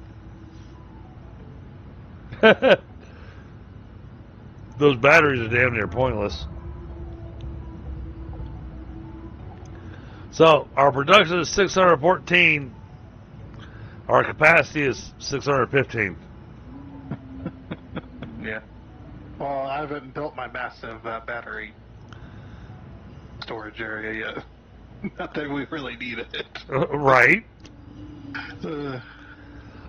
those batteries are damn near pointless. So our production is 614. Our capacity is 615. Yeah. Well, I haven't built my massive battery storage area yet. Not that we really need it. Right.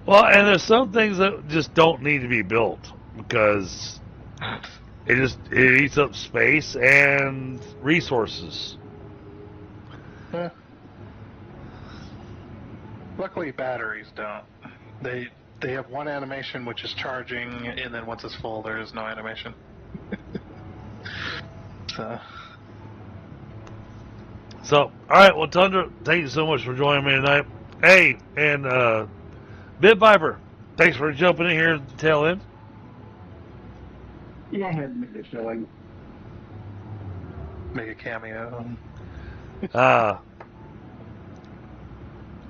Well, and there's some things that just don't need to be built because it eats up space and resources. Luckily, batteries don't. They have one animation, which is charging, and then once it's full, there is no animation. So, all right. Well, Tundra, thank you so much for joining me tonight. Hey, and Bit Viper, thanks for jumping in here at the tail end. Yeah, I had to make a showing. Make a cameo.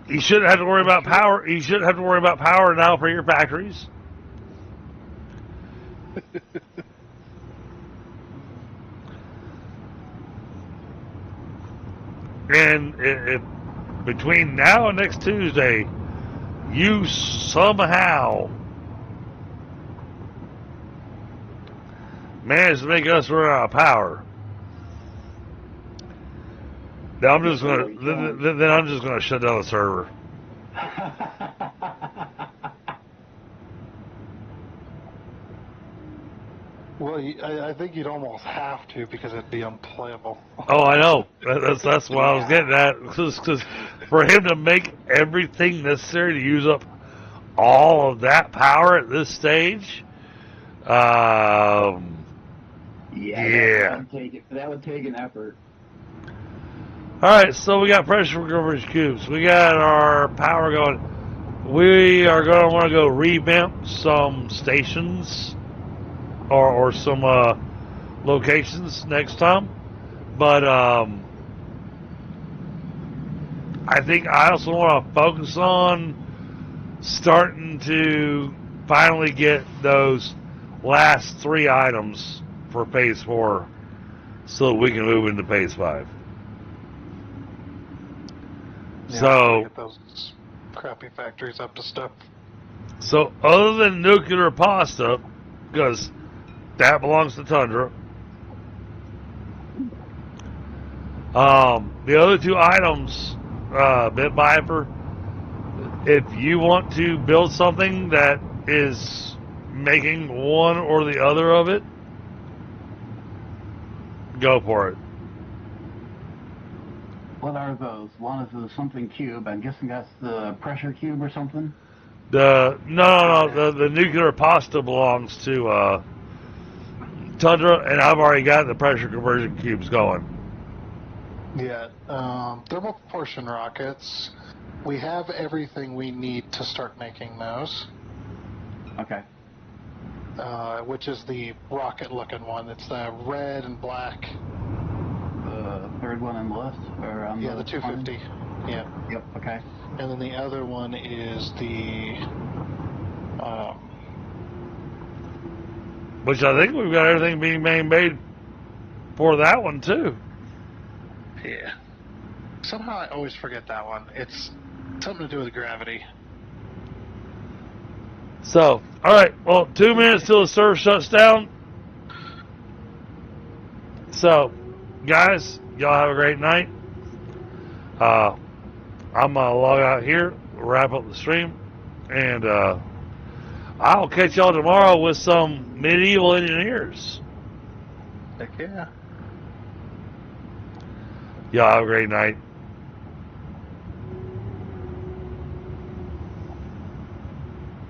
You shouldn't have to worry about power. You shouldn't have to worry about power now for your factories. And if between now and next Tuesday, you somehow manage to make us run out of power, then I'm just gonna shut down the server. Well, I think you'd almost have to because it'd be unplayable. Oh, I know. That's what I was getting at. Because for him to make everything necessary to use up all of that power at this stage, Yeah. yeah. That would take an effort. All right, so we got pressure coverage cubes. We got our power going. We are going to want to go revamp some stations or some locations next time. But I think I also want to focus on starting to finally get those last 3 items for Phase 4 so that we can move into Phase 5. Yeah, So get those crappy factories up to stuff. So other than nuclear pasta, because that belongs to Tundra, the other 2 items, Bit Viper, if you want to build something that is making one or the other of it, go for it. What are those? One is the something cube. I'm guessing that's the pressure cube or something. The nuclear pasta belongs to Tundra, and I've already got the pressure conversion cubes going. Yeah, thermal propulsion rockets. We have everything we need to start making those. Okay. Which is the rocket-looking one. It's the red and black. The third one on the list, or on Yeah, the 250. Yeah. Yep. Okay. And then the other one is the. Which I think we've got everything being made for that one too. Yeah. Somehow I always forget that one. It's something to do with gravity. So, all right. Well, 2 minutes till the server shuts down. So, guys, y'all have a great night. I'm gonna log out here, wrap up the stream, and I'll catch y'all tomorrow with some medieval engineers. Heck yeah. Y'all have a great night.